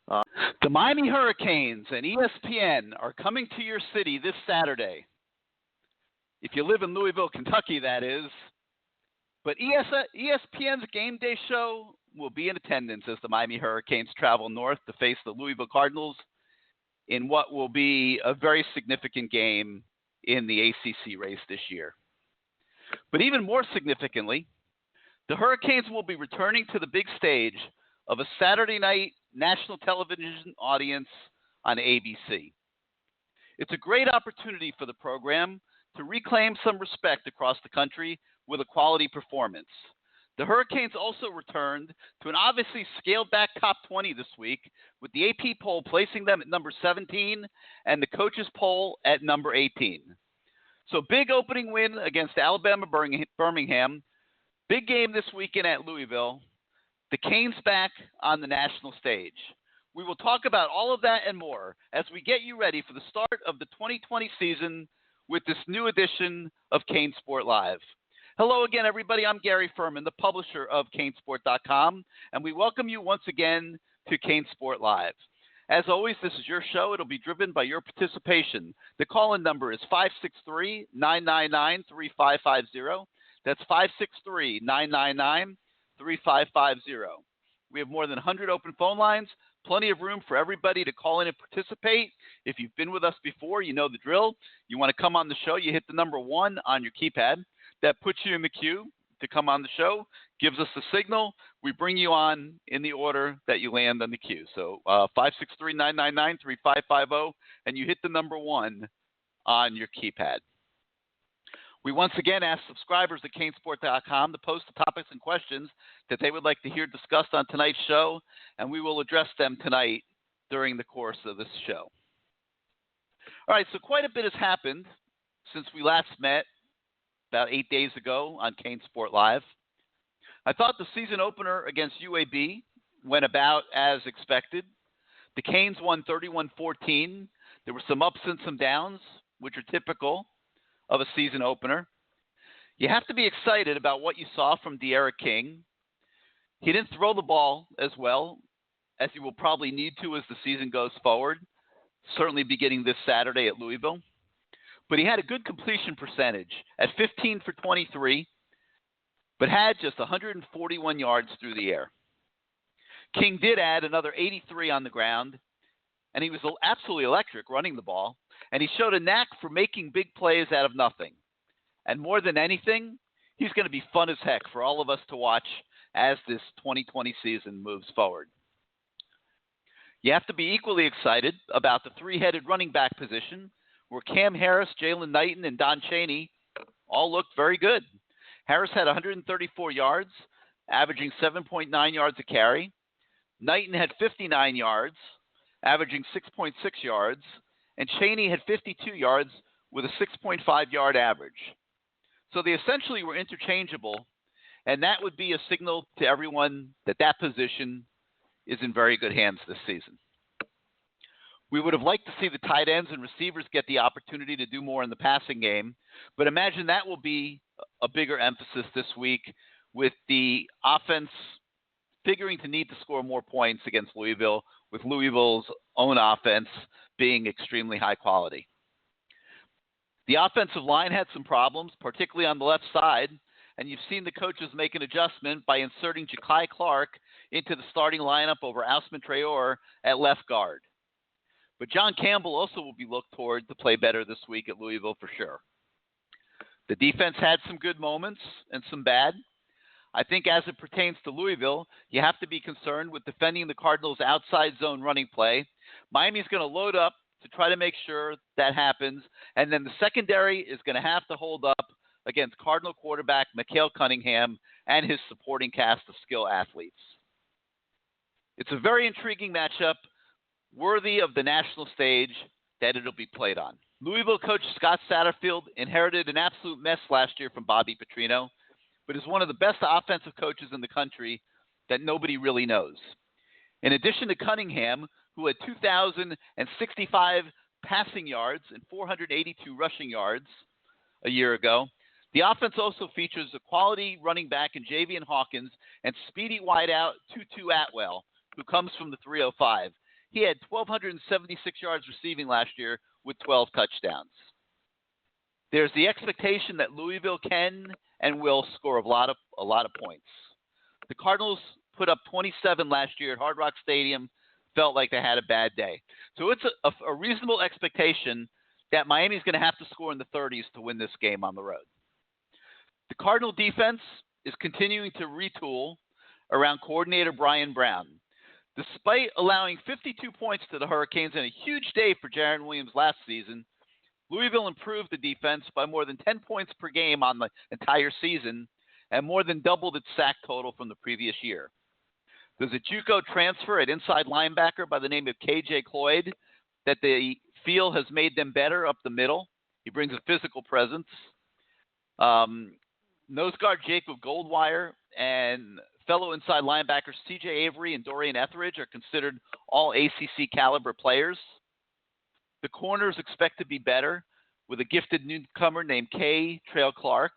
Uh, the Miami Hurricanes and ESPN are coming to your city this Saturday. If you live in Louisville, Kentucky, that is. But ESPN's game day show will be in attendance as the Miami Hurricanes travel north to face the Louisville Cardinals in what will be a very significant game in the ACC race this year. But even more significantly, the Hurricanes will be returning to the big stage of a Saturday night national television audience on ABC. It's a great opportunity for the program to reclaim some respect across the country with a quality performance. The Hurricanes also returned to an obviously scaled-back top 20 this week, with the AP poll placing them at number 17 and the coaches poll at number 18. So big opening win against Alabama Birmingham. Big game this weekend at Louisville. The Canes back on the national stage. We will talk about all of that and more as we get you ready for the start of the 2020 season with this new edition of CaneSport Live. Hello again, everybody. I'm Gary Furman, the publisher of CaneSport.com, and we welcome you once again to CaneSport Live. As always, this is your show. It'll be driven by your participation. The call-in number is 563-999-3550. That's 563-999-3550. We have more than 100 open phone lines, plenty of room for everybody to call in and participate. If you've been with us before, you know the drill. You want to come on the show, you hit the number 1 on your keypad. That puts you in the queue to come on the show, gives us the signal. We bring you on in the order that you land on the queue. So 563-999-3550, and you hit the number 1 on your keypad. We once again ask subscribers at CaneSport.com to post the topics and questions that they would like to hear discussed on tonight's show, and we will address them tonight during the course of this show. All right, so quite a bit has happened since we last met about 8 days ago on CaneSport Live. I thought the season opener against UAB went about as expected. The Canes won 31-14. There were some ups and some downs, which are typical of a season opener. You have to be excited about what you saw from De'Ara King. He didn't throw the ball as well as he will probably need to as the season goes forward, certainly beginning this Saturday at Louisville. But he had a good completion percentage at 15 for 23, but had just 141 yards through the air. King did add another 83 on the ground, and he was absolutely electric running the ball, and he showed a knack for making big plays out of nothing. And more than anything, he's going to be fun as heck for all of us to watch as this 2020 season moves forward. You have to be equally excited about the three-headed running back position, where Cam Harris, Jalen Knighton, and Don Chaney all looked very good. Harris had 134 yards, averaging 7.9 yards a carry. Knighton had 59 yards, averaging 6.6 yards. And Chaney had 52 yards with a 6.5-yard average. So they essentially were interchangeable, and that would be a signal to everyone that that position is in very good hands this season. We would have liked to see the tight ends and receivers get the opportunity to do more in the passing game, but imagine that will be a bigger emphasis this week with the offense figuring to need to score more points against Louisville, with Louisville's own offense being extremely high quality. The offensive line had some problems, particularly on the left side, and you've seen the coaches make an adjustment by inserting Ja'Kai Clark into the starting lineup over Austin Traore at left guard. But John Campbell also will be looked toward to play better this week at Louisville for sure. The defense had some good moments and some bad. I think as it pertains to Louisville, you have to be concerned with defending the Cardinals' outside zone running play. Miami's going to load up to try to make sure that happens, and then the secondary is going to have to hold up against Cardinal quarterback Mikael Cunningham and his supporting cast of skill athletes. It's a very intriguing matchup, worthy of the national stage that it'll be played on. Louisville coach Scott Satterfield inherited an absolute mess last year from Bobby Petrino, but is one of the best offensive coaches in the country that nobody really knows. In addition to Cunningham, who had 2,065 passing yards and 482 rushing yards a year ago, the offense also features a quality running back in Javian Hawkins and speedy wideout Tutu Atwell, who comes from the 305. He had 1,276 yards receiving last year with 12 touchdowns. There's the expectation that Louisville can and will score a lot of points. The Cardinals put up 27 last year at Hard Rock Stadium, felt like they had a bad day. So it's a reasonable expectation that Miami's going to have to score in the 30s to win this game on the road. The Cardinal defense is continuing to retool around coordinator Brian Brown. Despite allowing 52 points to the Hurricanes in a huge day for Jaron Williams last season, Louisville improved the defense by more than 10 points per game on the entire season and more than doubled its sack total from the previous year. There's a JUCO transfer at inside linebacker by the name of KJ Cloyd that they feel has made them better up the middle. He brings a physical presence. Nose guard Jacob Goldwire and fellow inside linebackers CJ Avery and Dorian Etheridge are considered all ACC caliber players. The corners expect to be better with a gifted newcomer named K. Trail Clark.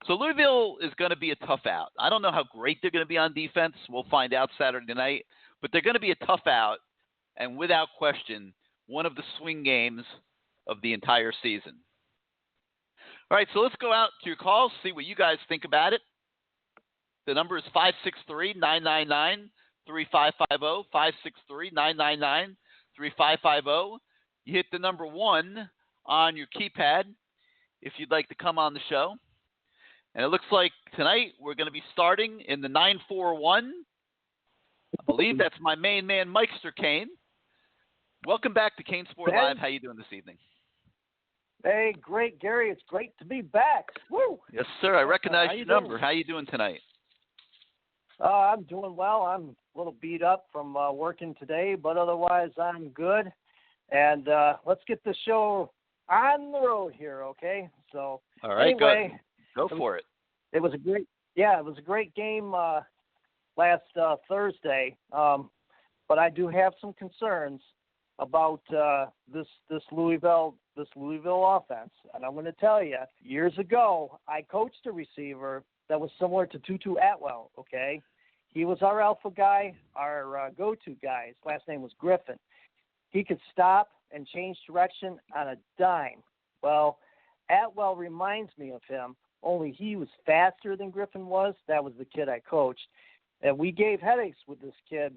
So Louisville is going to be a tough out. I don't know how great they're going to be on defense. We'll find out Saturday night. But they're going to be a tough out, and without question, one of the swing games of the entire season. All right, so let's go out to your calls, see what you guys think about it. The number is 563-999-3550, 563-999-3550. You hit the number 1 on your keypad if you'd like to come on the show. And it looks like tonight we're going to be starting in the 941. I believe that's my main man, Mikester Kane. Welcome back to CaneSport Live. How you doing this evening? Hey, great, Gary. It's great to be back. Woo! Yes, sir. I recognize your number. How you doing tonight? I'm doing well. I'm a little beat up from working today, but otherwise I'm good. And let's get the show on the road here, okay? So, all right, anyway, go for it. It was a great game last Thursday. But I do have some concerns about this Louisville offense. And I'm going to tell you, years ago, I coached a receiver that was similar to Tutu Atwell, okay? He was our alpha guy, our go-to guy. His last name was Griffin. He could stop and change direction on a dime. Well, Atwell reminds me of him, only he was faster than Griffin was. That was the kid I coached. And we gave headaches with this kid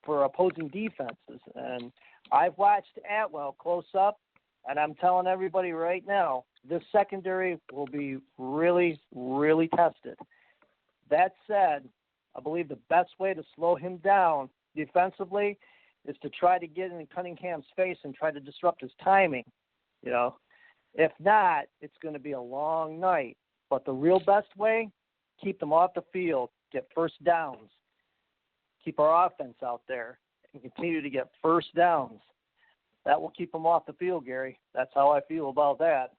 for opposing defenses. And I've watched Atwell close up, and I'm telling everybody right now, this secondary will be really, really tested. That said, I believe the best way to slow him down defensively is to try to get in Cunningham's face and try to disrupt his timing. You know, if not, it's going to be a long night. But the real best way, keep them off the field, get first downs, keep our offense out there, and continue to get first downs. That will keep them off the field, Gary. That's how I feel about that.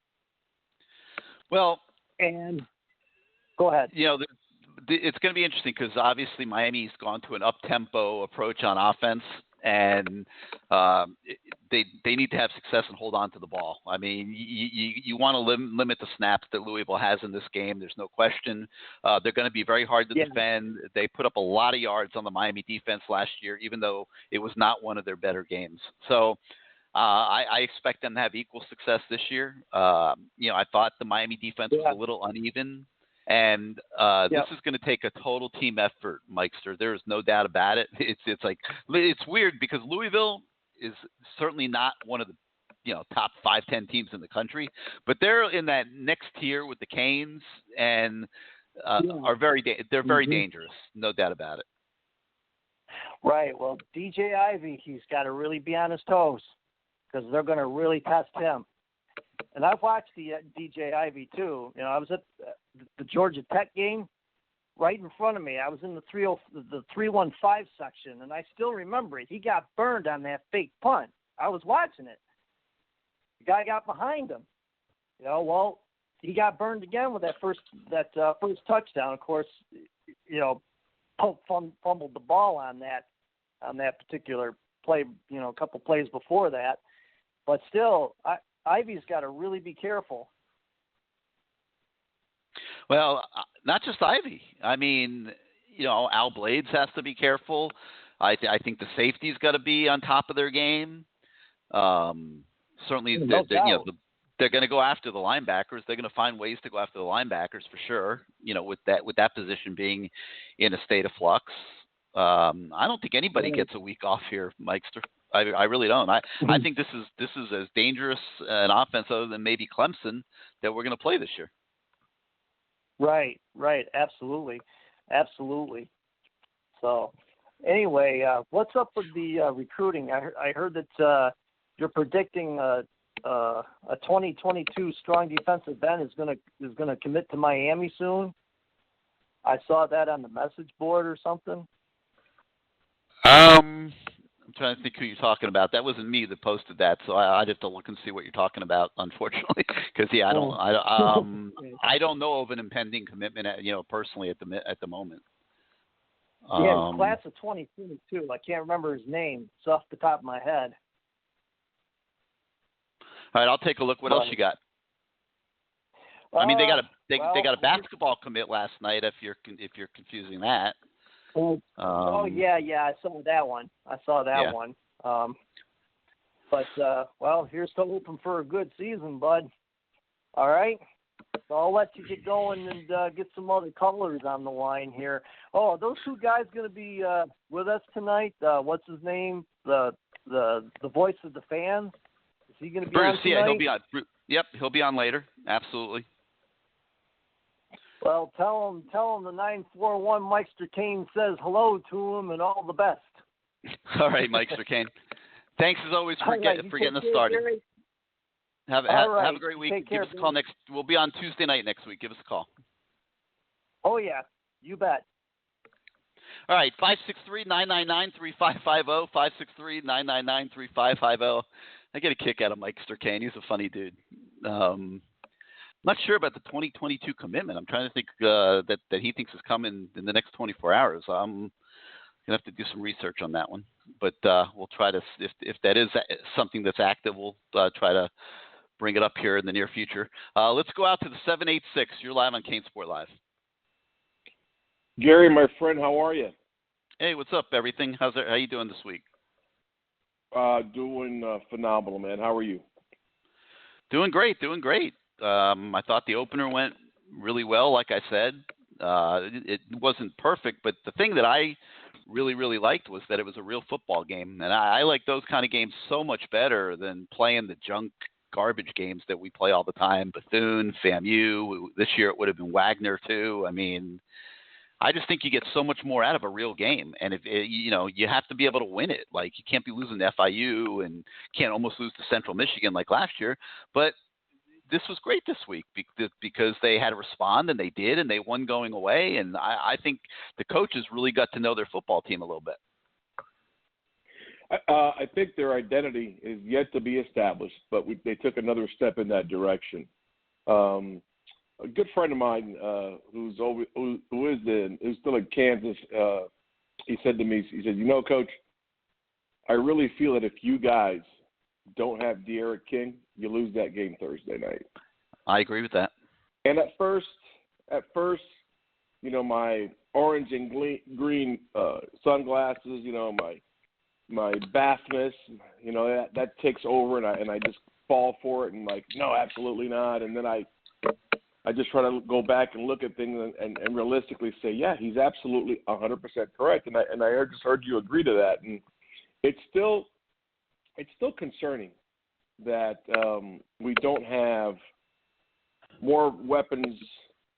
Well, and go ahead. You know, it's going to be interesting because obviously Miami's gone to an up-tempo approach on offense, and they need to have success and hold on to the ball. I mean, you want to limit the snaps that Louisville has in this game. There's no question. They're going to be very hard to defend. They put up a lot of yards on the Miami defense last year, even though it was not one of their better games. So I expect them to have equal success this year. I thought the Miami defense was a little uneven. And this is going to take a total team effort, Mikester. There is no doubt about it. It's weird because Louisville is certainly not one of the top 5-10 teams in the country, but they're in that next tier with the Canes and are very dangerous, no doubt about it. Right. Well, DJ Ivey, he's got to really be on his toes because they're going to really test him. And I've watched the DJ Ivey too. I was at the Georgia Tech game right in front of me. I was in the 315 section, and I still remember it. He got burned on that fake punt. I was watching it. The guy got behind him. He got burned again with that first touchdown. Of course, fumbled the ball on that particular play. A couple plays before that, but still, Ivey's got to really be careful. Well, not just Ivey. I mean, Al Blades has to be careful. I think the safety's got to be on top of their game. Certainly, No doubt. they're going to go after the linebackers. They're going to find ways to go after the linebackers for sure. With that position being in a state of flux. I don't think anybody gets a week off here, Mikester. I really don't. I think this is as dangerous an offense other than maybe Clemson that we're going to play this year. Right, absolutely. So, anyway, what's up with the recruiting? I heard that you're predicting a 2022 strong defensive end is gonna commit to Miami soon. I saw that on the message board or something. I'm trying to think who you're talking about. That wasn't me that posted that, so I'd have to look and see what you're talking about, unfortunately, because I don't know of an impending commitment, personally at the moment. Yeah, class of 2022. I can't remember his name. It's off the top of my head. All right, I'll take a look. What else you got? I mean, they got a basketball commit last night. If you're confusing that. Yeah, I saw that one. one. But here's to hoping for a good season, bud. All right. So I'll let you get going and get some other colors on the line here. Oh, are those two guys going to be with us tonight? What's his name? The voice of the fans. Is he going to be Bruce, on tonight? Yeah, he'll be on. Yep, he'll be on later. Absolutely. Well, tell him the 941 Meister Kane says hello to him and all the best. All right, Meister Kane. Thanks as always for getting us started. Gary. Have a great week. Take care, Give us a call next. We'll be on Tuesday night next week. Give us a call. Oh yeah, you bet. All right, 563-999-3550, 563-999-3550. I get a kick out of Meister Kane. He's a funny dude. Not sure about the 2022 commitment. I'm trying to think that he thinks is coming in the next 24 hours. I'm going to have to do some research on that one. But we'll try to, if that is something that's active, we'll try to bring it up here in the near future. Let's go out to the 786. You're live on CaneSport Live. Gary, my friend, how are you? Hey, what's up, everything? How you doing this week? Doing phenomenal, man. How are you? Doing great. I thought the opener went really well, like I said. It wasn't perfect, but the thing that I really, really liked was that it was a real football game. And I like those kind of games so much better than playing the junk garbage games that we play all the time. Bethune, FAMU, this year it would have been Wagner too. I mean, I just think you get so much more out of a real game. And if you have to be able to win it. Like, you can't be losing to FIU and can't almost lose to Central Michigan like last year. But this was great this week because they had to respond, and they did, and they won going away. And I think the coaches really got to know their football team a little bit. I think their identity is yet to be established, but they took another step in that direction. A good friend of mine who's still in Kansas, he said to me, he said, Coach, I really feel that if you guys don't have De'Aaron King, you lose that game Thursday night. I agree with that. And at first, my orange and green sunglasses, my Bathmas, that takes over, and I just fall for it and no, absolutely not. And then I just try to go back and look at things and realistically say, yeah, he's absolutely 100% correct. And I just heard you agree to that. And it's still concerning that we don't have more weapons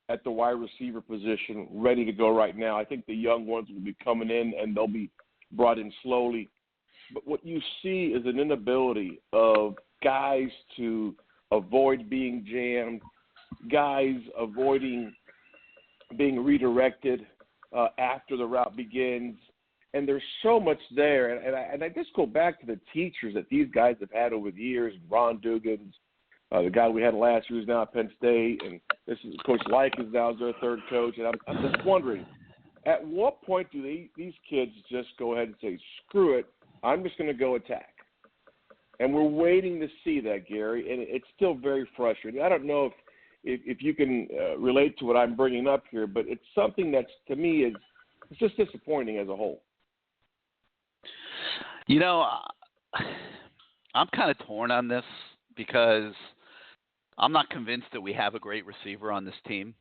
at the wide receiver position ready to go right now. I think the young ones will be coming in, and they'll be brought in slowly. But what you see is an inability of guys to avoid being jammed, guys avoiding being redirected after the route begins. And there's so much there. And I just go back to the teachers that these guys have had over the years. Ron Dugans, the guy we had last year who's now at Penn State, and this is Coach Like is now their third coach. And I'm just wondering, at what point do these kids just go ahead and say, screw it, I'm just going to go attack? And we're waiting to see that, Gary, and it's still very frustrating. I don't know if you can relate to what I'm bringing up here, but it's something that's, to me, it's just disappointing as a whole. You know, I'm kind of torn on this because I'm not convinced that we have a great receiver on this team.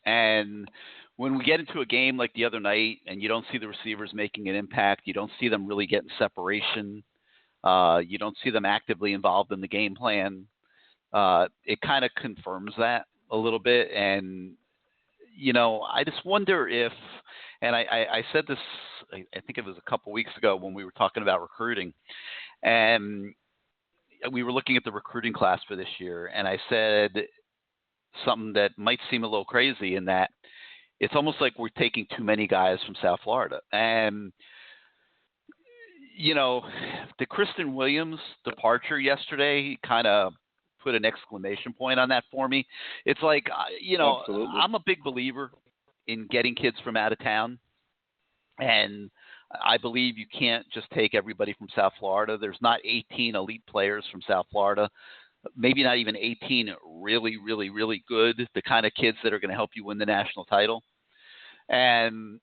And when we get into a game like the other night and you don't see the receivers making an impact, you don't see them really getting separation, you don't see them actively involved in the game plan, it kind of confirms that a little bit. And, you know, I just wonder if, and I said this, I think it was a couple weeks ago when we were talking about recruiting, and we were looking at the recruiting class for this year, and I said something that might seem a little crazy in that it's almost like we're taking too many guys from South Florida. And, you know, the Kristen Williams departure yesterday kind of put an exclamation point on that for me. It's like, you know, Absolutely. I'm a big believer in getting kids from out of town. And I believe you can't just take everybody from South Florida. There's not 18 elite players from South Florida, maybe not even 18 really, really, really good, the kind of kids that are going to help you win the national title. And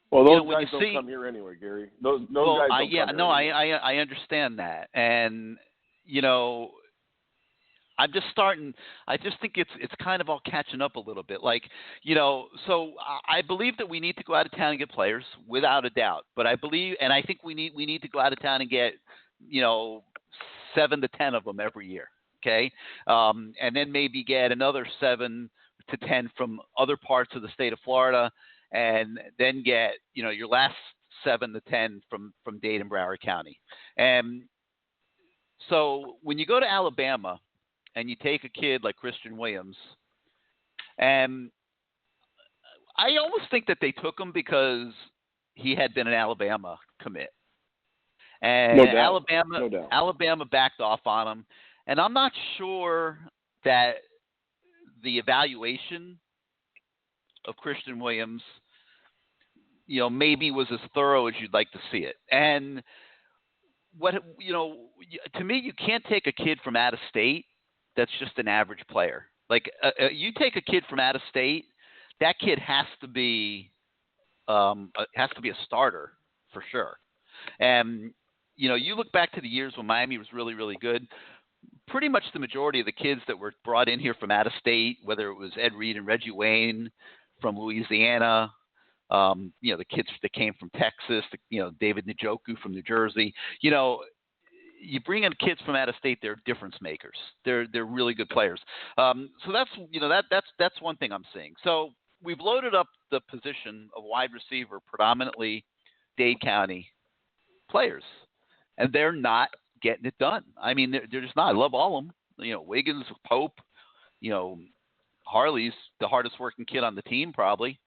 well, those you know, guys don't see, come here anyway, Gary. Those well, guys don't yeah, come no, here anyway. I understand that. And, you know, I'm just starting. I just think it's kind of all catching up a little bit. Like, you know, so I believe that we need to go out of town and get players without a doubt. But I believe, and I think we need to go out of town and get, you know, 7 to 10 of them every year. Okay, and then maybe get another 7 to 10 from other parts of the state of Florida, and then get, you know, your last 7 to 10 from Dade and Broward County. And so when you go to Alabama and you take a kid like Christian Williams, and I almost think that they took him because he had been an Alabama commit. And No doubt. No doubt. Alabama backed off on him. And I'm not sure that the evaluation of Christian Williams, you know, maybe was as thorough as you'd like to see it. And what, you know, to me, you can't take a kid from out of state that's just an average player. Like, you take a kid from out of state, that kid has to be a starter for sure. And, you know, you look back to the years when Miami was really, really good, pretty much the majority of the kids that were brought in here from out of state, whether it was Ed Reed and Reggie Wayne from Louisiana, you know, the kids that came from Texas, you know, David Njoku from New Jersey, you know, you bring in kids from out of state, they're difference makers. They're really good players. So that's, you know, that's one thing I'm seeing. So we've loaded up the position of wide receiver, predominantly Dade County players, and they're not getting it done. I mean, they're just not. I love all of them. You know, Wiggins, Pope, you know, Harley's the hardest working kid on the team probably.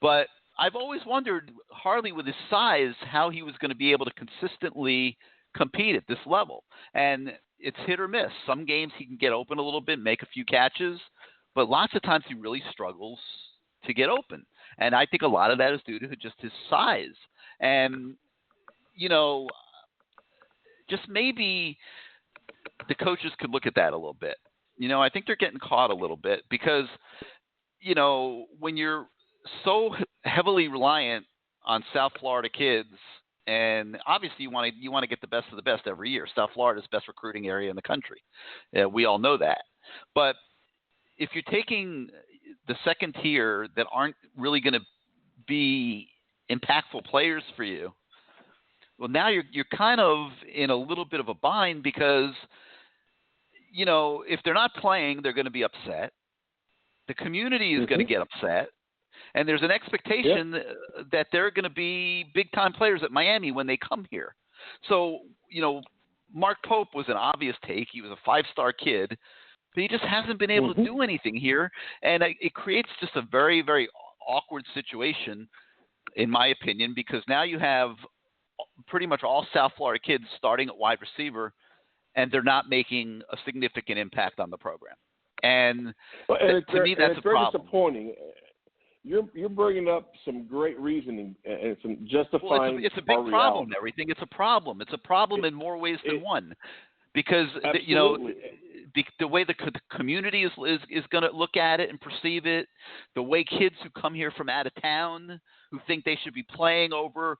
But I've always wondered, Harley with his size, how he was going to be able to consistently compete at this level. And it's hit or miss. Some games he can get open a little bit, make a few catches, but lots of times he really struggles to get open. And I think a lot of that is due to just his size. And, you know, just maybe the coaches could look at that a little bit. You know, I think they're getting caught a little bit because, you know, when you're so heavily reliant on South Florida kids, and obviously you want to get the best of the best every year. South Florida's best recruiting area in the country. We all know that. But if you're taking the second tier that aren't really going to be impactful players for you, well, now you're kind of in a little bit of a bind because, you know, if they're not playing, they're going to be upset. The community is going to get upset. And there's an expectation that they're going to be big-time players at Miami when they come here. So, you know, Mark Pope was an obvious take. He was a 5-star kid, but he just hasn't been able to do anything here. And it creates just a very, very awkward situation, in my opinion, because now you have pretty much all South Florida kids starting at wide receiver, and they're not making a significant impact on the program. And to me, that's a very problem. Disappointing. You're bringing up some great reasoning and some justifying. Well, it's a big problem and everything. It's a problem. It's a problem in more ways than one, because you know the way the community is going to look at it and perceive it, the way kids who come here from out of town who think they should be playing over,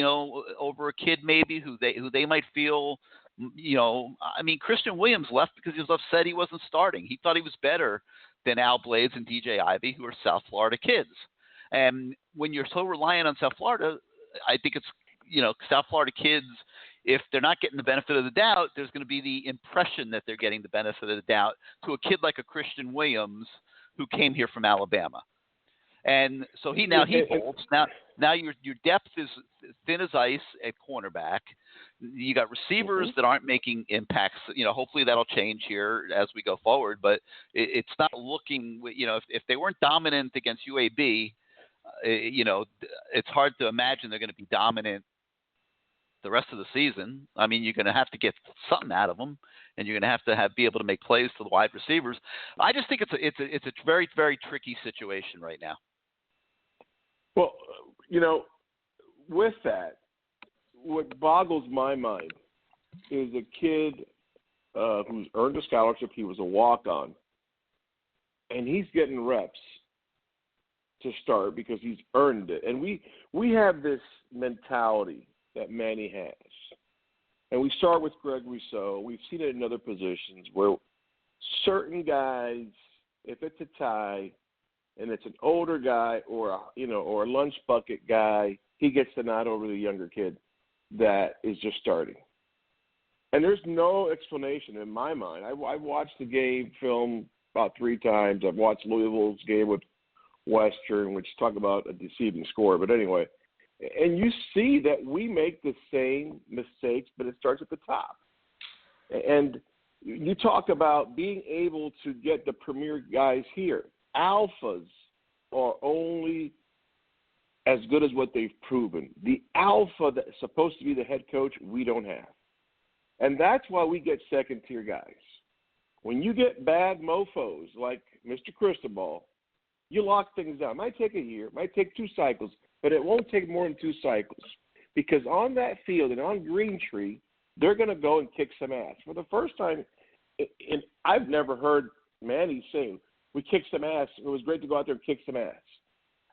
over a kid maybe who they might feel, I mean, Christian Williams left because he was upset he wasn't starting. He thought he was better than Al Blades and DJ Ivey, who are South Florida kids. And when you're so reliant on South Florida, I think it's, South Florida kids, if they're not getting the benefit of the doubt, there's going to be the impression that they're getting the benefit of the doubt to a kid like a Christian Williams who came here from Alabama. And so he bolts. Now your depth is thin as ice at cornerback. You got receivers that aren't making impacts. Hopefully that'll change here as we go forward. But it's not looking. If they weren't dominant against UAB, it's hard to imagine they're going to be dominant the rest of the season. I mean, you're going to have to get something out of them, and you're going to have be able to make plays to the wide receivers. I just think it's a very, very tricky situation right now. Well, with that, what boggles my mind is a kid who's earned a scholarship. He was a walk-on, and he's getting reps to start because he's earned it. And we have this mentality that Manny has. And we start with Greg Rousseau. We've seen it in other positions where certain guys, if it's a tie and it's an older guy or a lunch bucket guy, he gets the nod over the younger kid that is just starting. And there's no explanation in my mind. I've watched the game film about 3 times. I've watched Louisville's game with Western, which talk about a deceiving score. But anyway, and you see that we make the same mistakes, but it starts at the top. And you talk about being able to get the premier guys here. Alphas are only as good as what they've proven. The alpha that's supposed to be the head coach, we don't have. And that's why we get second-tier guys. When you get bad mofos like Mr. Cristobal, you lock things down. It might take a year, it might take 2 cycles, but it won't take more than 2 cycles. Because on that field and on Green Tree, they're going to go and kick some ass. For the first time, I've never heard Manny say, we kicked some ass. It was great to go out there and kick some ass.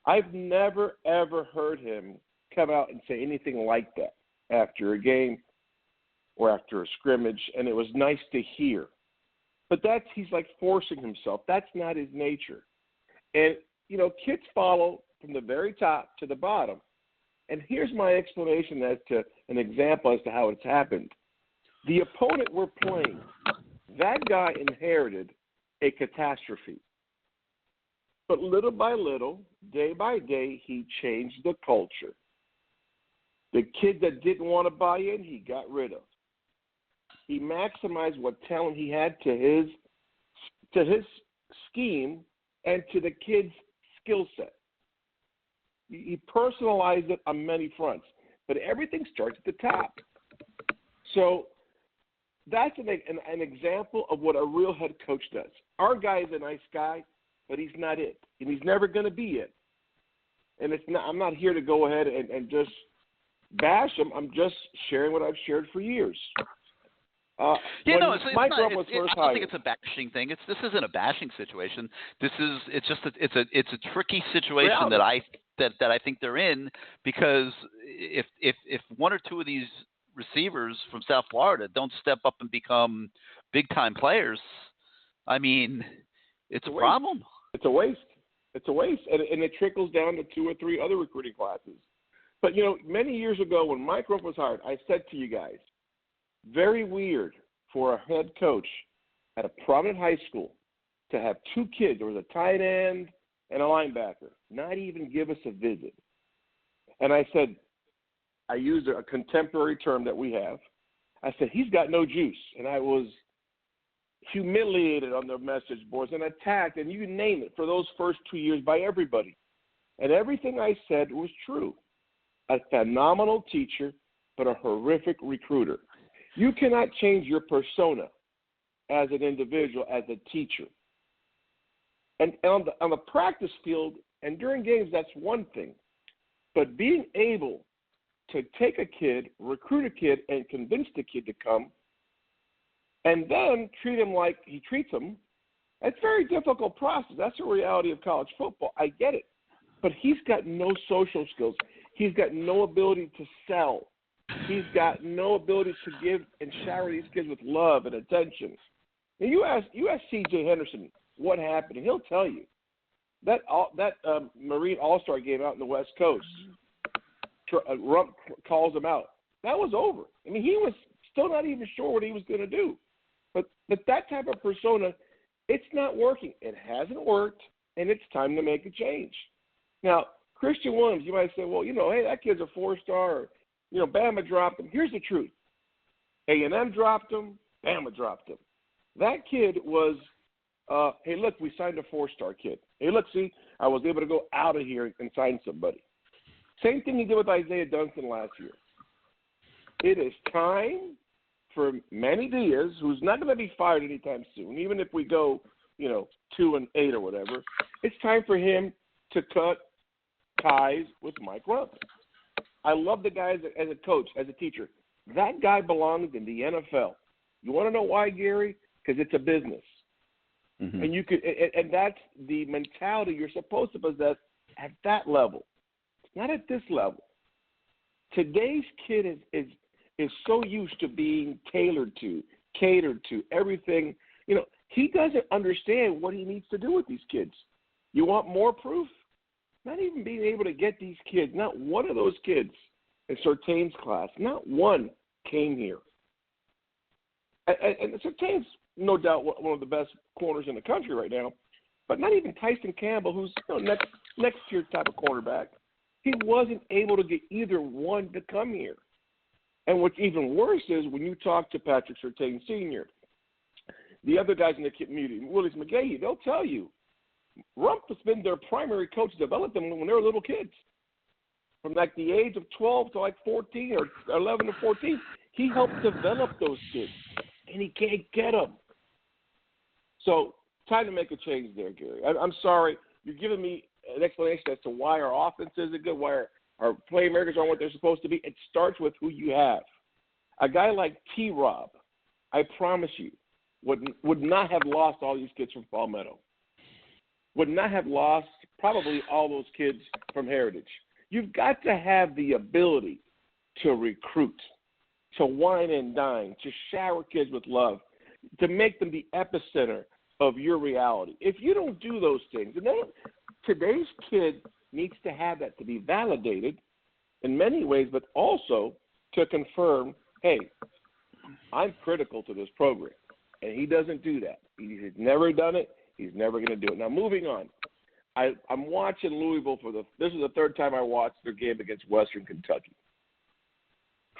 I've never, ever heard him come out and say anything like that after a game or after a scrimmage, and it was nice to hear. But he's like forcing himself. That's not his nature. And, kids follow from the very top to the bottom. And here's my explanation as to an example as to how it's happened. The opponent we're playing, that guy inherited a catastrophe. But little by little, day by day, he changed the culture. The kid that didn't want to buy in, he got rid of. He maximized what talent he had to his scheme and to the kid's skill set. He personalized it on many fronts, but everything starts at the top. So that's an example of what a real head coach does. Our guy is a nice guy, but he's not it, and he's never going to be it. And I'm not here to go ahead and just bash him. I'm just sharing what I've shared for years. I don't think it's a bashing thing. This isn't a bashing situation. It's a tricky situation that I think they're in, because if 1 or 2 of these receivers from South Florida don't step up and become big time players, I mean, it's a problem. It's a waste. And it trickles down to 2 or 3 other recruiting classes. But many years ago when Mike Rumpf was hired, I said to you guys, very weird for a head coach at a prominent high school to have 2 kids. There was a tight end and a linebacker, not even give us a visit. And I said, I used a contemporary term that we have. I said, he's got no juice. And I was humiliated on the message boards and attacked, and you name it, for those first 2 years by everybody. And everything I said was true. A phenomenal teacher, but a horrific recruiter. You cannot change your persona as an individual, as a teacher. And on the practice field and during games, that's one thing. But being able to take a kid, recruit a kid, and convince the kid to come, and then treat him like he treats him, it's a very difficult process. That's the reality of college football. I get it. But he's got no social skills. He's got no ability to sell. He's got no ability to give and shower these kids with love and attention. And you ask C.J. Henderson what happened, and he'll tell you. That Marine All-Star game out in the West Coast, Rump calls him out. That was over. I mean, he was still not even sure what he was going to do. But that type of persona, it's not working. It hasn't worked, and it's time to make a change. Now, Christian Williams, you might say, well, hey, that kid's a 4-star. Or, Bama dropped him. Here's the truth. A&M dropped him. Bama dropped him. That kid was, hey, look, we signed a 4-star kid. Hey, look, see, I was able to go out of here and sign somebody. Same thing he did with Isaiah Duncan last year. It is time for Manny Diaz, who's not going to be fired anytime soon, even if we go, 2-8 or whatever. It's time for him to cut ties with Mike Rump. I love the guy as a coach, as a teacher. That guy belongs in the NFL. You want to know why, Gary? Because it's a business. Mm-hmm. And that's the mentality you're supposed to possess at that level. It's not at this level. Today's kid is so used to being catered to, everything. He doesn't understand what he needs to do with these kids. You want more proof? Not even being able to get these kids, not one of those kids in Surtain's class, not one came here. And Surtain's no doubt one of the best corners in the country right now, but not even Tyson Campbell, who's next tier type of quarterback. He wasn't able to get either one to come here. And what's even worse is when you talk to Patrick Surtain Sr., the other guys in the community, Willis McGahee, they'll tell you, Rump has been their primary coach, developed them when they were little kids. From like the age of 12 to like 14 or 11 to 14, he helped develop those kids, and he can't get them. So time to make a change there, Gary. I'm sorry. You're giving me an explanation as to why our offense isn't good, why our playmakers aren't what they're supposed to be. It starts with who you have. A guy like T-Rob, I promise you, would not have lost all these kids from Palmetto. Would not have lost probably all those kids from Heritage. You've got to have the ability to recruit, to wine and dine, to shower kids with love, to make them the epicenter of your reality. If you don't do those things, and then today's kid needs to have that to be validated in many ways, but also to confirm, hey, I'm critical to this program. And he doesn't do that. He's never done it. He's never going to do it. Now, moving on. I'm watching Louisville this is the third time I watched their game against Western Kentucky.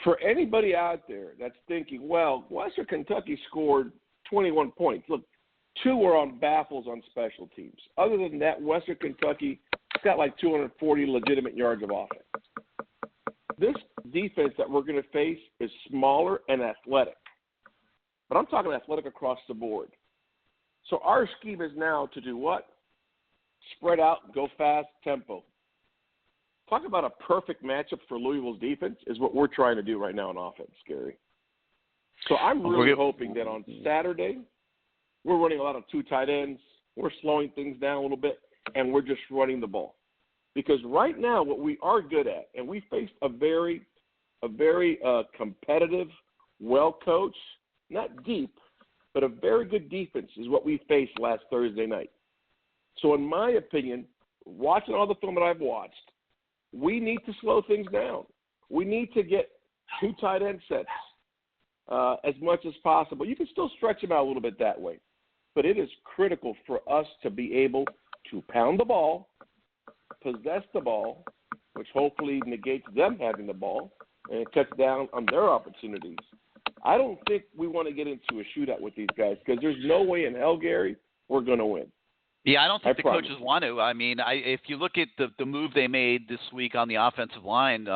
For anybody out there that's thinking, well, Western Kentucky scored 21 points. Look, 2 were on baffles on special teams. Other than that, Western Kentucky got like 240 legitimate yards of offense. This defense that we're going to face is smaller and athletic. But I'm talking athletic across the board. So our scheme is now to do what? Spread out, go fast, tempo. Talk about a perfect matchup for Louisville's defense is what we're trying to do right now on offense, Gary. So I'm really hoping that on Saturday we're running a lot of 2 tight ends. We're slowing things down a little bit, and we're just running the ball. Because right now what we are good at, and we faced a very competitive, well-coached, not deep, but a very good defense is what we faced last Thursday night. So in my opinion, watching all the film that I've watched, we need to slow things down. We need to get 2 tight end sets as much as possible. You can still stretch them out a little bit that way. But it is critical for us to be able to pound the ball, possess the ball, which hopefully negates them having the ball, and it cuts down on their opportunities. I don't think we want to get into a shootout with these guys because there's no way in hell, Gary, we're going to win. Yeah, I don't think the coaches want to. I mean, if you look at the move they made this week on the offensive line,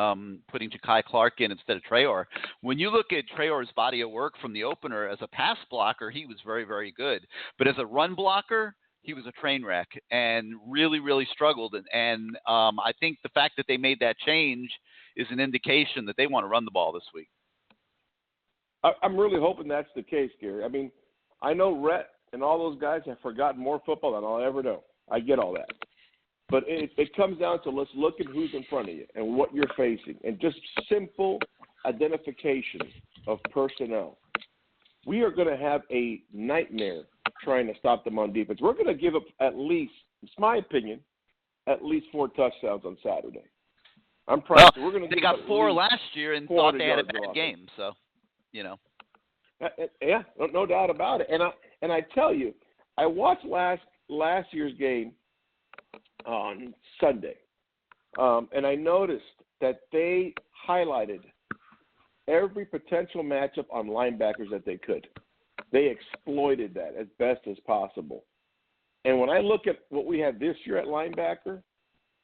putting Ja'Kai Clark in instead of Traore, when you look at Traore's body of work from the opener as a pass blocker, he was very, very good. But as a run blocker, he was a train wreck and really, really struggled. And I think the fact that they made that change is an indication that they want to run the ball this week. I'm really hoping that's the case, Gary. I mean, I know Rhett and all those guys have forgotten more football than I'll ever know. I get all that. But it comes down to let's look at who's in front of you and what you're facing, and just simple identification of personnel. We are going to have a nightmare trying to stop them on defense. We're going to give up at least, it's my opinion, at least 4 touchdowns on Saturday. I'm proud. Well, they got 4 last year and thought they had a bad game, so, you know. Yeah, no doubt about it. And I tell you, I watched last year's game on Sunday, and I noticed that they highlighted every potential matchup on linebackers that they could. They exploited that as best as possible. And when I look at what we have this year at linebacker,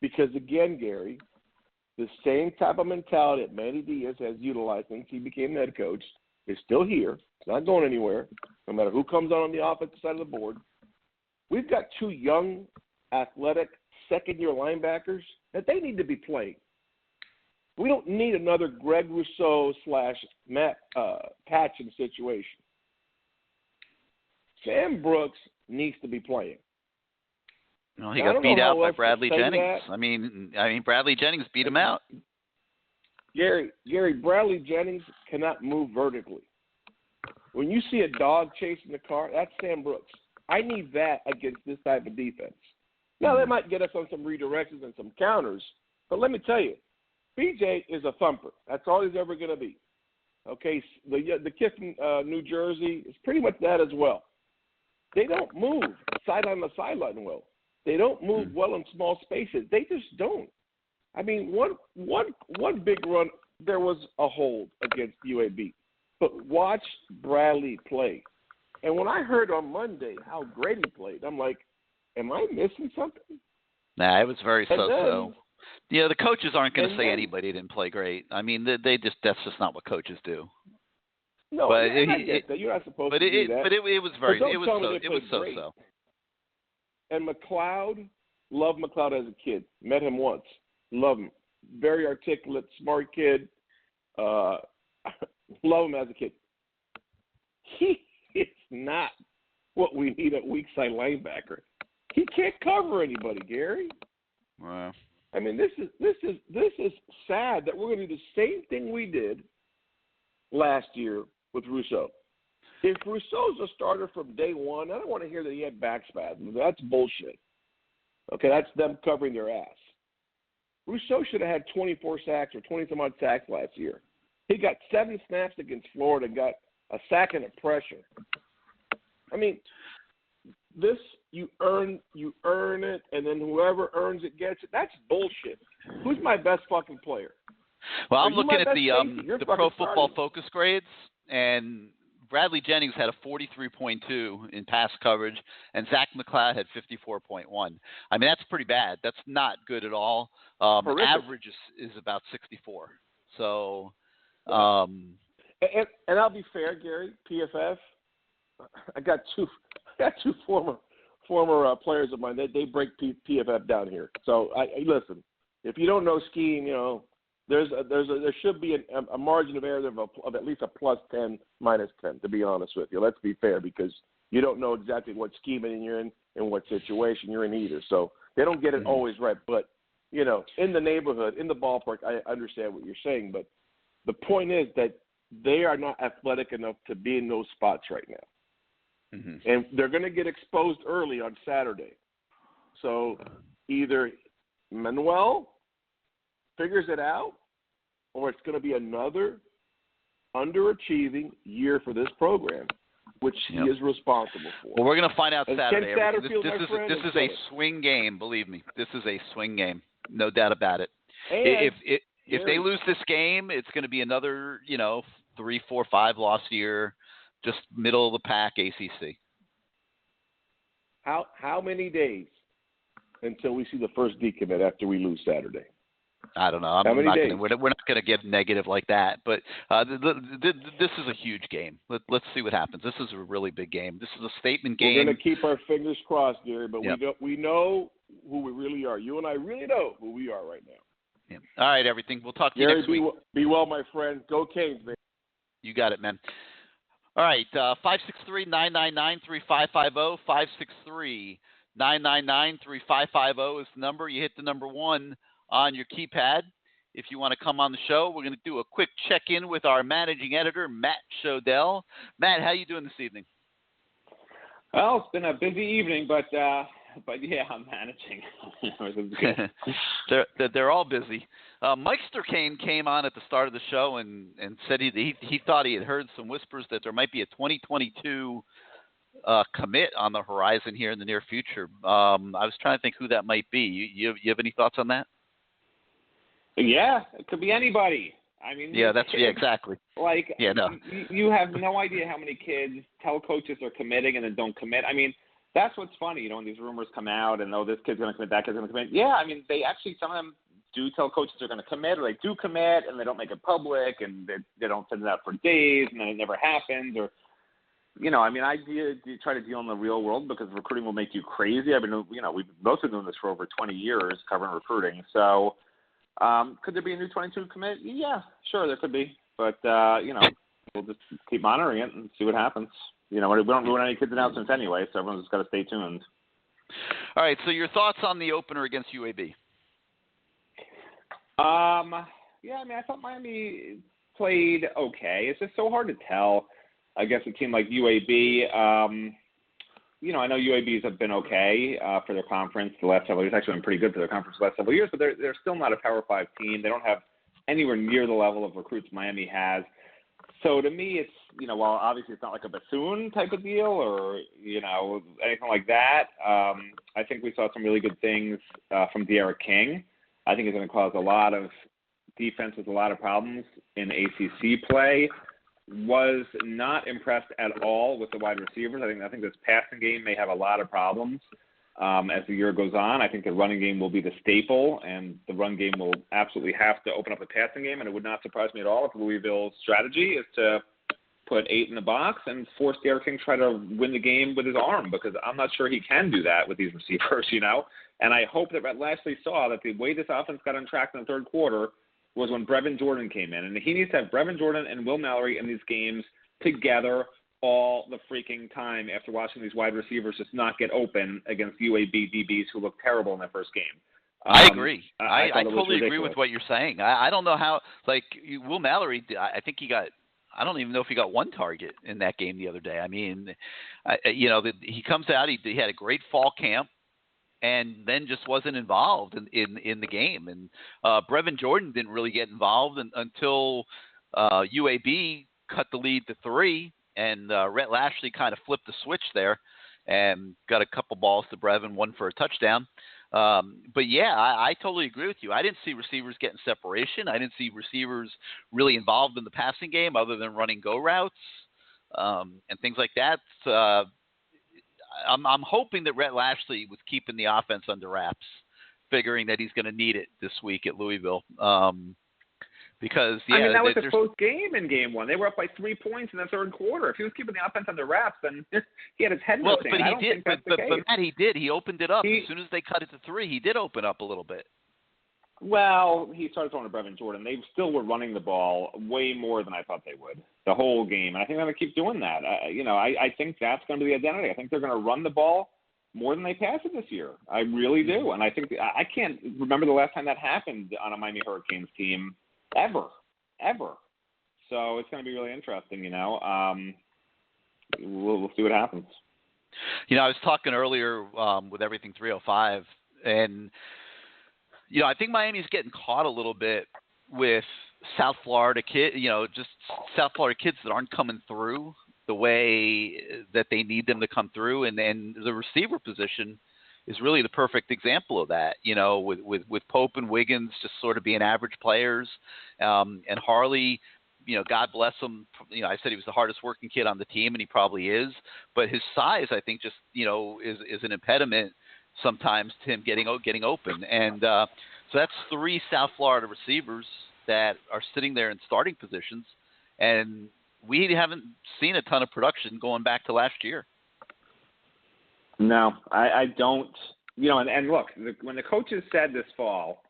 because again, Gary, the same type of mentality that Manny Diaz has utilized since he became the head coach is still here. It's not going anywhere, no matter who comes on the offensive side of the board. We've got 2 young, athletic, second-year linebackers that they need to be playing. We don't need another Greg Rousseau / Matt Patchen situation. Sam Brooks needs to be playing. Well, he got beat out by Bradley Jennings. I mean, Bradley Jennings beat him out. Gary, Bradley Jennings cannot move vertically. When you see a dog chasing the car, that's Sam Brooks. I need that against this type of defense. Now, they might get us on some redirections and some counters, but let me tell you, BJ is a thumper. That's all he's ever going to be. Okay, the kid from New Jersey is pretty much that as well. They don't move sideline to sideline well. They don't move well in small spaces. They just don't. I mean, one big run, there was a hold against UAB. But watch Bradley play. And when I heard on Monday how great he played, I'm like, am I missing something? Nah, it was very so-so. You know, the coaches aren't going to say anybody didn't play great. I mean, that's just not what coaches do. No, but you're not supposed to do that. But it was so-so. And McLeod, loved McLeod as a kid. Met him once. Love him. Very articulate, smart kid. Love him as a kid. He is not what we need at weak side linebacker. He can't cover anybody, Gary. Wow. I mean, this is sad that we're going to do the same thing we did last year with Rousseau. If Rousseau's a starter from day one, I don't want to hear that he had back spasms. That's bullshit. Okay, that's them covering their ass. Rousseau should have had 24 sacks or 20-some-odd sacks last year. He got 7 snaps against Florida and got a sack and a pressure. I mean, this you earn it, and then whoever earns it gets it. That's bullshit. Who's my best fucking player? Well, I'm looking at the Pro Football Focus grades, and Bradley Jennings had a 43.2 in pass coverage, and Zach McLeod had 54.1. I mean, that's pretty bad. That's not good at all. Average is about 64. So, and I'll be fair, Gary. PFF. I got two former players of mine. They break PFF down here. So I listen. If you don't know skiing, you know there should be a margin of error of at least a plus 10, minus 10. To be honest with you, let's be fair, because you don't know exactly what scheming you're in and what situation you're in either. So they don't get it always right. But you know, in the neighborhood, in the ballpark, I understand what you're saying. But the point is that they are not athletic enough to be in those spots right now. Mm-hmm. And they're going to get exposed early on Saturday. So either Manuel figures it out, or it's going to be another underachieving year for this program, which he is responsible for. Well, we're going to find out Saturday. This is a swing game, believe me. This is a swing game, no doubt about it. And if they lose this game, it's going to be another 3, 4, 5 loss year. Just middle of the pack ACC. How many days until we see the first decommit after we lose Saturday? I don't know. We're not going to get negative like that. But this is a huge game. Let's see what happens. This is a really big game. This is a statement game. We're going to keep our fingers crossed, Gary. But we know who we really are. You and I really know who we are right now. Yeah. All right, everything. We'll talk to you next week. Be well, my friend. Go Canes, man. You got it, man. All right, 563-999-3550, 999-3550 is the number. You hit the number 1 on your keypad. If you want to come on the show, we're going to do a quick check-in with our managing editor, Matt Shodell. Matt, how you doing this evening? Well, it's been a busy evening, but yeah, I'm managing. They're all busy. Mike Sturkane came on at the start of the show and said he thought he had heard some whispers that there might be a 2022 commit on the horizon here in the near future. I was trying to think who that might be. You have any thoughts on that? Yeah, it could be anybody. I mean, exactly. Like, no. You have no idea how many kids tell coaches they're committing and then don't commit. I mean, that's what's funny, when these rumors come out and, this kid's going to commit, that kid's going to commit. Yeah, I mean, they actually, some of them do tell coaches they're going to commit, or they do commit and they don't make it public and they don't send it out for days and then it never happens. Or, I try to deal in the real world because recruiting will make you crazy. I've been, we've both been doing this for over 20 years covering recruiting. So, could there be a new 22 commit? Yeah, sure, there could be. But, we'll just keep monitoring it and see what happens. We don't ruin any kids' announcements anyway, so everyone's just got to stay tuned. All right, so your thoughts on the opener against UAB? I thought Miami played okay. It's just so hard to tell against a team like UAB. I know UABs have been okay for their conference the last several years. Actually, been pretty good for their conference the last several years, but they're still not a Power 5 team. They don't have anywhere near the level of recruits Miami has. So to me, it's, while obviously it's not like a Bethune type of deal or, anything like that, I think we saw some really good things from De'Ara King. I think it's going to cause a lot of defense with a lot of problems in ACC play. Was not impressed at all with the wide receivers. I think this passing game may have a lot of problems as the year goes on. I think the running game will be the staple, and the run game will absolutely have to open up the passing game, and it would not surprise me at all if Louisville's strategy is to put 8 in the box and force De'Ara King to try to win the game with his arm, because I'm not sure he can do that with these receivers, And I hope that Rhett Lashley saw that the way this offense got on track in the third quarter was when Brevin Jordan came in. And he needs to have Brevin Jordan and Will Mallory in these games together all the freaking time after watching these wide receivers just not get open against UAB DBs who looked terrible in their first game. I agree. I totally agree ridiculous. with what you're saying. I don't know how, Will Mallory, I think I don't even know if he got one target in that game the other day. I mean, he comes out, he had a great fall camp, and then just wasn't involved in the game. And Brevin Jordan didn't really get involved until UAB cut the lead to 3, and Rhett Lashley kind of flipped the switch there and got a couple balls to Brevin, one for a touchdown. But, yeah, I totally agree with you. I didn't see receivers getting separation. I didn't see receivers really involved in the passing game other than running go routes and things like that. I'm hoping that Rhett Lashley was keeping the offense under wraps, figuring that he's going to need it this week at Louisville. Because that was a close game in game 1. They were up by 3 points in the third quarter. If he was keeping the offense under wraps, then he had his head missing. But he did. But Matt, he did. He opened it up as soon as they cut it to 3. He did open up a little bit. Well, he started throwing to Brevin Jordan. They still were running the ball way more than I thought they would the whole game. And I think they're going to keep doing that. I think that's going to be the identity. I think they're going to run the ball more than they pass it this year. I really do. And I think I can't remember the last time that happened on a Miami Hurricanes team ever. So it's going to be really interesting, We'll see what happens. I was talking earlier with Everything 305, and I think Miami's getting caught a little bit with South Florida kids, just South Florida kids that aren't coming through the way that they need them to come through. And the receiver position is really the perfect example of that, with Pope and Wiggins just sort of being average players. And Harley, God bless him. I said he was the hardest working kid on the team, and he probably is. But his size, I think, just, is an impediment sometimes to him getting open. And so that's 3 South Florida receivers that are sitting there in starting positions, and we haven't seen a ton of production going back to last year. No, I don't. And look, when the coaches said this fall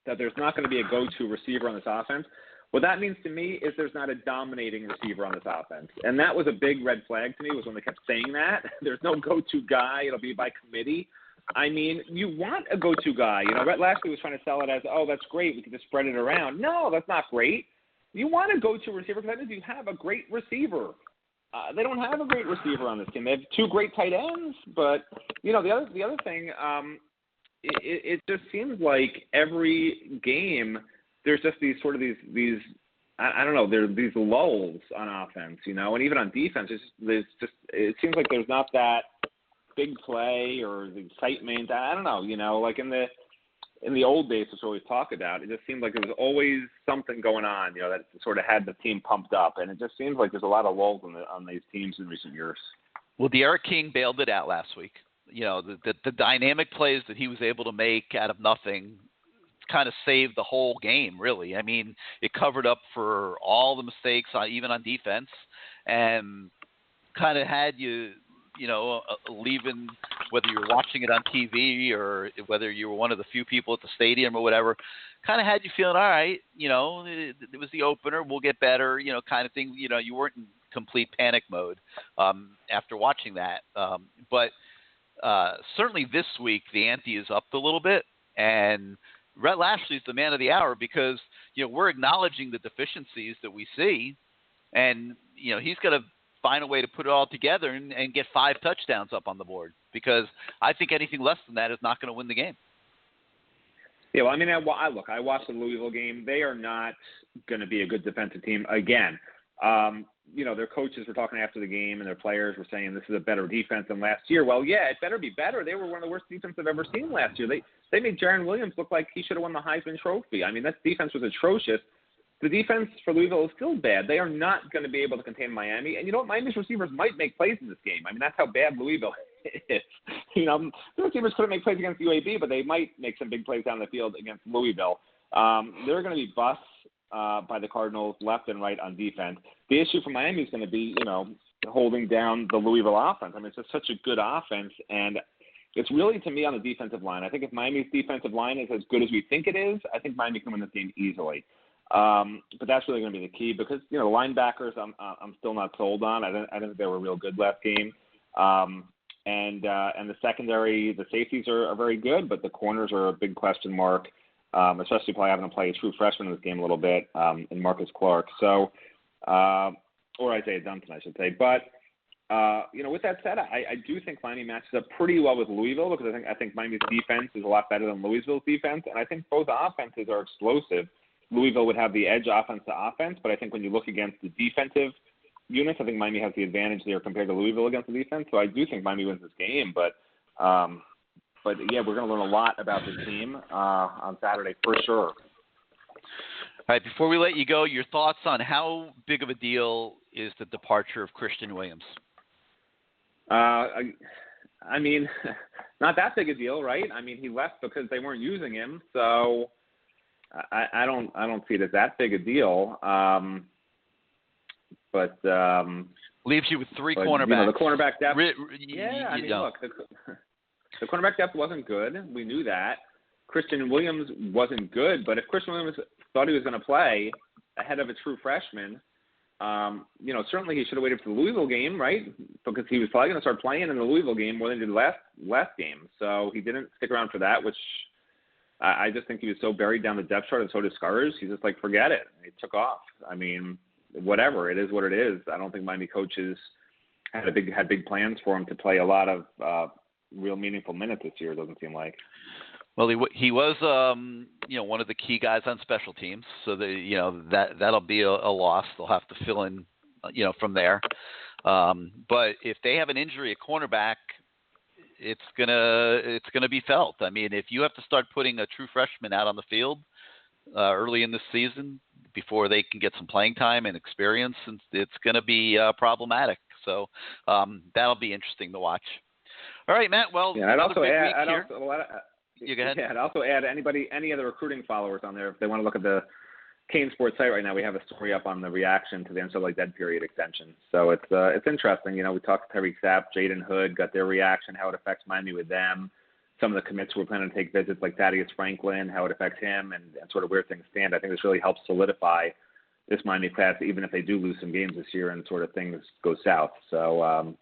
that there's not going to be a go-to receiver on this offense, What that means to me is there's not a dominating receiver on this offense. And that was a big red flag to me, was when they kept saying that. There's no go-to guy. It'll be by committee. I mean, you want a go-to guy. You know, Rhett Lashley was trying to sell it as, oh, that's great, we can just spread it around. No, that's not great. You want a go-to receiver because that means you have a great receiver. They don't have a great receiver on this team. They have two great tight ends, but, you know, the other thing, it just seems like every game there's just these I don't know, there's these lulls on offense, you know, and even on defense, it seems like there's not that big play or the excitement. I don't know, you know, like in the old days, which we always talk about, it just seemed like there was always something going on, you know, that sort of had the team pumped up, and it just seems like there's a lot of lulls on these teams in recent years. Well, De'Ara King bailed it out last week. You know, the dynamic plays that he was able to make out of nothing kind of saved the whole game, really. I mean, it covered up for all the mistakes, even on defense, and kind of had you know, leaving, whether you were watching it on TV or whether you were one of the few people at the stadium or whatever, kind of had you feeling, all right, you know, it was the opener, we'll get better, you know, kind of thing. You know, you weren't in complete panic mode after watching that. But certainly this week, the ante is up a little bit, and Rhett Lashley's the man of the hour because, you know, we're acknowledging the deficiencies that we see, and, you know, he's going to find a way to put it all together and get 5 touchdowns up on the board, because I think anything less than that is not going to win the game. Yeah, well, I mean, I watched the Louisville game. They are not going to be a good defensive team again. You know, their coaches were talking after the game, and their players were saying this is a better defense than last year. Well, yeah, it better be better. They were one of the worst defenses I've ever seen last year. They made Jaron Williams look like he should have won the Heisman Trophy. I mean, that defense was atrocious. The defense for Louisville is still bad. They are not going to be able to contain Miami. And you know what? Miami's receivers might make plays in this game. I mean, that's how bad Louisville is. You know, the receivers couldn't make plays against UAB, but they might make some big plays down the field against Louisville. They're going to be busts by the Cardinals left and right on defense. The issue for Miami is going to be, you know, holding down the Louisville offense. I mean, it's just such a good offense, and it's really, to me, on the defensive line. I think if Miami's defensive line is as good as we think it is, I think Miami can win this game easily. But that's really going to be the key because, you know, linebackers I'm still not sold on. I don't think they were real good last game. And the secondary, the safeties are very good, but the corners are a big question mark, especially probably having to play a true freshman in this game a little bit, in Marcus Clark. So, or Isaiah Duncan, I should say. But, you know, with that said, I do think Miami matches up pretty well with Louisville because I think Miami's defense is a lot better than Louisville's defense, and I think both offenses are explosive. Louisville would have the edge offense to offense, but I think when you look against the defensive units, I think Miami has the advantage there compared to Louisville against the defense. So I do think Miami wins this game, but yeah, we're going to learn a lot about the team on Saturday for sure. All right, before we let you go, your thoughts on how big of a deal is the departure of Christian Williams? I mean, not that big a deal, right? I mean, he left because they weren't using him, so I don't see it as that big a deal. But leaves you with 3 cornerbacks. You know, the cornerback depth. Look, the cornerback depth wasn't good. We knew that. Christian Williams wasn't good, but if Christian Williams thought he was going to play ahead of a true freshman, you know, certainly he should have waited for the Louisville game, right? Because he was probably going to start playing in the Louisville game more than he did last game. So he didn't stick around for that, which I just think he was so buried down the depth chart and so discouraged. He's just like, forget it. He took off. I mean, whatever. It is what it is. I don't think Miami coaches had big plans for him to play a lot of real meaningful minutes this year. It doesn't seem like. Well, he was you know, one of the key guys on special teams, so you know, that'll be a loss. They'll have to fill in, you know, from there. But if they have an injury at cornerback, it's gonna be felt. I mean, if you have to start putting a true freshman out on the field early in the season before they can get some playing time and experience, it's going to be problematic. So that'll be interesting to watch. All right, Matt. Well, yeah, I'd also add any other recruiting followers on there, if they want to look at the CaneSport site right now, we have a story up on the reaction to the NCAA dead period extension. So it's interesting. You know, we talked to Tyreek Sapp, Jaden Hood, got their reaction, how it affects Miami with them. Some of the commits who were planning to take visits, like Thaddeus Franklin, how it affects him, and sort of where things stand. I think this really helps solidify this Miami class, even if they do lose some games this year and sort of things go south. So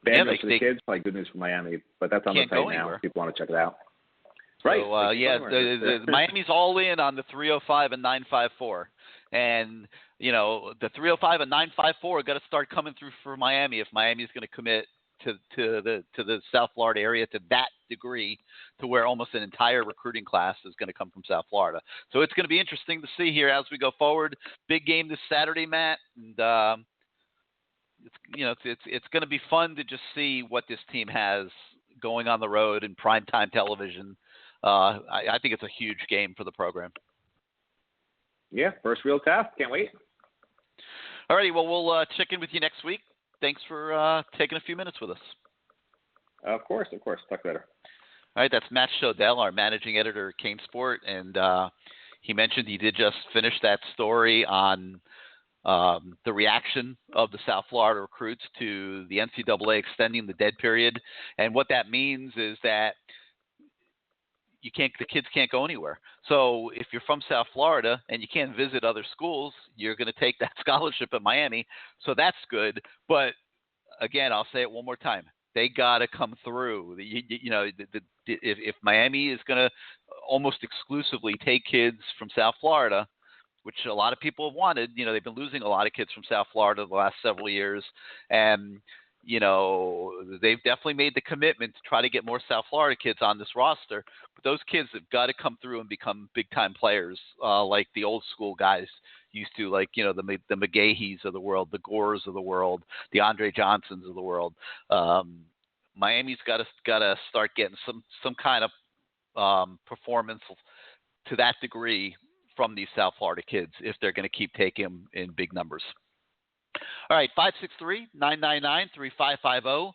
bad news for the kids, probably good news for Miami. But that's on the site now. If people want to check it out. Right. So, the Miami's all in on the 305 and 954. And, the 305 and 954 got to start coming through for Miami if Miami is going to commit to the South Florida area to that degree, to where almost an entire recruiting class is going to come from South Florida. So it's going to be interesting to see here as we go forward. Big game this Saturday, Matt, and it's going to be fun to just see what this team has going on the road in primetime television. I think it's a huge game for the program. Yeah, first real test. Can't wait. All righty, well, we'll check in with you next week. Thanks for taking a few minutes with us. Of course. Talk later. All right, that's Matt Shodell, our managing editor at CaneSport, and he mentioned he did just finish that story on the reaction of the South Florida recruits to the NCAA extending the dead period. And what that means is that the kids can't go anywhere. So if you're from South Florida and you can't visit other schools, you're going to take that scholarship at Miami. So that's good. But again, I'll say it one more time. They got to come through. If Miami is going to almost exclusively take kids from South Florida, which a lot of people have wanted, they've been losing a lot of kids from South Florida the last several years. And, they've definitely made the commitment to try to get more South Florida kids on this roster. But those kids have got to come through and become big-time players, like the old school guys used to, like, the McGahees of the world, the Gores of the world, the Andre Johnsons of the world. Miami's got to start getting some kind of performance to that degree from these South Florida kids if they're going to keep taking them in big numbers. All right, 563-999-3550,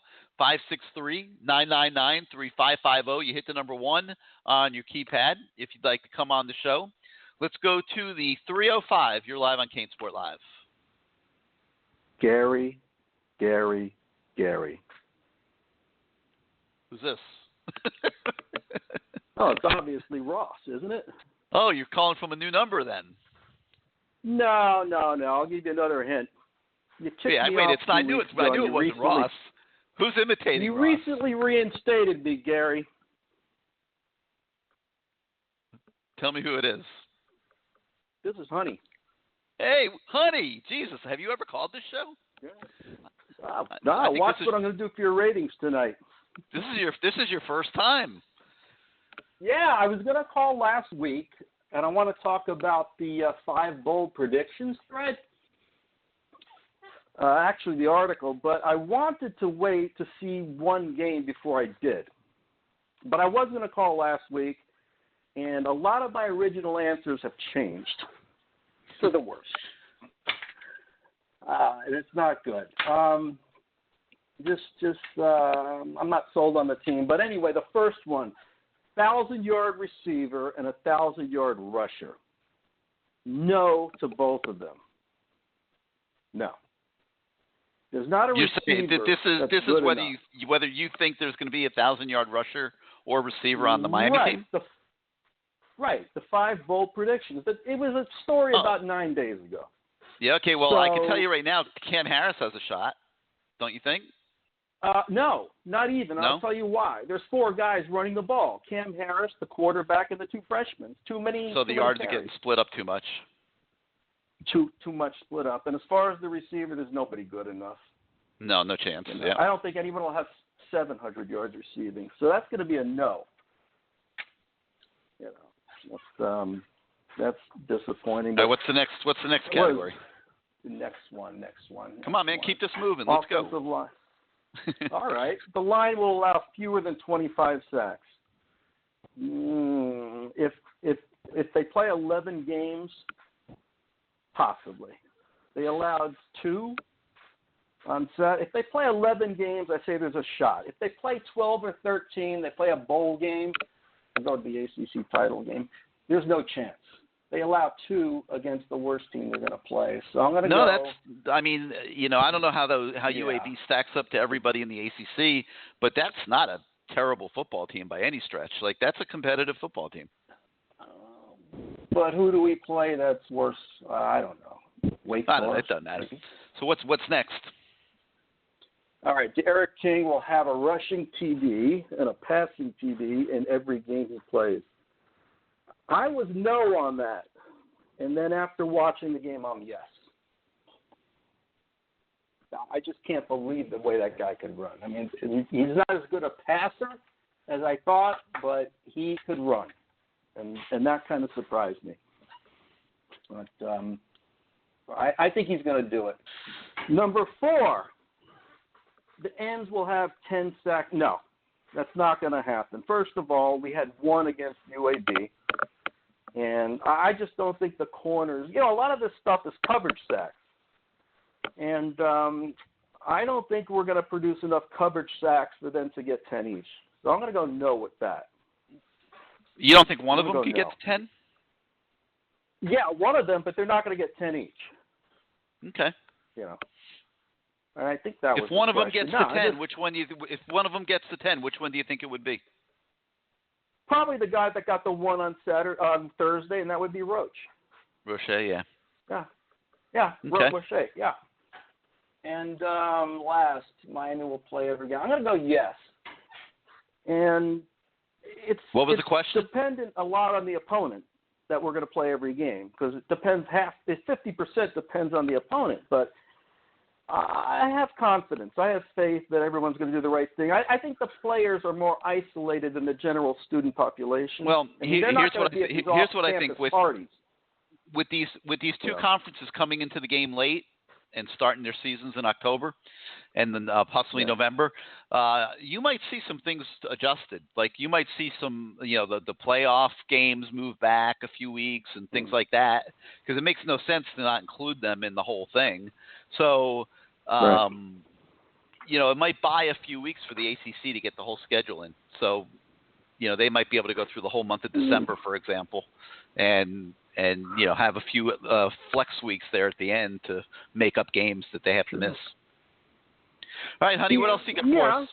563-999-3550. You hit the number 1 on your keypad if you'd like to come on the show. Let's go to the 305. You're live on CaneSport Live. Gary. Who's this? Oh, it's obviously Ross, isn't it? Oh, you're calling from a new number then? No. I'll give you another hint. I knew it wasn't Ross. Who's imitating you Ross? You recently reinstated me, Gary. Tell me who it is. This is Honey. Hey, Honey. Jesus, have you ever called this show? Yeah. Watch what I'm going to do for your ratings tonight. This is your first time. Yeah, I was going to call last week, and I want to talk about the 5 bold predictions thread. Actually, the article, but I wanted to wait to see one game before I did. But I was going to call last week, and a lot of my original answers have changed for the worse. And it's not good. I'm not sold on the team. But anyway, the first one, 1,000-yard receiver and 1,000-yard rusher. No to both of them. No. There's not a receiver. This is whether you think there's going to be a 1,000-yard rusher or receiver on the Miami team. The 5 bold predictions. But it was a story about 9 days ago. Yeah. Okay. Well, I can tell you right now, Cam Harris has a shot. Don't you think? No, not even. No? I'll tell you why. There's 4 guys running the ball: Cam Harris, the quarterback, and the 2 freshmen. Too many. So the yards are getting split up too much. Too much split up. And as far as the receiver, there's nobody good enough. No chance. Yeah. I don't think anyone will have 700 yards receiving. So that's going to be a no. That's disappointing. Right, what's the next category? The next one. Come on, man, keep this moving. Let's go. Offensive line. All right. The line will allow fewer than 25 sacks. If they play 11 games, possibly. They allowed 2 on set. If they play 11 games, I say there's a shot. If they play 12 or 13, they play a bowl game, and go to the ACC title game, there's no chance. They allow 2 against the worst team they're going to play. So I'm going to go. I don't know how UAB stacks up to everybody in the ACC, but that's not a terrible football team by any stretch. Like, that's a competitive football team. But who do we play that's worse? I don't know. Wake I don't know. Forest. It doesn't matter. So what's next? All right, Derek King will have a rushing TD and a passing TD in every game he plays. I was no on that, and then after watching the game, I'm yes. I just can't believe the way that guy can run. I mean, he's not as good a passer as I thought, but he could run, and that kind of surprised me. But I think he's going to do it. Number 4. The ends will have 10 sacks. No, that's not going to happen. First of all, we had 1 against UAB, and I just don't think the corners, a lot of this stuff is coverage sacks. And I don't think we're going to produce enough coverage sacks for them to get 10 each. So I'm going to go no with that. You don't think one of them could get to 10? Yeah, one of them, but they're not going to get 10 each. Okay. And I think that was if one of them question. gets to 10, which one? If one of them gets to 10, which one do you think it would be? Probably the guy that got the one on Thursday, and that would be Roche. Roche, yeah. Yeah, Okay. Roche, yeah. And last, Miami will play every game. I'm going to go yes. And what was the question? Dependent a lot on the opponent that we're going to play every game, because it depends. 50% depends on the opponent, but I have confidence. I have faith that everyone's going to do the right thing. I think the players are more isolated than the general student population. Well, here's what I think with these two conferences coming into the game late and starting their seasons in October and then possibly November, you might see some things adjusted. Like you might see some, the playoff games move back a few weeks and things like that, because it makes no sense to not include them in the whole thing. So, it might buy a few weeks for the ACC to get the whole schedule in. So, they might be able to go through the whole month of December, for example, and have a few flex weeks there at the end to make up games that they have to miss. All right, honey, what else you got for us?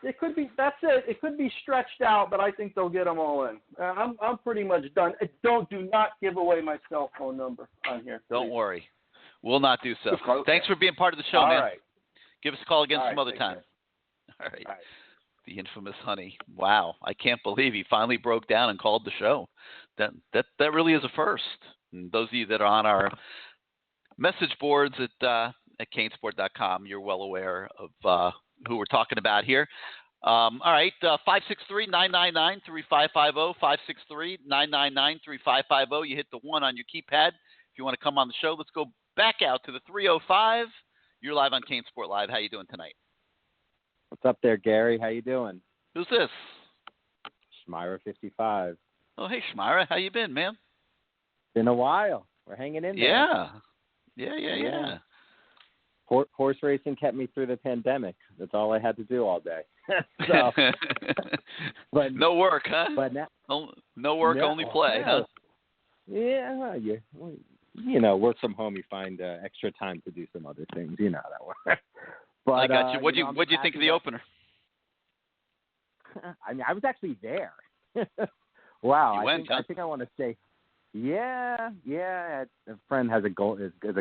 It could be. That's it. It could be stretched out, but I think they'll get them all in. I'm pretty much done. Do not give away my cell phone number on here. Please. Don't worry, we'll not do so. Okay. Thanks for being part of the show, all man. Right. Give us a call again some other time. All right. The infamous Honey. Wow, I can't believe he finally broke down and called the show. That really is a first. And those of you that are on our message boards at CaneSport.com, you're well aware of who we're talking about here. All right, 563-999-3550, 563-999-3550. You hit the 1 on your keypad if you want to come on the show. Let's go back out to the 305. You're live on CaneSport Live. How you doing tonight? What's up there, Gary? How you doing? Who's this? Schmyra55. Oh, hey, Schmyra. How you been, man? Been a while. We're hanging in there. Yeah. Horse racing kept me through the pandemic. That's all I had to do all day. So, but no work, huh? But now, no work, only play, huh? Yeah, work from home. You find extra time to do some other things. You know that way. But I got you. What'd you think of the opener? I mean, I was actually there. Wow. I think I want to say. Yeah. A friend has a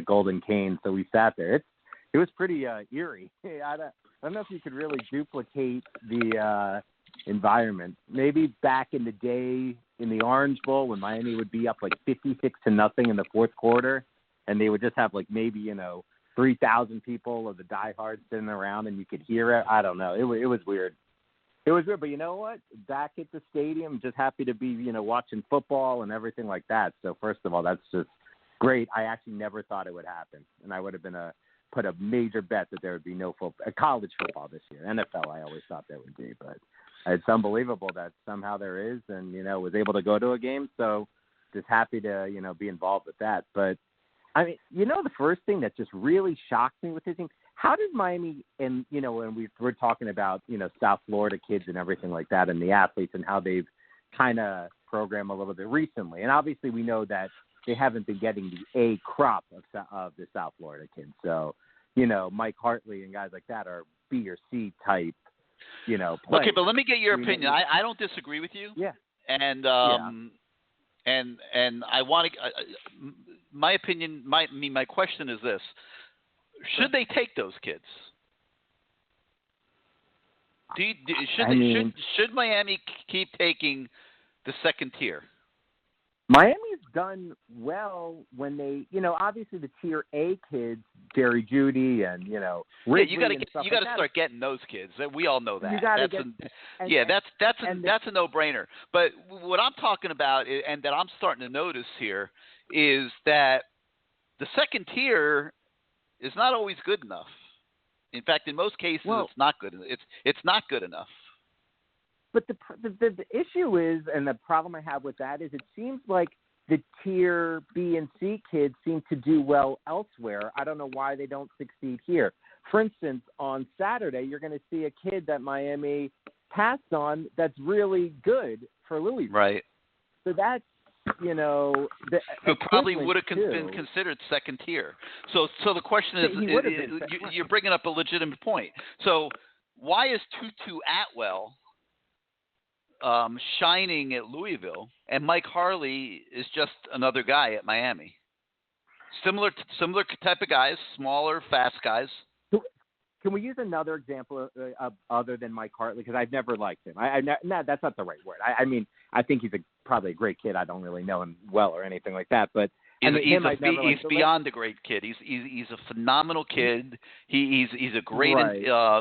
golden cane, so we sat there. It was pretty eerie. I don't know if you could really duplicate the environment. Maybe back in the day in the Orange Bowl when Miami would be up like 56-0 in the fourth quarter, and they would just have like maybe 3,000 people of the diehards sitting around, and you could hear it. I don't know. It was weird. It was weird, but you know what? Back at the stadium, just happy to be, watching football and everything like that. So first of all, that's just great. I actually never thought it would happen, and I would have put a major bet that there would be no college football this year. NFL, I always thought there would be, but it's unbelievable that somehow there is, and was able to go to a game. So just happy to be involved with that. But I mean, the first thing that just really shocked me with this thing. How does Miami and we're talking about South Florida kids and everything like that, and the athletes and how they've kind of programmed a little bit recently, and obviously we know that they haven't been getting the A crop of the South Florida kids. So Mike Hartley and guys like that are B or C type players. Okay, but let me get your opinion. I don't disagree with you. Yeah. And and I want to. my opinion, my question is this: should they take those kids? Should Miami keep taking the second tier? Miami's done well when they, obviously the tier A kids, Jerry Jeudy and Ridley you got to start getting those kids. We all know that. That's a no-brainer. But what I'm talking about, and that I'm starting to notice here, is that the second tier is not always good enough. In fact, in most cases, it's not good. It's not good enough. But the issue is, and the problem I have with that is, it seems like the tier B and C kids seem to do well elsewhere. I don't know why they don't succeed here. For instance, on Saturday, you're going to see a kid that Miami passed on that's really good for Louisville. Right. So that's, who probably would have been considered second tier. So the question is, you're bringing up a legitimate point. So why is Tutu Atwell shining at Louisville, and Mike Harley is just another guy at Miami? Similar type of guys, smaller, fast guys. Can we use another example other than Mike Hartley? Because I've never liked him. No, that's not the right word. I mean, I think he's probably a great kid. I don't really know him well or anything like that. But he's beyond a great kid. He's a phenomenal kid. He's a great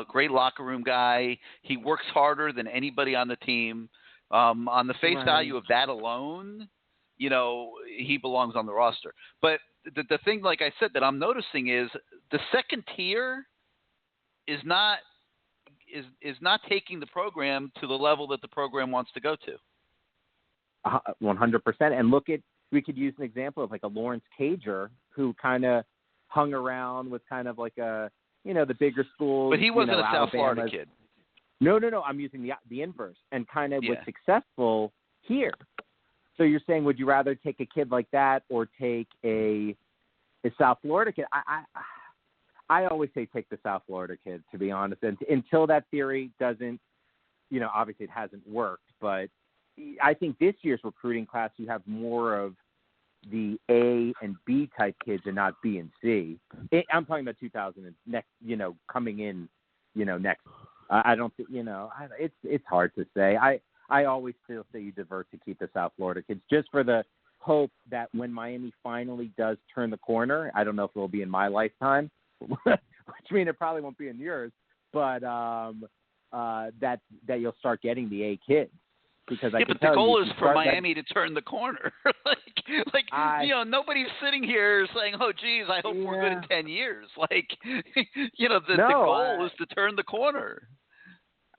great locker room guy. He works harder than anybody on the team. On the face value of that alone, he belongs on the roster. But the thing, like I said, that I'm noticing is the second tier is not taking the program to the level that the program wants to go to. 100%. And we could use an example of like a Lawrence Cager who kind of hung around with kind of like the bigger schools. But he wasn't a South Florida kid. No. I'm using the inverse, and kind of was successful here. So you're saying, would you rather take a kid like that or take a South Florida kid? I always say take the South Florida kid, to be honest. And until that theory doesn't, obviously it hasn't worked. But I think this year's recruiting class, you have more of the A and B type kids and not B and C. I'm talking about 2000 and next, coming in, next. I don't think, it's hard to say. I always still say you divert to keep the South Florida kids just for the hope that when Miami finally does turn the corner, I don't know if it will be in my lifetime, which means it probably won't be in yours, but that you'll start getting the A kids. Because but the goal is for Miami to turn the corner. Nobody's sitting here saying, "Oh, geez, I hope we're good in 10 years." The goal is to turn the corner.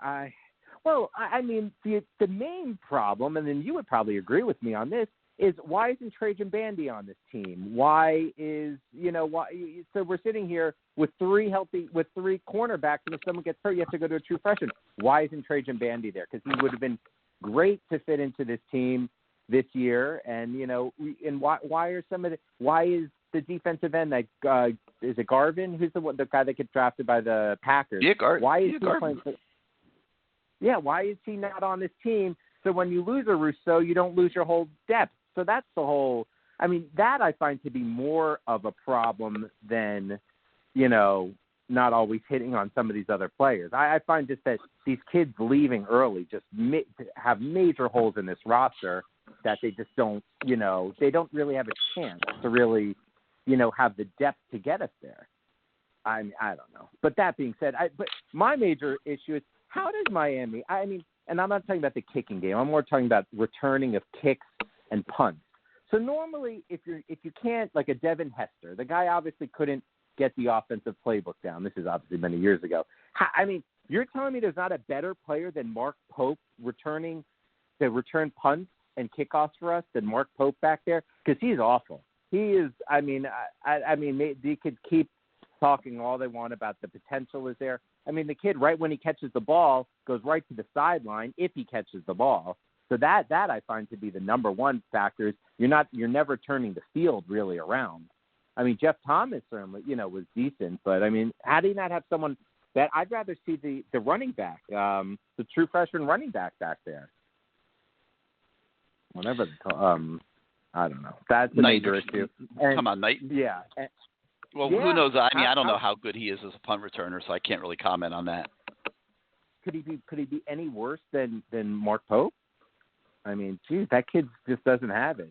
I mean, the main problem, and then you would probably agree with me on this, is why isn't Trajan Bandy on this team? Why is why? So we're sitting here with three cornerbacks, and if someone gets hurt, you have to go to a true freshman. Why isn't Trajan Bandy there? Because he would have been great to fit into this team this year, and why is the defensive end like is it Garvin, who's the guy that gets drafted by the Packers? Yeah, Garvin. Why is he playing? Why is he not on this team? So when you lose a Rousseau, you don't lose your whole depth. So that's the whole. I mean, that I find to be more of a problem than not always hitting on some of these other players. I find just that these kids leaving early just have major holes in this roster that they just don't, they don't really have a chance to really, have the depth to get us there. I don't know. But that being said, but my major issue is how does Miami, and I'm not talking about the kicking game. I'm more talking about returning of kicks and punts. So normally if you can't, like a Devin Hester, the guy obviously couldn't get the offensive playbook down. This is obviously many years ago. You're telling me there's not a better player than Mark Pope return punts and kickoffs for us than Mark Pope back there? Because he's awful. He is. They could keep talking all they want about the potential is there. The kid, right when he catches the ball, goes right to the sideline if he catches the ball. So that I find to be the number one factor is you're never turning the field really around. Jeff Thomas certainly, was decent, but how do you not have someone that I'd rather see the running back, the true freshman running back there? Whatever. I don't know. That's a major issue. And, come on, Knight. Yeah. Well, who knows? I mean, I don't know how good he is as a punt returner, so I can't really comment on that. Could he be any worse than Mark Pope? I mean, geez, that kid just doesn't have it.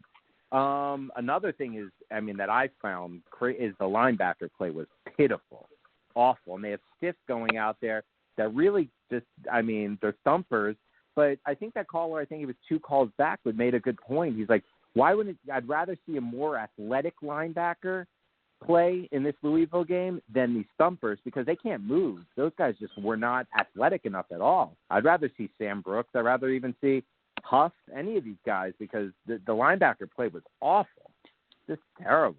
Another thing is, I mean, that I found is the linebacker play was pitiful, awful, and they have stiffs going out there that really just, I mean, they're thumpers. But I think that caller, I think it was 2 calls back, but made a good point. He's like, why wouldn't I'd rather see a more athletic linebacker play in this Louisville game than these thumpers because they can't move. Those guys just were not athletic enough at all. I'd rather see Sam Brooks. I'd rather even see Huff, any of these guys, because the linebacker play was awful, just terrible.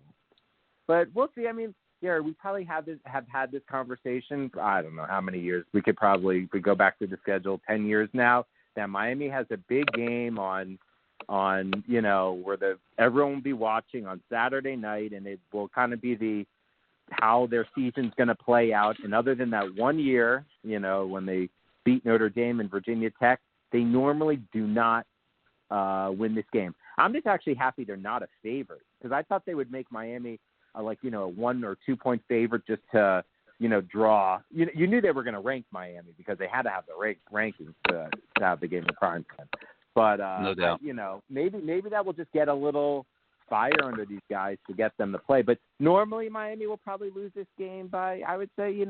But we'll see. I mean, yeah, we probably have had this conversation. I don't know how many years. We could probably go back to the schedule 10 years now. That Miami has a big game on where everyone will be watching on Saturday night, and it will kind of be how their season's going to play out. And other than that 1 year, when they beat Notre Dame and Virginia Tech, they normally do not win this game. I'm just actually happy they're not a favorite because I thought they would make Miami a 1 or 2 point favorite just to draw. You knew they were going to rank Miami because they had to have the rankings to have the game in prime time. But no doubt. Maybe that will just get a little fire under these guys to get them to play. But normally Miami will probably lose this game by, I would say,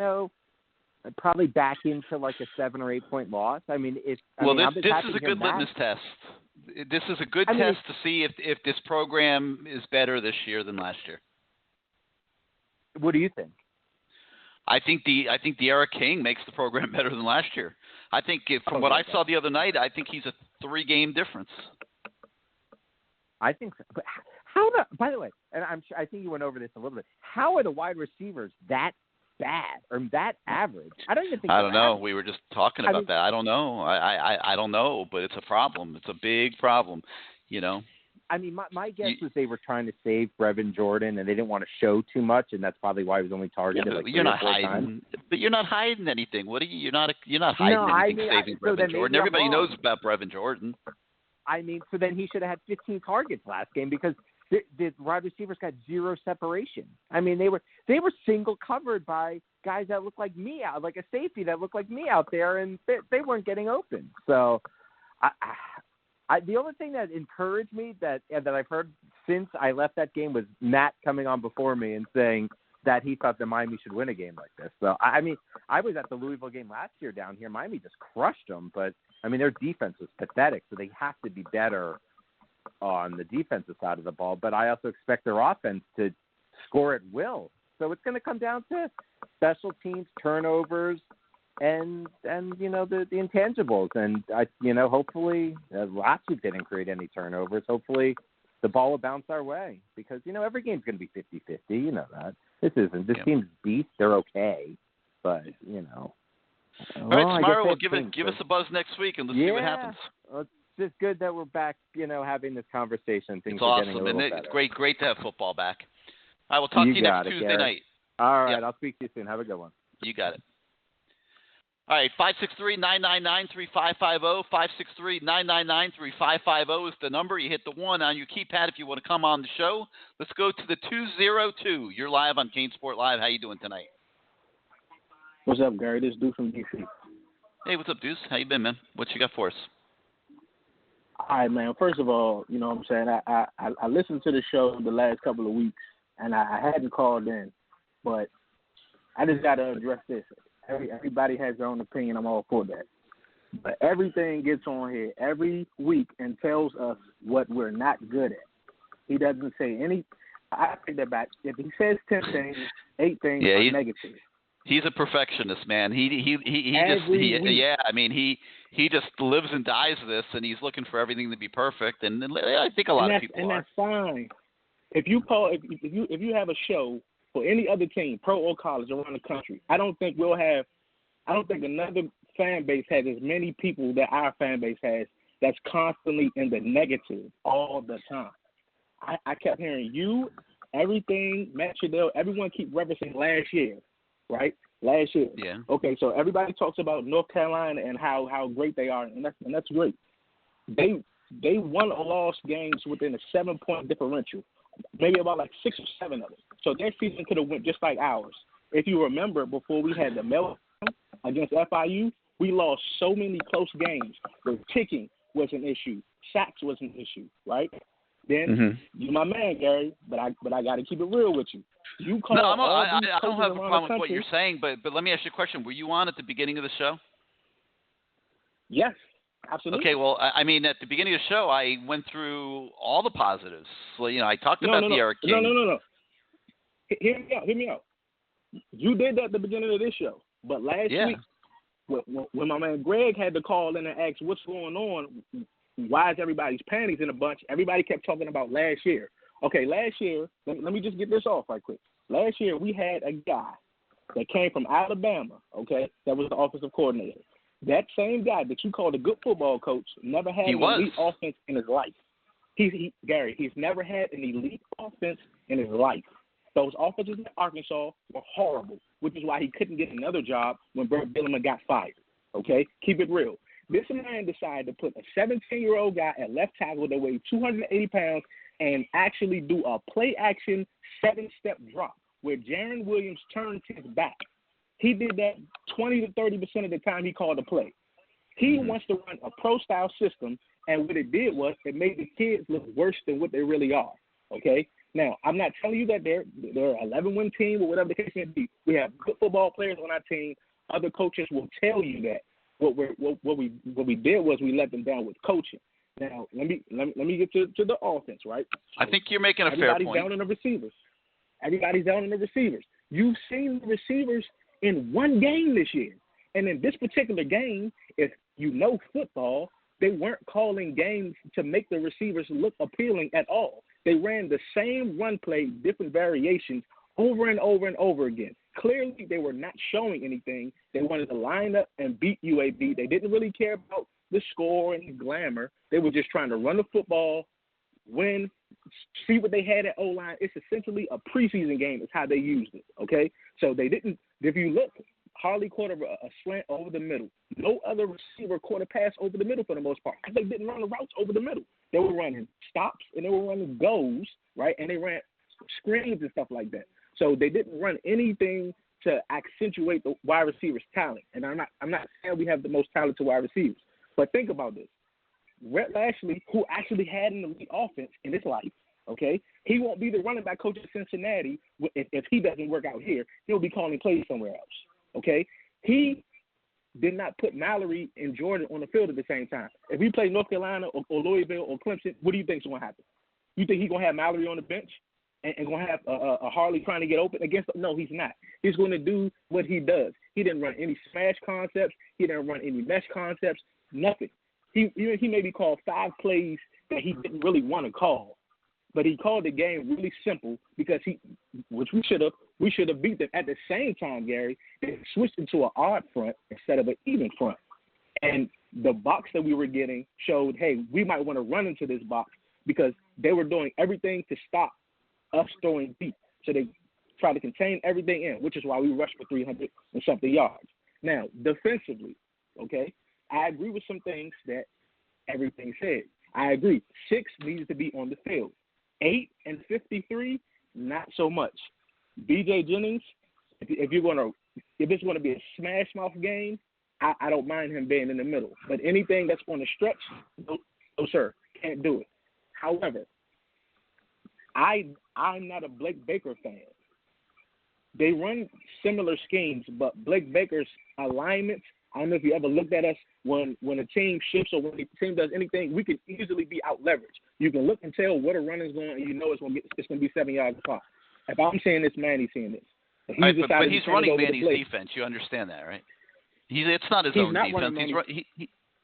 probably back into like a 7 or 8 point loss. I mean, this is a good litmus test. This is a good test to see if this program is better this year than last year. What do you think? I think the Eric King makes the program better than last year. I think from what I saw the other night, I think he's a 3-game difference. I think so. But by the way, and I think you went over this a little bit. How are the wide receivers that bad or that average? I don't even think. I don't know. Average. We were just talking about that. I don't know. I don't know, but it's a problem. It's a big problem. I mean, my guess was they were trying to save Brevin Jordan, and they didn't want to show too much, and that's probably why he was only targeted like 3 or 4 times. But you're not hiding anything. What are you? You're not hiding anything saving Brevin Jordan. Everybody knows about Brevin Jordan. I mean, so then he should have had 15 targets last game because the wide receivers got 0 separation. I mean, they were single covered by guys that looked like me out, like a safety that looked like me out there, and they weren't getting open. So, the only thing that encouraged me that I've heard since I left that game was Matt coming on before me and saying that he thought that Miami should win a game like this. So, I mean, I was at the Louisville game last year down here. Miami just crushed them, but, I mean, their defense was pathetic, so they have to be better on the defensive side of the ball. But I also expect their offense to score at will. So it's going to come down to special teams, turnovers, and the intangibles, and hopefully last week they didn't create any turnovers. Hopefully the ball will bounce our way because every game's going to be 50-50. You know that this team's beast. They're okay, but All right, Smaro, well, give us a buzz next week and let's see what happens. Well, it's just good that we're back. Having this conversation. Things are getting a little better. It's great to have football back. I will talk to you next Tuesday night. All right, I'll speak to you soon. Have a good one. You got it. All right, 563-999-3550, 563-999-3550 is the number. You hit the 1 on your keypad if you want to come on the show. Let's go to the 202. You're live on CaneSport Live. How you doing tonight? What's up, Gary? This is Deuce from DC. Hey, what's up, Deuce? How you been, man? What you got for us? All right, man. First of all, you know what I'm saying? I listened to the show the last couple of weeks, and I hadn't called in, but I just got to address this. Everybody has their own opinion. I'm all for that. But everything gets on here every week and tells us what we're not good at. He doesn't say any. I take that back. If he says 10 things, 8 things are negative. He's a perfectionist, man. He just lives and dies this, and he's looking for everything to be perfect. And I think a lot of people are. And that's fine. If you have a show for any other team, pro or college around the country, I don't think another fan base has as many people that our fan base has that's constantly in the negative all the time. I kept hearing you, everything, Matt Shadell, everyone keep referencing last year, right? Last year. Yeah. Okay, so everybody talks about North Carolina and how great they are, and that's great. They they won or lost games within a 7-point differential, maybe about like 6 or 7 of them. So their season could have went just like ours. If you remember, before we had the meltdown against FIU, we lost so many close games where ticking was an issue, sacks was an issue, right? Then you're my man, Gary, but I got to keep it real with you. You call I don't have a problem with what you're saying, but let me ask you a question. Were you on at the beginning of the show? Yes, absolutely. Okay, well, I mean, at the beginning of the show, I went through all the positives. So, I talked about the Eric King. No. Hear me out. You did that at the beginning of this show, but last week, when my man Greg had to call in and ask what's going on, why is everybody's panties in a bunch, everybody kept talking about last year. Okay, last year, let me just get this off right quick. Last year, we had a guy that came from Alabama, okay, that was the offensive coordinator. That same guy that you called a good football coach never had an elite offense in his life. Gary, he's never had an elite offense in his life. Those offenses in Arkansas were horrible, which is why he couldn't get another job when Bert Bielema got fired. Okay? Keep it real. This man decided to put a 17-year-old guy at left tackle that weighed 280 pounds and actually do a play-action 7-step drop where Jaron Williams turns his back. He did that 20 to 30% of the time he called a play. He wants to run a pro-style system, and what it did was it made the kids look worse than what they really are. Okay? Now, I'm not telling you that they're an 11-win team or whatever the case may be. We have good football players on our team. Other coaches will tell you that. What we did was we let them down with coaching. Now, let me get to the offense, right? I think you're making a fair point. Everybody's down on the receivers. You've seen the receivers in one game this year. And in this particular game, if you know football, they weren't calling games to make the receivers look appealing at all. They ran the same run play, different variations, over and over and over again. Clearly, they were not showing anything. They wanted to line up and beat UAB. They didn't really care about the score and the glamour. They were just trying to run the football, win, see what they had at O-line. It's essentially a preseason game is how they used it, okay? So they didn't – if you look, Harley caught a slant over the middle. No other receiver caught a pass over the middle for the most part. They didn't run the routes over the middle. They were running stops and they were running goes, right? And they ran screens and stuff like that. So they didn't run anything to accentuate the wide receiver's talent. And I'm not saying we have the most talented wide receivers. But think about this. Rhett Lashley, who actually had an elite offense in his life, okay, he won't be the running back coach at Cincinnati if he doesn't work out here. He'll be calling plays somewhere else, okay? He did not put Mallory and Jordan on the field at the same time. If we play North Carolina or Louisville or Clemson, what do you think is going to happen? You think he's going to have Mallory on the bench and going to have a Harley trying to get open against them? No, he's not. He's going to do what he does. He didn't run any smash concepts. He didn't run any mesh concepts, nothing. He maybe called 5 plays that he didn't really want to call, but he called the game really simple because which we should have beat them. At the same time, Gary, they switched into an odd front instead of an even front, and the box that we were getting showed, hey, we might want to run into this box because they were doing everything to stop us throwing deep. So they try to contain everything in, which is why we rushed for 300 and something yards. Now, defensively, okay, I agree with some things that everything said. I agree. 6 needs to be on the field. 8 and 53, not so much. B.J. Jennings, if it's going to be a smash mouth game, I don't mind him being in the middle. But anything that's on the stretch, no sir, can't do it. However, I'm not a Blake Baker fan. They run similar schemes, but Blake Baker's alignments, I don't know if you ever looked at us when a team shifts or when a team does anything, we can easily be out leveraged. You can look and tell what a run is going, and you know it's going to be 7 yards apart. If I'm saying this, Manny's saying this. But he's running Manny's defense. You understand that, right? It's not his own defense.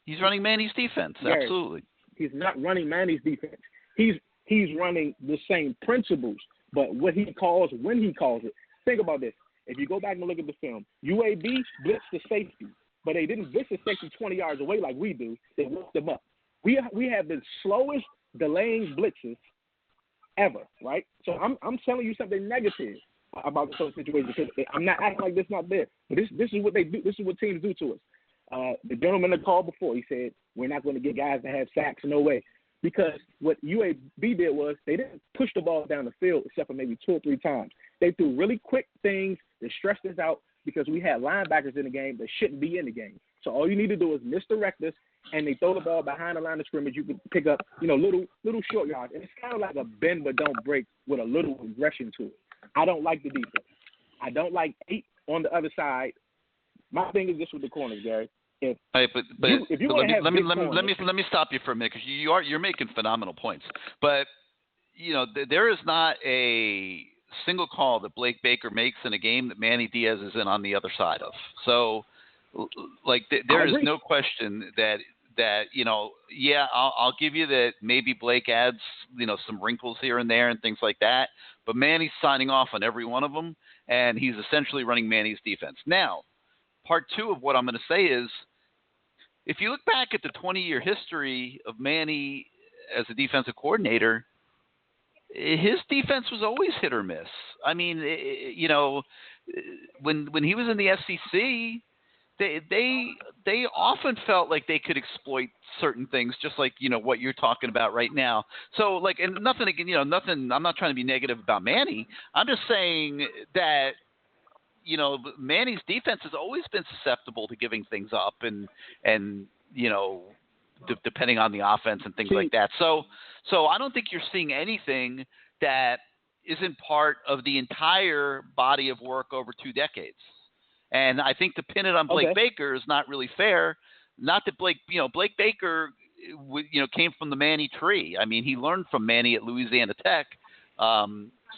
He's running Manny's defense. Gary, absolutely. He's not running Manny's defense. He's running the same principles, but what he calls when he calls it. Think about this. If you go back and look at the film, UAB blitzed the safety, but they didn't blitz the safety 20 yards away like we do. They whipped them up. We have the slowest delaying blitzes ever, right? So I'm telling you something negative about the situation because I'm not acting like this not there. But this is what they do. This is what teams do to us. The gentleman that called before, he said, we're not going to get guys to have sacks. No way. because what UAB did was they didn't push the ball down the field except for maybe 2 or 3 times. They threw really quick things that stressed us out because we had linebackers in the game that shouldn't be in the game. So all you need to do is misdirect us, and they throw the ball behind the line of scrimmage. You can pick up, little short yards. And it's kind of like a bend but don't break with a little aggression to it. I don't like the defense. I don't like 8 on the other side. My thing is this with the corners, Gary. If you want to have let me stop you for a minute because you're making phenomenal points. But there is not a single call that Blake Baker makes in a game that Manny Diaz is in on the other side of. So, there is no question that I'll give you that maybe Blake adds some wrinkles here and there and things like that. But Manny's signing off on every one of them, and he's essentially running Manny's defense. Now, part 2 of what I'm going to say is, if you look back at the 20-year history of Manny as a defensive coordinator, his defense was always hit or miss. I mean, when he was in the SEC, they often felt like they could exploit certain things, just like what you're talking about right now. So and nothing again, nothing. I'm not trying to be negative about Manny. I'm just saying that Manny's defense has always been susceptible to giving things up and depending on the offense and things like that. So I don't think you're seeing anything that isn't part of the entire body of work over 2 decades. And I think to pin it on Blake Baker is not really fair. Not that Blake Baker, came from the Manny tree. I mean, he learned from Manny at Louisiana Tech.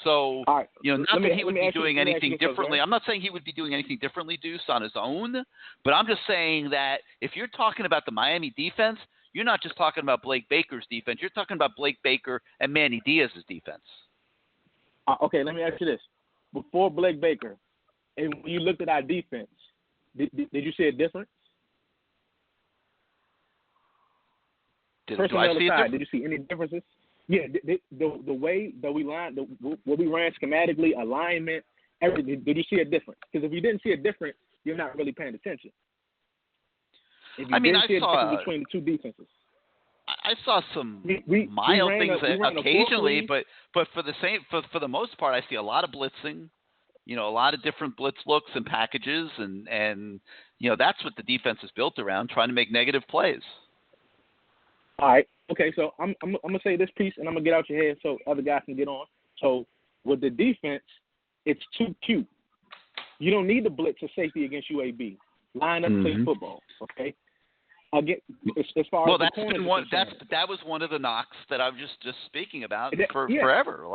So, not that he would be doing anything differently. I'm not saying he would be doing anything differently, Deuce, on his own. But I'm just saying that if you're talking about the Miami defense, you're not just talking about Blake Baker's defense. You're talking about Blake Baker and Manny Diaz's defense. Okay, let me ask you this. Before Blake Baker, and when you looked at our defense, did you see a difference? Did you see any differences? Yeah, the way that we what we ran schematically, alignment, everything. Did you see a difference? Because if you didn't see a difference, you're not really paying attention. If you didn't see a difference between the 2 defenses. I saw some mild things occasionally, but for the most part, I see a lot of blitzing. A lot of different blitz looks and packages, and that's what the defense is built around, trying to make negative plays. All right. Okay, so I'm gonna say this piece, and I'm gonna get out your head so other guys can get on. So with the defense, it's too cute. You don't need to blitz a safety against UAB. Line up and play football. Okay. Again, as far as that was one of the knocks that I was just speaking about forever.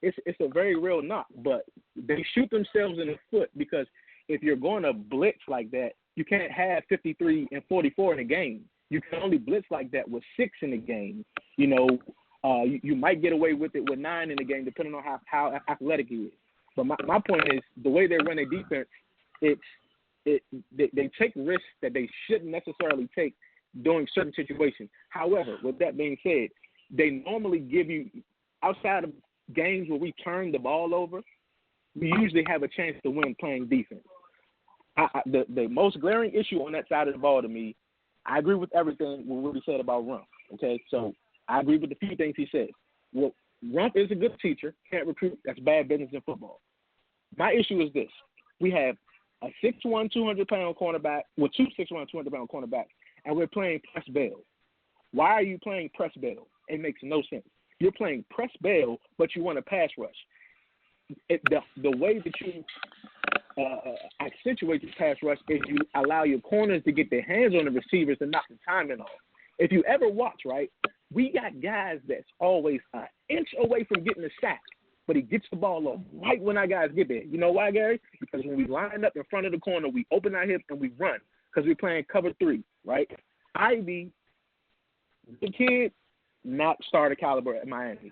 It's a very real knock, but they shoot themselves in the foot because if you're going to blitz like that, you can't have 53 and 44 in a game. You can only blitz like that with 6 in the game. You might get away with it with 9 in the game, depending on how athletic he is. But my point is, the way they run their defense, they take risks that they shouldn't necessarily take during certain situations. However, with that being said, they normally give you, outside of games where we turn the ball over, we usually have a chance to win playing defense. The most glaring issue on that side of the ball to me, I agree with everything what he said about Rump. Okay, so I agree with the few things he said. Well, Rump is a good teacher, can't recruit. That's bad business in football. My issue is this: we have a 6'1", 200-pound cornerback with 2 6'1", 200-pound cornerbacks, and we're playing press bail. Why are you playing press bail? It makes no sense. You're playing press bail, but you want a pass rush. The way that you accentuate your pass rush is you allow your corners to get their hands on the receivers and knock the timing off. If you ever watch, right, we got guys that's always an inch away from getting a sack, but he gets the ball off right when our guys get there. You know why, Gary? Because when we line up in front of the corner, we open our hips and we run because we're playing cover 3, right? Ivy, the kid, not starter caliber at Miami.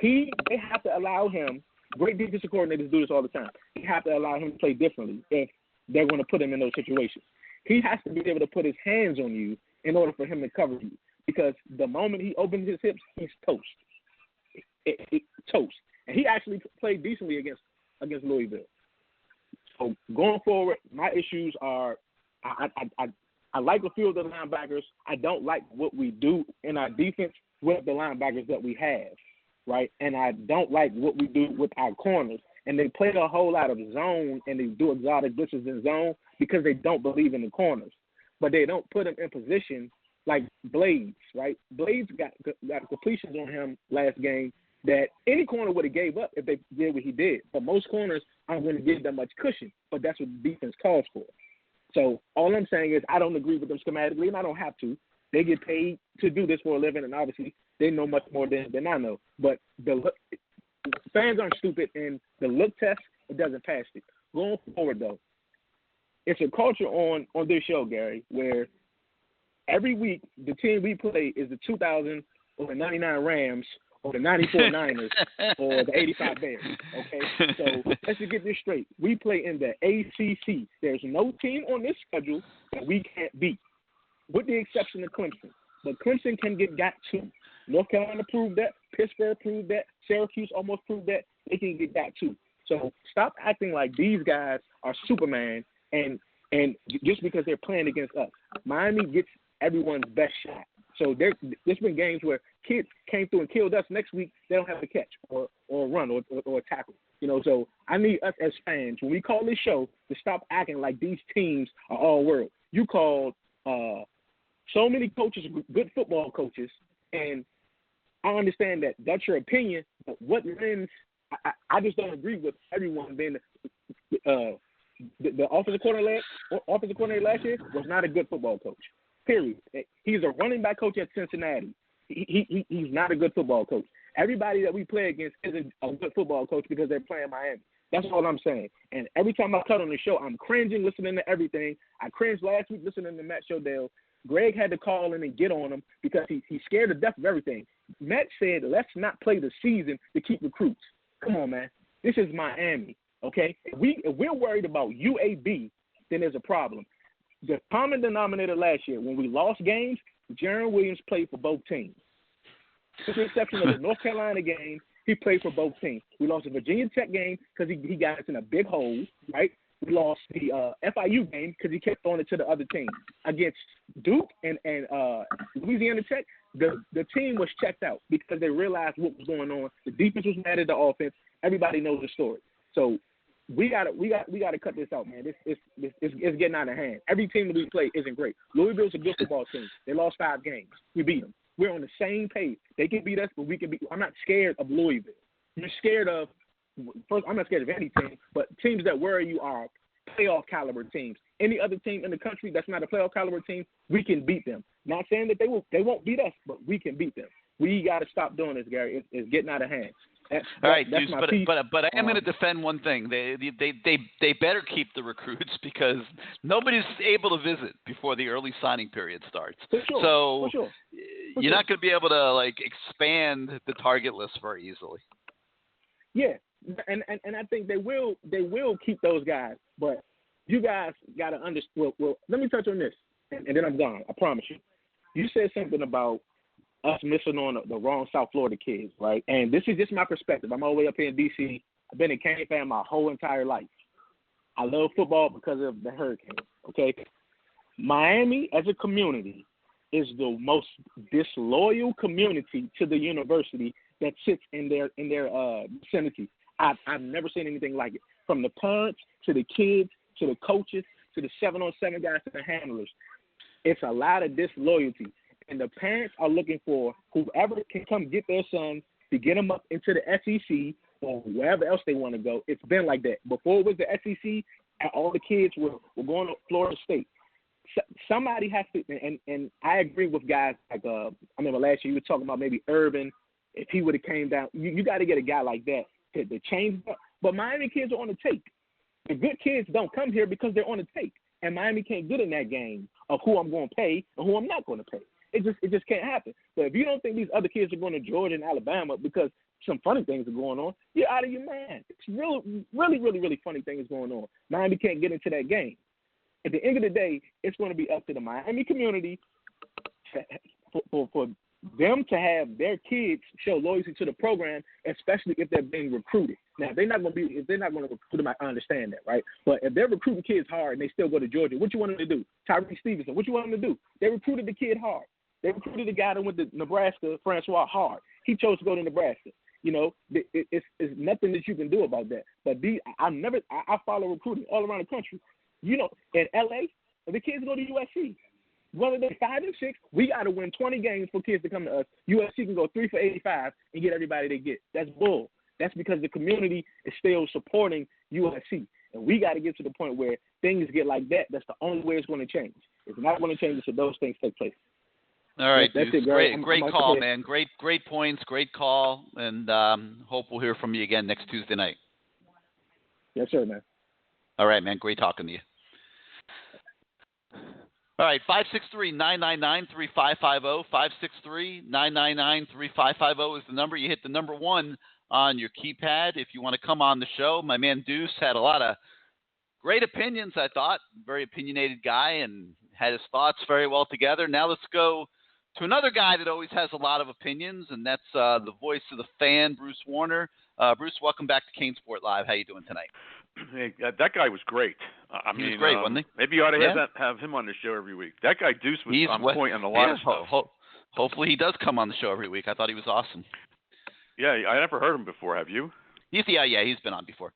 They have to allow him. Great defensive coordinators do this all the time. They have to allow him to play differently if they're going to put him in those situations. He has to be able to put his hands on you in order for him to cover you, because the moment he opens his hips, he's toast. Toast. And he actually played decently against Louisville. So going forward, my issues are I like a few of the linebackers. I don't like what we do in our defense with the linebackers that we have, right? And I don't like what we do with our corners. And they play a whole lot of zone, and they do exotic blitzes in zone because they don't believe in the corners. But they don't put them in position like Blades, right? Blades got completions on him last game that any corner would have gave up if they did what he did. But most corners aren't going to give them much cushion, but that's what the defense calls for. So all I'm saying is I don't agree with them schematically, and I don't have to. They get paid to do this for a living, and obviously they know much more than I know. But fans aren't stupid, and the look test, it doesn't pass it. Going forward, though, it's a culture on this show, Gary, where every week the team we play is the 2000 or the 99 Rams or the 94 Niners or the 85 Bears, okay? So let's just get this straight. We play in the ACC. There's no team on this schedule that we can't beat, with the exception of Clemson. But Clemson can got two. North Carolina proved that. Pittsburgh proved that. Syracuse almost proved that. They can got two. So stop acting like these guys are Superman and just because they're playing against us. Miami gets everyone's best shot. So there's been games where kids came through and killed us. Next week, they don't have a catch or a run or a tackle. So I need us as fans, when we call this show, to stop acting like these teams are all world. You called so many coaches, good football coaches, and I understand that that's your opinion, but what lens I just don't agree with everyone being the offensive coordinator last year was not a good football coach. Period. He's a running back coach at Cincinnati. He's not a good football coach. Everybody that we play against isn't a good football coach because they're playing Miami. That's all I'm saying. And every time I cut on the show, I'm cringing listening to everything. I cringed last week listening to Matt Shodell. Greg had to call in and get on him because he's scared to death of everything. Matt said, let's not play the season to keep recruits. Come on, man. This is Miami, okay? If we're worried about UAB, then there's a problem. The common denominator last year, when we lost games, Jaron Williams played for both teams. With the exception of the North Carolina game, he played for both teams. We lost the Virginia Tech game because he got us in a big hole, right? We lost the FIU game because he kept throwing it to the other team. Against Duke and Louisiana Tech, the team was checked out because they realized what was going on. The defense was mad at the offense. Everybody knows the story. So we gotta cut this out, man. It's getting out of hand. Every team that we play isn't great. Louisville's a good football team. They lost 5 games. We beat them. We're on the same page. They can beat us, but we can beat. I'm not scared of Louisville. You're scared of. First, I'm not scared of any team, but teams that worry you are playoff caliber teams. Any other team in the country that's not a playoff caliber team, we can beat them. Not saying that they won't beat us, but we can beat them. We got to stop doing this, Gary. It's getting out of hand. All right, Deuce, but I am going to defend one thing. They better keep the recruits because nobody's able to visit before the early signing period starts. For sure, so for sure. You're not going to be able to expand the target list very easily. Yeah, and I think they will keep those guys, but you guys got to understand. Well, let me touch on this, and then I'm gone. I promise you. You said something about us missing on the wrong South Florida kids, right? And this is just my perspective. I'm all the way up here in D.C. I've been a Cane fan my whole entire life. I love football because of the Hurricanes, okay? Miami as a community is the most disloyal community to the university that sits in their vicinity. I've never seen anything like it. From the parents to the kids to the coaches to the 7-on-7 guys to the handlers. It's a lot of disloyalty. And the parents are looking for whoever can come get their sons to get them up into the SEC or wherever else they want to go. It's been like that. Before it was the SEC, all the kids were going to Florida State. Somebody has to, and I agree with guys like, I remember last year you were talking about maybe Urban. If he would have came down, you got to get a guy like that to change. But Miami kids are on the take. The good kids don't come here because they're on the take. And Miami can't get in that game of who I'm going to pay and who I'm not going to pay. It just can't happen. So if you don't think these other kids are going to Georgia and Alabama because some funny things are going on, you're out of your mind. It's really funny things going on. Miami can't get into that game. At the end of the day, it's going to be up to the Miami community for them to have their kids show loyalty to the program, especially if they're being recruited. Now, if they're not going to recruit them, I understand that, right? But if they're recruiting kids hard and they still go to Georgia, what you want them to do? Tyree Stevenson, what you want them to do? They recruited the kid hard. They recruited the guy that went to Nebraska, Francois, hard. He chose to go to Nebraska. You know, it's nothing that you can do about that. But I follow recruiting all around the country. You know, in LA, if the kids go to USC, whether they're 5 and 6, we got to win 20 games for kids to come to us. USC can go 3 for 85 and get everybody they get. That's bull. That's because the community is still supporting USC. And we got to get to the point where things get like that. That's the only way it's going to change. It's not going to change until those things take place. All right, that's Deuce. it, great call, man. Great points, great call, and hope we'll hear from you again next Tuesday night. Yes, sir, man. All right, man. Great talking to you. All right, 563-999-3550, 563-999-3550 is the number. You hit the number 1 on your keypad if you want to come on the show. My man Deuce had a lot of great opinions, I thought. Very opinionated guy and had his thoughts very well together. Now let's go to another guy that always has a lot of opinions, and that's the voice of the fan, Bruce Warner. Bruce, welcome back to CaneSport Live. How you doing tonight? Hey, that guy was great. I mean, he was great, wasn't he? Maybe you ought to have him on the show every week. That guy Deuce was on point on a lot of stuff. Hopefully he does come on the show every week. I thought he was awesome. Yeah, I never heard him before. Have you? He's been on before.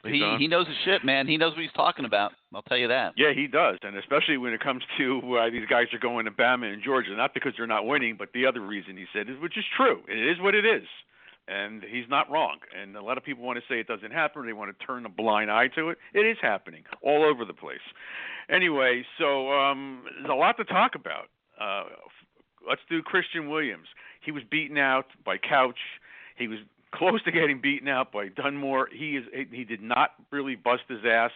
But he knows his shit, man. He knows what he's talking about. I'll tell you that. Yeah, he does, and especially when it comes to these guys are going to Bama and Georgia, not because they're not winning, but the other reason he said is, which is true. It is what it is. And he's not wrong. And a lot of people want to say it doesn't happen. They want to turn a blind eye to it. It is happening all over the place. Anyway, so there's a lot to talk about. Let's do Christian Williams. He was beaten out by Couch. He was close to getting beaten out by Dunmore. He did not really bust his ass,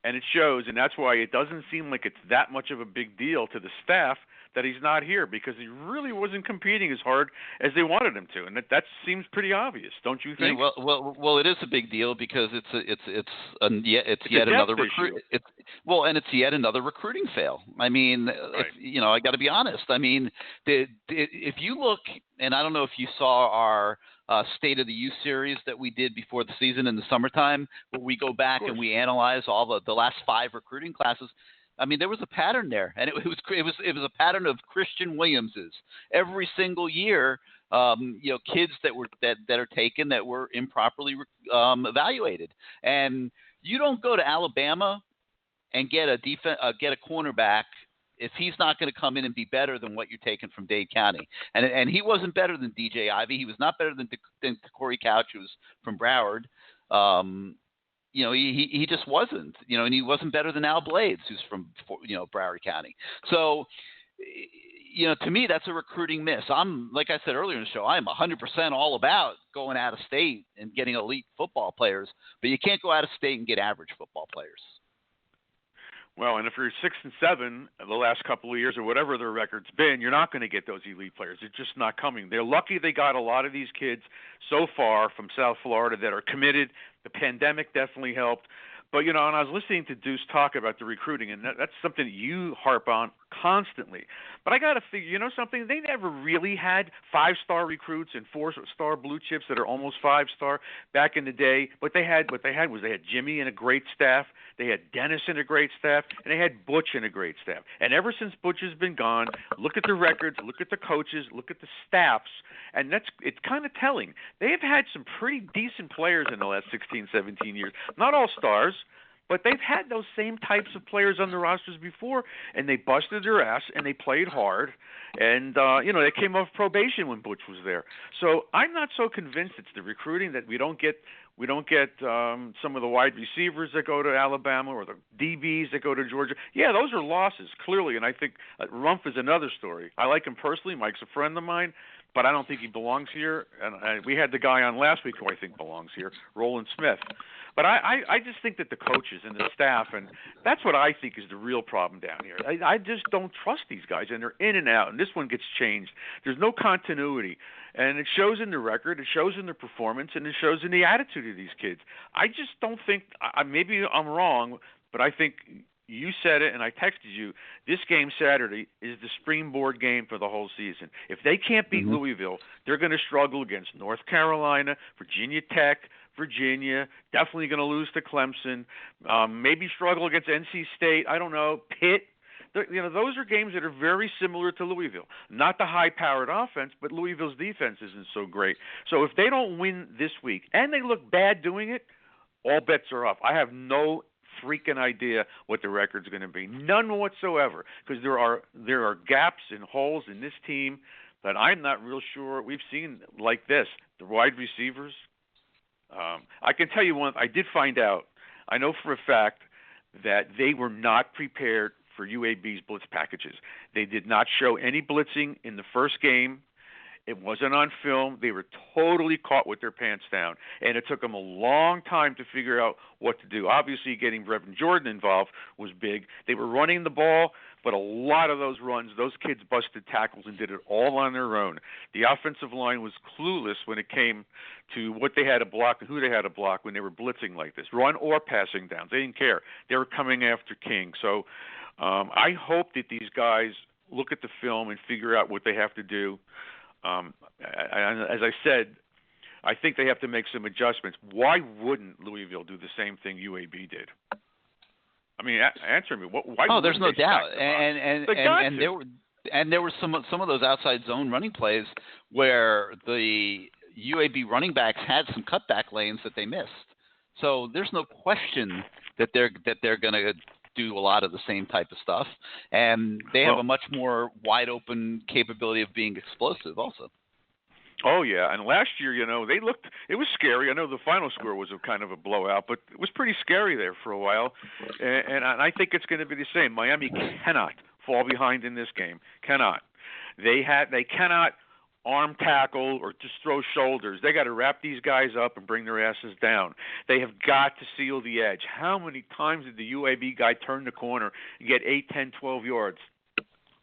and it shows. And that's why it doesn't seem like it's that much of a big deal to the staff that he's not here, because he really wasn't competing as hard as they wanted him to, and that seems pretty obvious, don't you think? Yeah, well, it is a big deal because it's yet another recruit. It's yet another recruiting fail. I mean, right. I got to be honest. I mean, if you look, and I don't know if you saw our State of the Youth series that we did before the season in the summertime, where we go back and we analyze all the last 5 recruiting classes. I mean, there was a pattern there, and it was a pattern of Christian Williamses every single year. Kids that are taken that were improperly evaluated, and you don't go to Alabama and get a cornerback if he's not going to come in and be better than what you're taking from Dade County. And he wasn't better than DJ Ivey. He was not better than Corey Couch, who's from Broward. He just wasn't, and he wasn't better than Al Blades, who's from, Broward County. So, to me, that's a recruiting miss. Like I said earlier in the show, I'm 100% all about going out of state and getting elite football players, but you can't go out of state and get average football players. Well, and if you're 6 and 7 the last couple of years or whatever their record's been, you're not going to get those elite players. They're just not coming. They're lucky they got a lot of these kids so far from South Florida that are committed. The pandemic definitely helped. But, and I was listening to Deuce talk about the recruiting, and that's something that you harp on constantly. But I got to figure, something, they never really had 5-star recruits and 4-star blue chips that are almost 5-star back in the day. What they had was Jimmy and a great staff. They had Dennis and a great staff, and they had Butch and a great staff. And ever since Butch has been gone, look at the records, look at the coaches, look at the staffs, and it's kind of telling. They have had some pretty decent players in the last 16, 17 years. Not all stars, but they've had those same types of players on the rosters before, and they busted their ass, and they played hard. And, they came off probation when Butch was there. So I'm not so convinced it's the recruiting that we don't get some of the wide receivers that go to Alabama or the DBs that go to Georgia. Yeah, those are losses, clearly, and I think Rumph is another story. I like him personally. Mike's a friend of mine, but I don't think he belongs here. And we had the guy on last week who I think belongs here, Roland Smith. But I just think that the coaches and the staff, and that's what I think is the real problem down here. I just don't trust these guys, and they're in and out, and this one gets changed. There's no continuity, and it shows in the record, it shows in the performance, and it shows in the attitude of these kids. I just don't think – maybe I'm wrong, but I think you said it, and I texted you, this game Saturday is the springboard game for the whole season. If they can't beat Louisville, they're going to struggle against North Carolina, Virginia Tech, Virginia, definitely going to lose to Clemson, maybe struggle against NC State, I don't know, Pitt. Those are games that are very similar to Louisville. Not the high-powered offense, but Louisville's defense isn't so great. So if they don't win this week, and they look bad doing it, all bets are off. I have no freaking idea what the record's going to be. None whatsoever, because there are gaps and holes in this team that I'm not real sure we've seen like this. The wide receivers. I can tell you one. I did find out. I know for a fact that they were not prepared for UAB's blitz packages. They did not show any blitzing in the first game. It wasn't on film. They were totally caught with their pants down, and it took them a long time to figure out what to do. Obviously, getting Reverend Jordan involved was big. They were running the ball, but a lot of those runs, those kids busted tackles and did it all on their own. The offensive line was clueless when it came to what they had to block and who they had to block when they were blitzing like this, run or passing downs. They didn't care. They were coming after King. So I hope that these guys look at the film and figure out what they have to do. As I said, I think they have to make some adjustments. Why wouldn't Louisville do the same thing UAB did? I mean, answer me. Why there's no doubt. And there were some of those outside zone running plays where the UAB running backs had some cutback lanes that they missed. So there's no question that they're going to do a lot of the same type of stuff, and they have a much more wide open capability of being explosive also. Oh yeah, and last year, it was scary. I know the final score was a kind of a blowout, but it was pretty scary there for a while, and I think it's going to be the same. Miami cannot fall behind in this game. Cannot. They cannot arm tackle or just throw shoulders. They got to wrap these guys up and bring their asses down. They have got to seal the edge. How many times did the UAB guy turn the corner and get 8, 10, 12 yards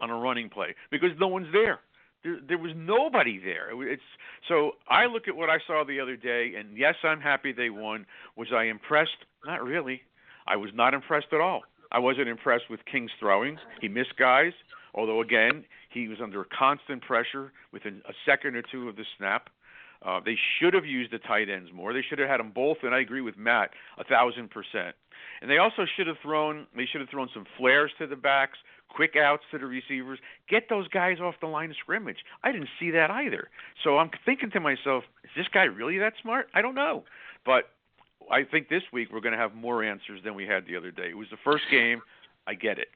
on a running play? Because no one's there. There was nobody there. So I look at what I saw the other day, and yes, I'm happy they won. Was I impressed? Not really. I was not impressed at all. I wasn't impressed with King's throwings. He missed guys, although, again, he was under constant pressure within a second or two of the snap. They should have used the tight ends more. They should have had them both, and I agree with Matt 1,000%. And they also should have thrown some flares to the backs, quick outs to the receivers. Get those guys off the line of scrimmage. I didn't see that either. So I'm thinking to myself, is this guy really that smart? I don't know. But I think this week we're going to have more answers than we had the other day. It was the first game. I get it.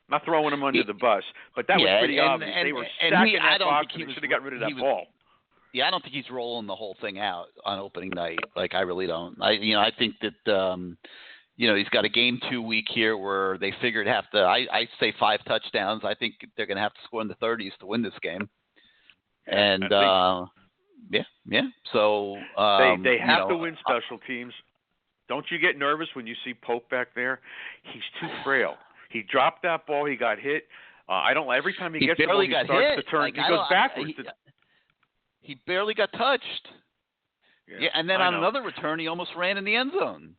Not throwing him under the bus, but that was pretty obvious. They were stacking that box, and they should have got rid of that ball. Yeah, I don't think he's rolling the whole thing out on opening night. Like, I really don't. I think that he's got a game 2 week here where they figured have to. I say 5 touchdowns. I think they're going to have to score in the 30s to win this game. And yeah. So they have to win special teams. Don't you get nervous when you see Pope back there? He's too frail. He dropped that ball. He got hit. Every time he gets the ball, he starts to turn. He goes backwards. He barely got touched. Yeah, and then on another return, he almost ran in the end zone.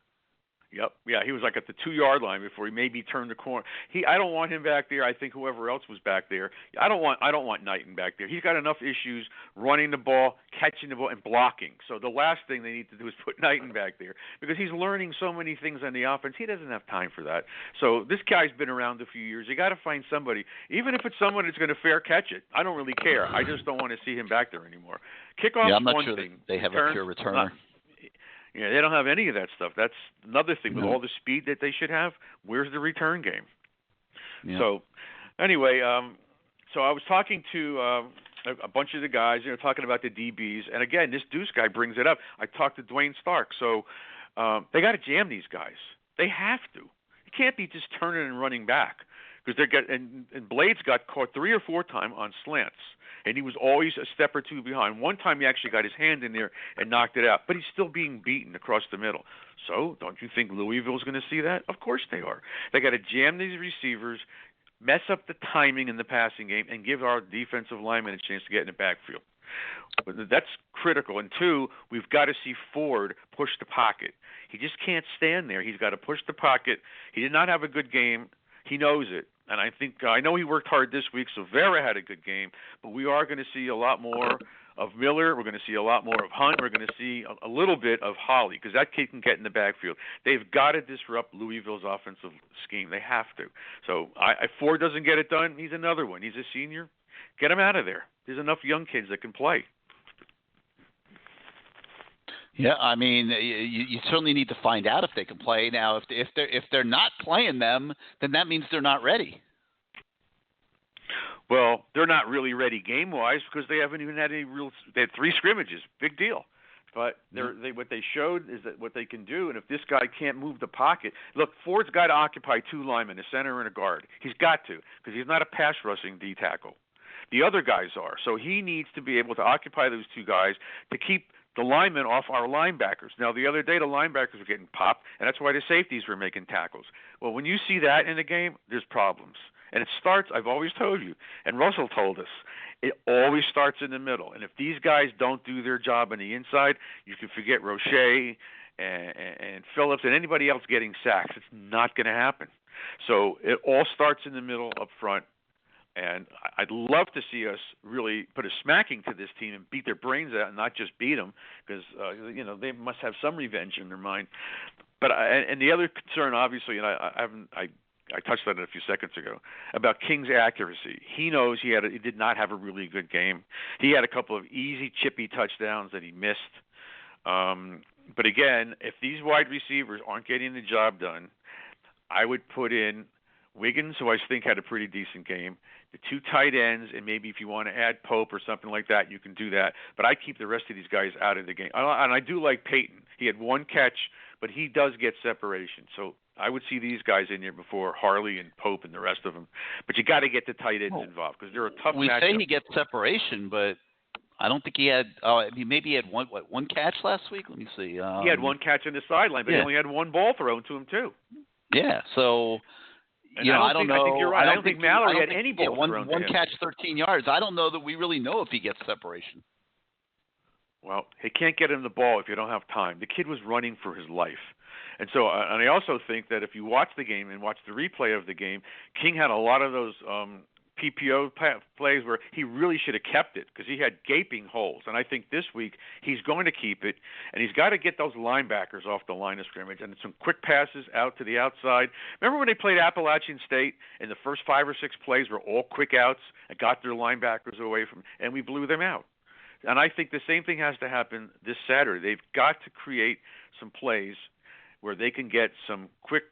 Yep. Yeah, he was like at the 2-yard line before he maybe turned the corner. I don't want him back there. I think whoever else was back there. I don't want Knighton back there. He's got enough issues running the ball, catching the ball, and blocking. So the last thing they need to do is put Knighton back there because he's learning so many things on the offense. He doesn't have time for that. So this guy's been around a few years. You got to find somebody, even if it's someone that's going to fair catch it. I don't really care. I just don't want to see him back there anymore. Kickoff's I'm not one sure thing. They have a pure returner. Yeah, they don't have any of that stuff. That's another thing. With all the speed that they should have, where's the return game? Yeah. So, anyway, so I was talking to a bunch of the guys, talking about the DBs. And, again, this Deuce guy brings it up. I talked to Dwayne Stark. So, they got to jam these guys. They have to. You can't be just turning and running back. Because and Blades got caught 3 or 4 times on slants. And he was always a step or two behind. One time he actually got his hand in there and knocked it out. But he's still being beaten across the middle. So don't you think Louisville's going to see that? Of course they are. They got to jam these receivers, mess up the timing in the passing game, and give our defensive linemen a chance to get in the backfield. That's critical. And two, we've got to see Ford push the pocket. He just can't stand there. He's got to push the pocket. He did not have a good game. He knows it. And I know he worked hard this week, so Vera had a good game, but we are going to see a lot more of Miller. We're going to see a lot more of Hunt. We're going to see a little bit of Holly, because that kid can get in the backfield. They've got to disrupt Louisville's offensive scheme. They have to. So if Ford doesn't get it done, he's another one. He's a senior. Get him out of there. There's enough young kids that can play. Yeah, I mean, you certainly need to find out if they can play. Now, if they're not playing them, then that means they're not ready. Well, they're not really ready game-wise because they haven't even had any real. They had 3 scrimmages, big deal. But what they showed is that what they can do, and if this guy can't move the pocket, look, Ford's got to occupy 2 linemen, a center and a guard. He's got to, because he's not a pass-rushing D tackle. The other guys are, so he needs to be able to occupy those 2 guys to keep the linemen off our linebackers. Now, the other day, the linebackers were getting popped, and that's why the safeties were making tackles. Well, when you see that in the game, there's problems. And it starts, I've always told you, and Russell told us, it always starts in the middle. And if these guys don't do their job on the inside, you can forget Roche and Phillips and anybody else getting sacks. It's not going to happen. So it all starts in the middle up front. And I'd love to see us really put a smacking to this team and beat their brains out and not just beat them, because they must have some revenge in their mind. But and the other concern, obviously, and I touched on it a few seconds ago, about King's accuracy. He knows he did not have a really good game. He had a couple of easy chippy touchdowns that he missed. But again, if these wide receivers aren't getting the job done, I would put in Wiggins, who I think had a pretty decent game, the 2 tight ends, and maybe if you want to add Pope or something like that, you can do that. But I keep the rest of these guys out of the game. And I do like Peyton. He had 1 catch, but he does get separation. So I would see these guys in here before Harley and Pope and the rest of them. But you got to get the tight ends involved, because they're a tough matchup. We say he gets separation, but I don't think he had. Maybe he had one catch last week. Let me see. He had 1 catch on the sideline, but he only had 1 ball thrown to him too. Yeah. So. I don't know. I think you're right. I don't think Mallory had any balls thrown to him. 1 catch, 13 yards. I don't know that we really know if he gets separation. Well, he can't get him the ball if you don't have time. The kid was running for his life. And so, and I also think that if you watch the game and watch the replay of the game, King had a lot of those PPO plays where he really should have kept it, because he had gaping holes. And I think this week he's going to keep it, and he's got to get those linebackers off the line of scrimmage and some quick passes out to the outside. Remember when they played Appalachian State and the first 5 or 6 plays were all quick outs and got their linebackers away from, and we blew them out. And I think the same thing has to happen this Saturday. They've got to create some plays where they can get some quick,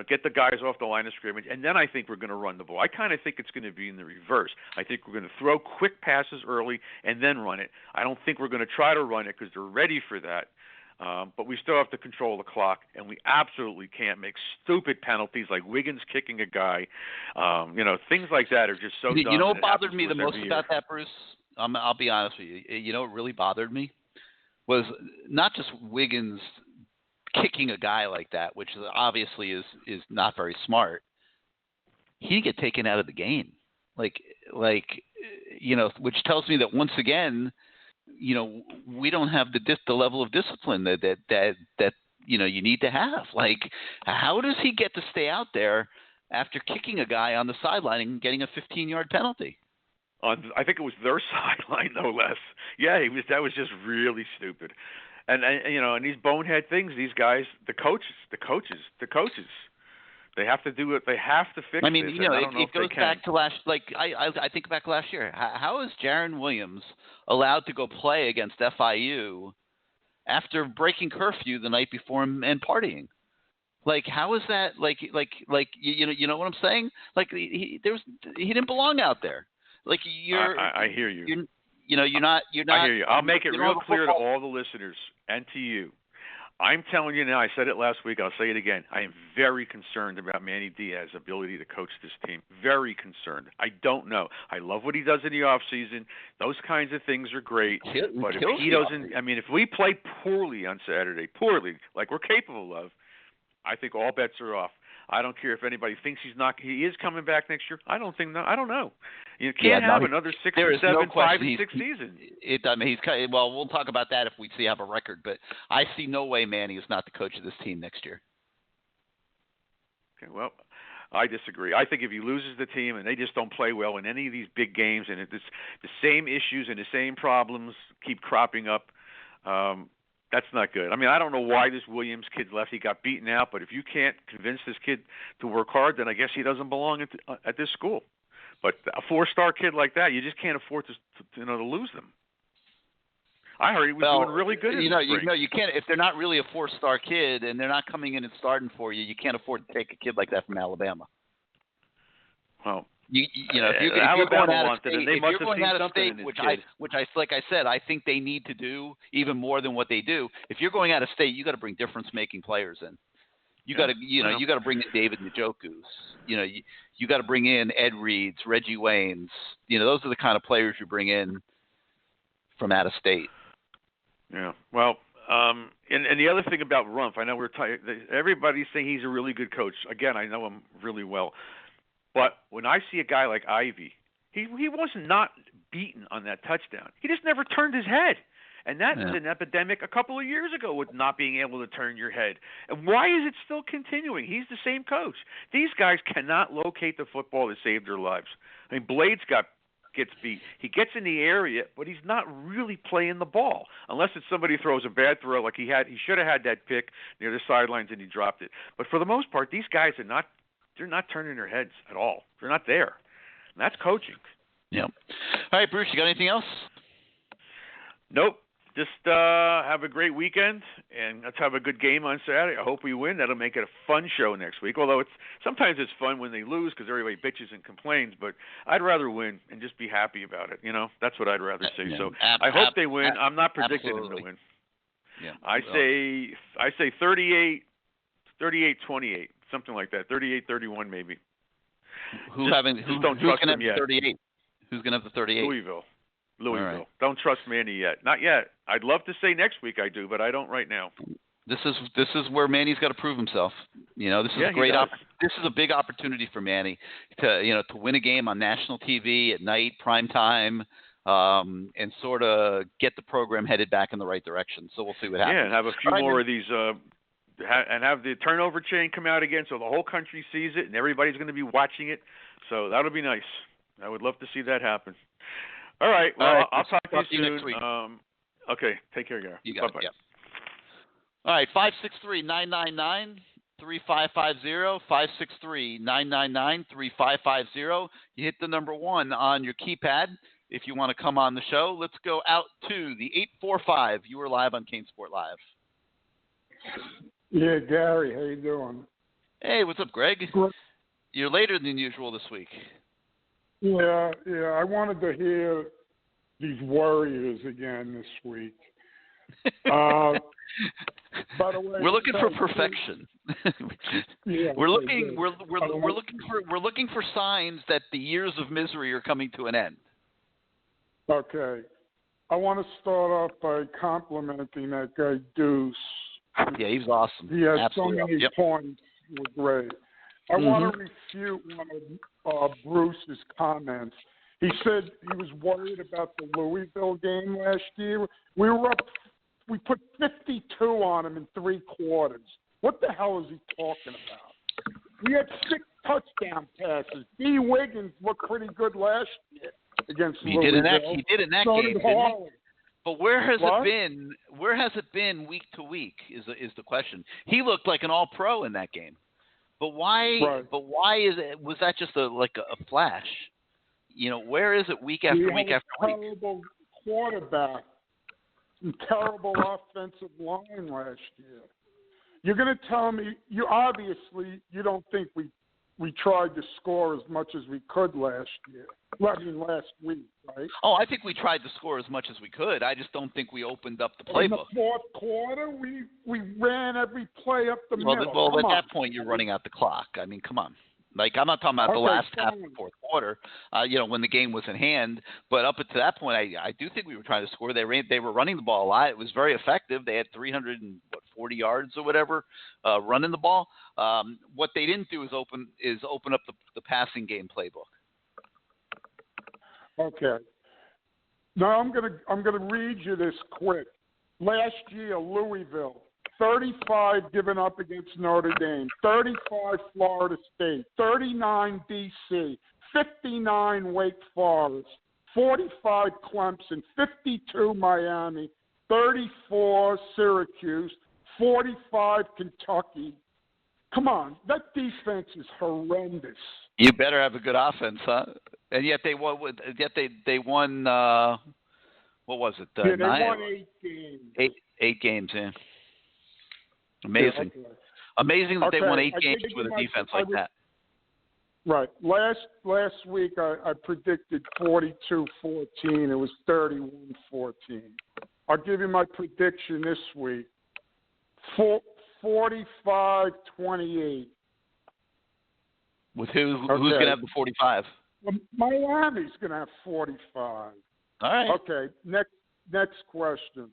get the guys off the line of scrimmage, and then I think we're going to run the ball. I kind of think it's going to be in the reverse. I think we're going to throw quick passes early and then run it. I don't think we're going to try to run it because they're ready for that. But we still have to control the clock, and we absolutely can't make stupid penalties like Wiggins kicking a guy. Things like that are just so dumb. You know what bothered me the most about that, Bruce? I'll be honest with you. You know what really bothered me was not just Wiggins kicking a guy like that, which obviously is not very smart. He'd get taken out of the game, which tells me that once again, we don't have the level of discipline that you need to have. Like, how does he get to stay out there after kicking a guy on the sideline and getting a 15-yard penalty? I think it was their sideline, no less. Yeah, that was just really stupid. And these bonehead things, these guys, the coaches, they have to do it. They have to fix. I mean, this, it goes back to last. I think back last year. How is Jaron Williams allowed to go play against FIU after breaking curfew the night before and partying? Like, how is that? You know what I'm saying? Like, he didn't belong out there. Like, I hear you. You're not. I hear you. I'll make it real clear to all the listeners and to you. I'm telling you now, I said it last week, I'll say it again. I am very concerned about Manny Diaz's ability to coach this team. Very concerned. I don't know. I love what he does in the off season. Those kinds of things are great. But if he doesn't, if we play poorly on Saturday, like we're capable of, I think all bets are off. I don't care if anybody thinks he is coming back next year. I don't know. You can't have another 6 there and is 7, no 5 and question 6 season. Well, we'll talk about that if we have a record, but I see no way Manny is not the coach of this team next year. Okay, well, I disagree. I think if he loses the team and they just don't play well in any of these big games, and the same issues and the same problems keep cropping up, that's not good. I mean, I don't know why this Williams kid left. He got beaten out, but if you can't convince this kid to work hard, then I guess he doesn't belong at this school. But a 4-star kid like that, you just can't afford to lose them. I heard he was doing really good in the spring. You can't if they're not really a 4-star kid and they're not coming in and starting for you. You can't afford to take a kid like that from Alabama. Well, if you're going out of state, which like I said, I think they need to do even more than what they do. If you're going out of state, you got to bring difference-making players in. You got to bring in David Njoku's. You got to bring in Ed Reeds, Reggie Waynes. Those are the kind of players you bring in from out of state. Yeah. Well, and the other thing about Rumpf, I know everybody's saying he's a really good coach. Again, I know him really well. But when I see a guy like Ivy, he was not beaten on that touchdown. He just never turned his head. And that was an epidemic a couple of years ago with not being able to turn your head. And why is it still continuing? He's the same coach. These guys cannot locate the football that saved their lives. I mean, Blades gets beat. He gets in the area, but he's not really playing the ball unless it's somebody throws a bad throw like he should have had that pick near the sidelines and he dropped it. But for the most part, these guys they're not turning their heads at all. They're not there. And that's coaching. Yeah. All right, Bruce, you got anything else? Nope. Just have a great weekend, and let's have a good game on Saturday. I hope we win. That'll make it a fun show next week, although sometimes it's fun when they lose because everybody bitches and complains, but I'd rather win and just be happy about it. That's what I'd rather see. So I hope they win. I'm not predicting them to win. Yeah, I say 38-28, something like that, 38-31 maybe. Who's going to have the 38? Who's going to have the 38? Louisville. Right. Don't trust Manny yet. Not yet. I'd love to say next week I do, but I don't right now. This is where Manny's got to prove himself. This is a great this is a big opportunity for Manny to win a game on national TV at night, prime time, and sort of get the program headed back in the right direction. So we'll see what happens. Yeah, and have a few more of these and have the turnover chain come out again so the whole country sees it and everybody's going to be watching it. So that'll be nice. I would love to see that happen. All right. Well, I'll talk to you soon. Next week. Okay. Take care, Gary. You got Bye-bye. it. Yeah. All right. 563-999-3550. 563-999-3550. You hit the number 1 on your keypad if you want to come on the show. Let's go out to the 845. You are live on CaneSport Live. Yeah, Gary. How you doing? Hey, what's up, Greg? Good. You're later than usual this week. Yeah. I wanted to hear these Warriors again this week. By the way, we're looking for perfection. Yeah, we're looking for signs that the years of misery are coming to an end. Okay. I want to start off by complimenting that guy Deuce. Yeah, he's awesome. He has Absolutely. so many points. Were great. I want to refute one of Bruce's comments. He said he was worried about the Louisville game last year. We were up. We put 52 on him in 3 quarters. What the hell is he talking about? We had 6 touchdown passes. D. Wiggins looked pretty good last year against Louisville. He did in that game. Didn't he? But where has What? it been? Where has it been week to week? Is the question. He looked like an All-Pro in that game. But why? Right. But why is it? Was that just a flash? Where is it week after week after week? Terrible quarterback and terrible offensive line last year. You're going to tell me you don't think we tried to score as much as we could last year. Last week, right? Oh, I think we tried to score as much as we could. I just don't think we opened up the playbook. In the fourth quarter, we ran every play up the middle. Well, at that point, you're running out the clock. I mean, come on. I'm not talking about the last half of the fourth quarter, when the game was in hand. But up to that point, I do think we were trying to score. They were running the ball a lot. It was very effective. They had 340 40 yards or whatever, running the ball. What they didn't do is open up the passing game playbook. Okay. Now I'm gonna read you this quick. Last year, Louisville, 35 given up against Notre Dame, 35 Florida State, 39 DC, 59 Wake Forest, 45 Clemson, 52 Miami, 34 Syracuse, 45 Kentucky. Come on, that defense is horrendous. You better have a good offense, huh? And yet they won. They won. What was it? They won 8 games. Eight games, yeah. Amazing. Yeah, okay. Amazing that they won 8 games with a my, defense like that. Right. Last week I predicted 42-14. It was 31-14. I'll give you my prediction this week. 45-28. With who's going to have the 45? Miami's going to have 45. All right. Okay. Next question.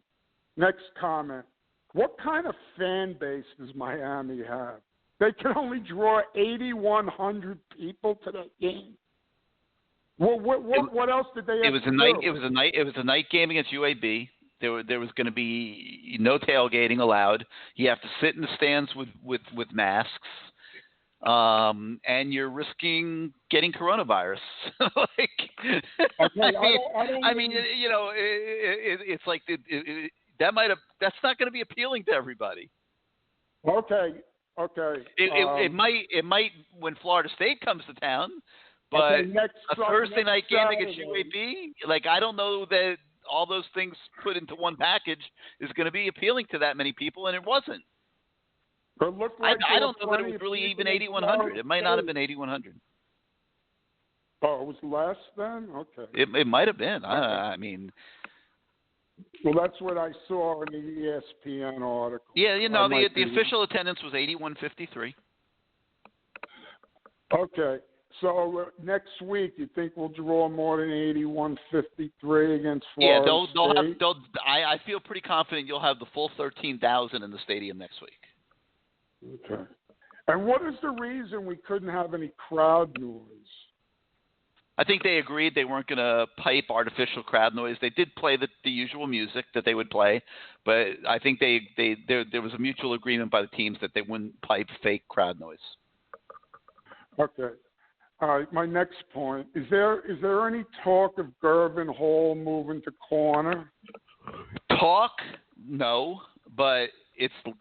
Next comment. What kind of fan base does Miami have? They can only draw 8,100 people to that game. What else did they have to do? It was a night game against UAB. There was going to be no tailgating allowed. You have to sit in the stands with masks, and you're risking getting coronavirus. I mean, you know, it's like that's not going to be appealing to everybody. Okay. It might when Florida State comes to town, but a Thursday night game against UAB, like I don't know that all those things put into one package is going to be appealing to that many people, and it wasn't. I don't know that it was really even 8,100. It might not have been 8,100. Oh, it was less then? Okay. It might have been. I mean. Well, that's what I saw in the ESPN article. Yeah, you know, the official attendance was 8,153. Okay. So next week, you think we'll draw more than 8,153 against Florida State? Yeah, I feel pretty confident you'll have the full 13,000 in the stadium next week. Okay. And what is the reason we couldn't have any crowd noise? I think they agreed they weren't going to pipe artificial crowd noise. They did play the usual music that they would play, but I think there was a mutual agreement by the teams that they wouldn't pipe fake crowd noise. Okay. All right, my next point. Is there any talk of Gervin Hall moving to corner? Talk? No, but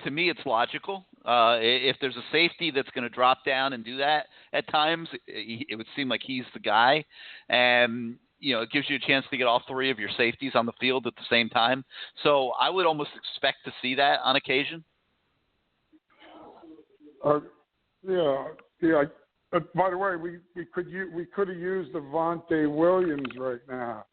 to me it's logical. If there's a safety that's going to drop down and do that at times, it would seem like he's the guy. And, you know, it gives you a chance to get all three of your safeties on the field at the same time. So I would almost expect to see that on occasion. Yeah. By the way, we could have used Devontae Williams right now.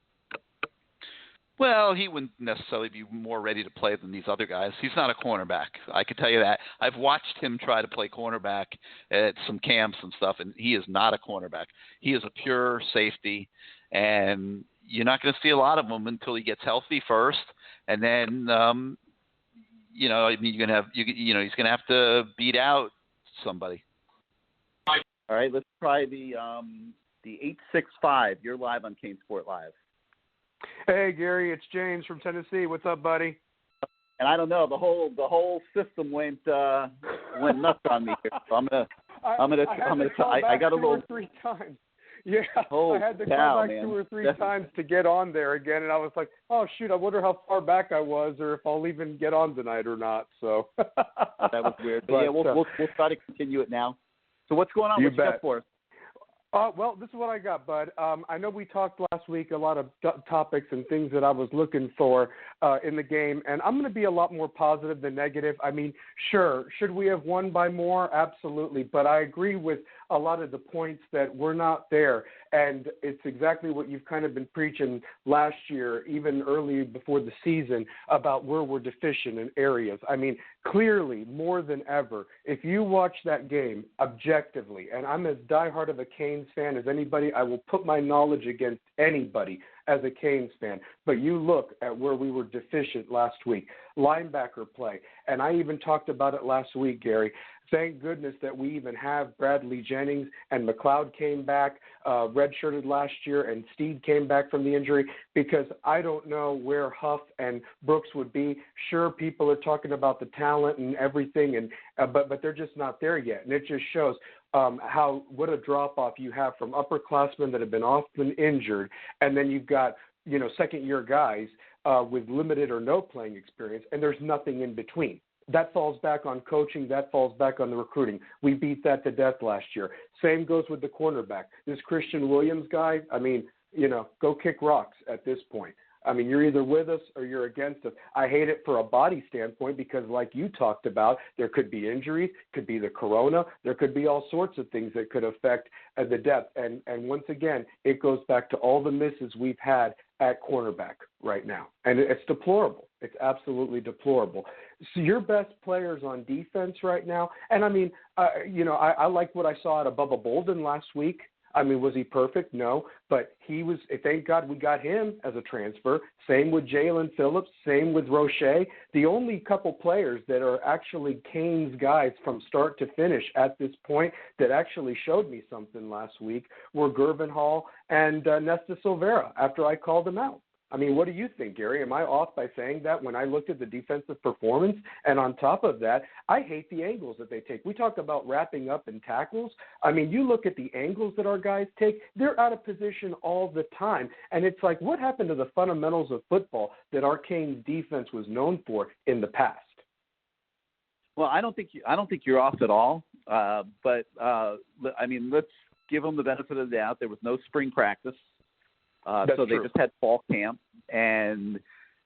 Well, he wouldn't necessarily be more ready to play than these other guys. He's not a cornerback. I can tell you that. I've watched him try to play cornerback at some camps and stuff, and he is not a cornerback. He is a pure safety, and you're not going to see a lot of him until he gets healthy first, and then he's going to have to beat out somebody. All right, let's try the 865. You're live on CaneSport Live. Hey Gary, it's James from Tennessee. What's up, buddy? And I don't know, the whole system went nuts on me here. So I got a little 2 or 3 times. Yeah, I had to call back 2 or 3 times to get on there again, and I was like, oh shoot, I wonder how far back I was, or if I'll even get on tonight or not. So that was weird. But yeah, we'll try to continue it now. So what's going on? What you got for us? Well, this is what I got, bud. I know we talked last week a lot of topics and things that I was looking for in the game, and I'm going to be a lot more positive than negative. I mean, sure, should we have won by more? Absolutely. But I agree with a lot of the points that were not there. And it's exactly what you've kind of been preaching last year, even early before the season, about where we're deficient in areas. I mean, clearly, more than ever, if you watch that game objectively, and I'm as diehard of a Canes fan as anybody, I will put my knowledge against anybody as a Canes fan. But you look at where we were deficient last week, linebacker play. And I even talked about it last week, Gary. Thank goodness that we even have Bradley Jennings and McLeod came back, redshirted last year, and Steed came back from the injury, because I don't know where Huff and Brooks would be. Sure, people are talking about the talent and everything, and but they're just not there yet. And it just shows what a drop-off you have from upperclassmen that have been often injured, and then you've got, second-year guys with limited or no playing experience, and there's nothing in between. That falls back on coaching. That falls back on the recruiting. We beat that to death last year. Same goes with the cornerback. This Christian Williams guy, I mean, go kick rocks at this point. I mean, you're either with us or you're against us. I hate it for a body standpoint because, like you talked about, there could be injuries, could be the corona, there could be all sorts of things that could affect the depth. And once again, it goes back to all the misses we've had at cornerback right now. And it's deplorable. It's absolutely deplorable. So your best players on defense right now, and I mean, I like what I saw out of Bubba Bolden last week. I mean, was he perfect? No, but he was. Thank God we got him as a transfer. Same with Jalen Phillips. Same with Roche. The only couple players that are actually Canes guys from start to finish at this point that actually showed me something last week were Gervin Hall and Nesta Silvera after I called them out. I mean, what do you think, Gary? Am I off by saying that when I looked at the defensive performance? And on top of that, I hate the angles that they take. We talk about wrapping up in tackles. I mean, you look at the angles that our guys take, they're out of position all the time. And it's like, what happened to the fundamentals of football that our Canes defense was known for in the past? Well, I don't think you're off at all. But I mean, let's give them the benefit of the doubt. There was no spring practice. So they just had fall camp, and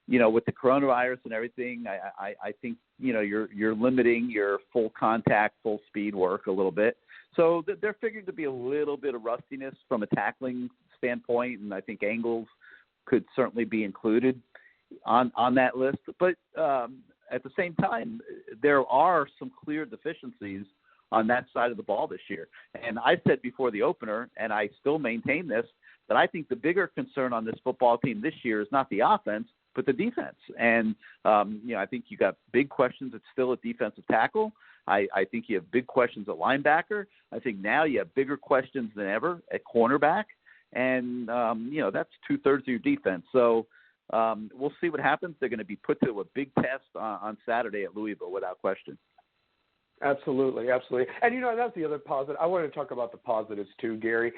with the coronavirus and everything, I think you're limiting your full contact, full speed work a little bit. So they're figured to be a little bit of rustiness from a tackling standpoint, and I think angles could certainly be included on that list. But at the same time, there are some clear deficiencies on that side of the ball this year. And I said before the opener, and I still maintain this, that I think the bigger concern on this football team this year is not the offense, but the defense. And, I think you got big questions still at defensive tackle. I think you have big questions at linebacker. I think now you have bigger questions than ever at cornerback. And, that's 2/3 of your defense. So we'll see what happens. They're going to be put to a big test on Saturday at Louisville without question. Absolutely, absolutely. And, that's the other positive. I want to talk about the positives too, Gary,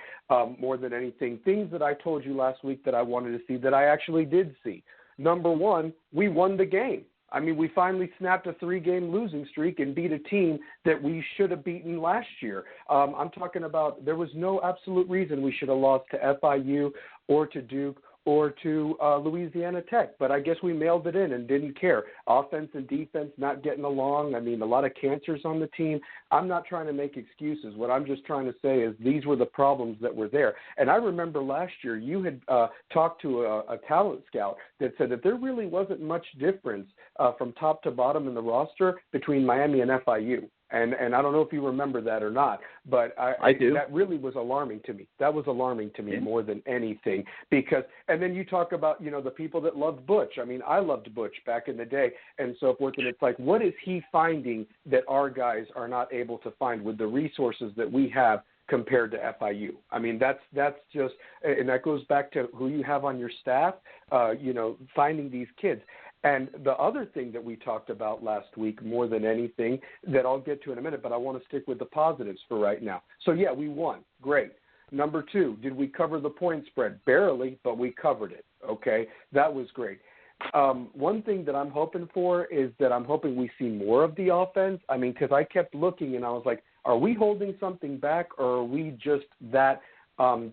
more than anything. Things that I told you last week that I wanted to see that I actually did see. Number one, we won the game. I mean, we finally snapped a 3-game losing streak and beat a team that we should have beaten last year. I'm talking about there was no absolute reason we should have lost to FIU or to Duke or to Louisiana Tech. But I guess we mailed it in and didn't care. Offense and defense not getting along. I mean, a lot of cancers on the team. I'm not trying to make excuses. What I'm just trying to say is these were the problems that were there. And I remember last year you had talked to a talent scout that said that there really wasn't much difference from top to bottom in the roster between Miami and FIU. And I don't know if you remember that or not, but I do. That really was alarming to me. That was alarming to me more than anything because – and then you talk about, the people that loved Butch. I mean, I loved Butch back in the day and so forth, and it's like, what is he finding that our guys are not able to find with the resources that we have compared to FIU? I mean, that's just – and that goes back to who you have on your staff, finding these kids. And the other thing that we talked about last week more than anything that I'll get to in a minute, but I want to stick with the positives for right now. So, yeah, we won. Great. Number two, did we cover the point spread? Barely, but we covered it. Okay, that was great. One thing that I'm hoping for is that I'm hoping we see more of the offense. I mean, because I kept looking and I was like, are we holding something back or are we just that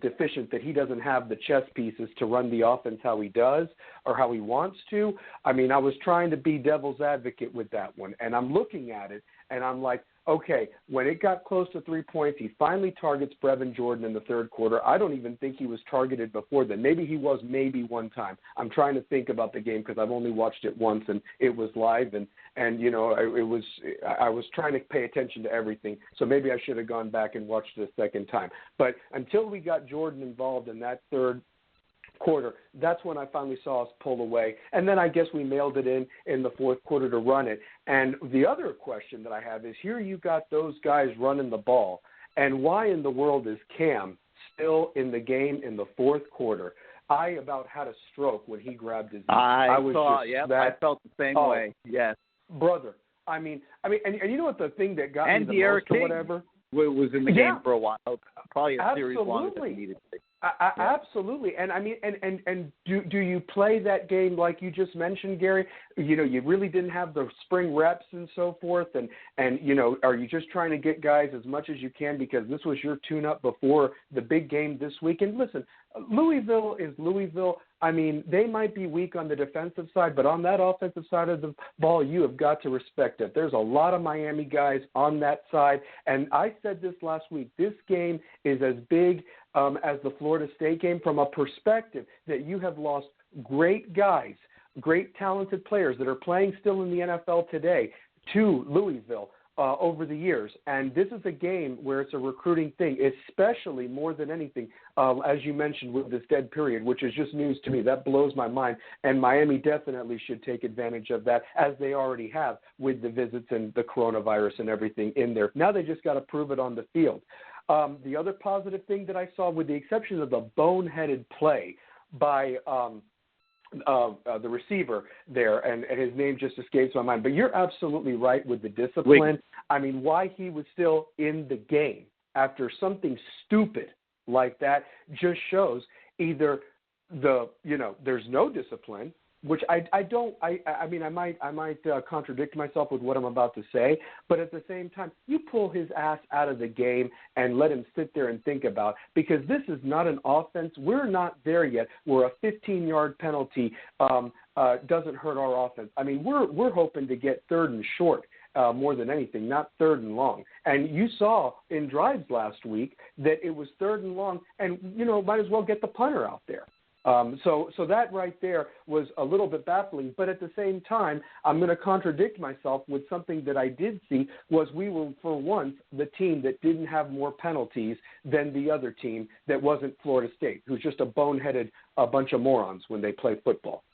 deficient that he doesn't have the chess pieces to run the offense how he does or how he wants to? I mean, I was trying to be devil's advocate with that one, and I'm looking at it, and I'm like, okay, when it got close to 3 points, he finally targets Brevin Jordan in the third quarter. I don't even think he was targeted before then. Maybe he was, maybe one time. I'm trying to think about the game because I've only watched it once, and it was live, and I was trying to pay attention to everything. So maybe I should have gone back and watched it a second time. But until we got Jordan involved in that third quarter, that's when I finally saw us pull away. And then I guess we mailed it in the fourth quarter to run it. And the other question that I have is, here you got those guys running the ball, and why in the world is Cam still in the game in the fourth quarter? I about had a stroke when he grabbed his knee. I felt the same way. Yes. Brother. I mean, and you know what the thing that got me the most or whatever? Was in the game for a while. Probably a series longer than he needed to. Absolutely. And I mean, and do you play that game like you just mentioned, Gary? You really didn't have the spring reps and so forth. And are you just trying to get guys as much as you can because this was your tune-up before the big game this week? And listen, Louisville is Louisville. I mean, they might be weak on the defensive side, but on that offensive side of the ball, you have got to respect it. There's a lot of Miami guys on that side. And I said this last week, this game is as big as the Florida State game from a perspective that you have lost great guys, great talented players that are playing still in the NFL today to Louisville over the years. And this is a game where it's a recruiting thing, especially more than anything, as you mentioned, with this dead period, which is just news to me. That blows my mind. And Miami definitely should take advantage of that, as they already have with the visits and the coronavirus and everything in there. Now they just got to prove it on the field. The other positive thing that I saw, with the exception of the boneheaded play by the receiver there, and his name just escapes my mind. But you're absolutely right with the discipline. I mean, why he was still in the game after something stupid like that just shows either there's no discipline, which I might contradict myself with what I'm about to say, but at the same time, you pull his ass out of the game and let him sit there and think about it, because this is not an offense. We're not there yet where a 15-yard penalty doesn't hurt our offense. I mean, we're hoping to get third and short more than anything, not third and long. And you saw in drives last week that it was third and long, and might as well get the punter out there. So that right there was a little bit baffling, but at the same time, I'm going to contradict myself with something that I did see was we were, for once, the team that didn't have more penalties than the other team that wasn't Florida State, who's just a boneheaded bunch of morons when they play football.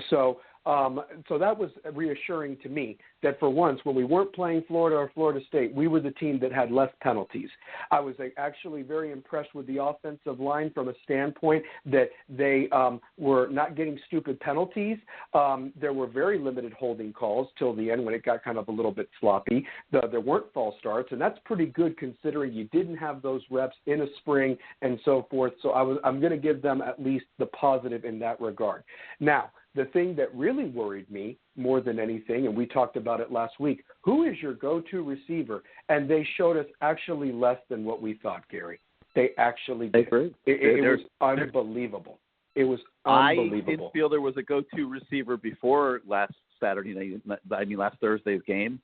So that was reassuring to me that for once, when we weren't playing Florida or Florida State, we were the team that had less penalties. I was actually very impressed with the offensive line from a standpoint that they were not getting stupid penalties. There were very limited holding calls till the end when it got kind of a little bit sloppy. There weren't false starts, and that's pretty good considering you didn't have those reps in a spring and so forth. So I'm going to give them at least the positive in that regard. Now, the thing that really worried me more than anything, and we talked about it last week, who is your go-to receiver? And they showed us actually less than what we thought, Gary. They actually did. It was unbelievable. It was unbelievable. I didn't feel there was a go-to receiver before last Thursday's game,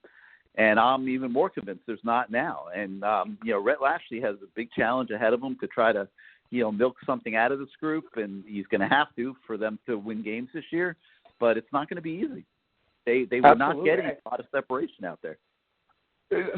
and I'm even more convinced there's not now. And, Rhett Lashley has a big challenge ahead of him to try to milk something out of this group, and he's going to have to for them to win games this year, but it's not going to be easy. They were not getting a lot of separation out there.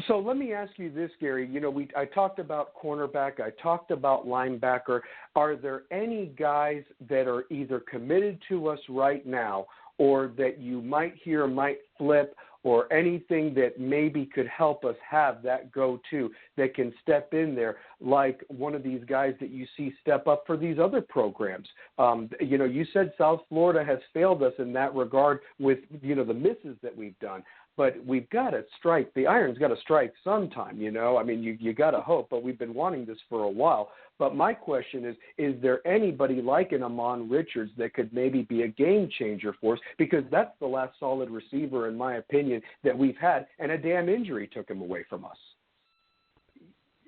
So let me ask you this, Gary. I talked about cornerback. I talked about linebacker. Are there any guys that are either committed to us right now or that you might hear might flip, or anything that maybe could help us have that go-to that can step in there, like one of these guys that you see step up for these other programs? You said South Florida has failed us in that regard with, the misses that we've done. But we've got to strike. The iron's got to strike sometime, I mean, you got to hope, but we've been wanting this for a while. But my question is there anybody like an Amon Richards that could maybe be a game changer for us? Because that's the last solid receiver, in my opinion, that we've had, and a damn injury took him away from us.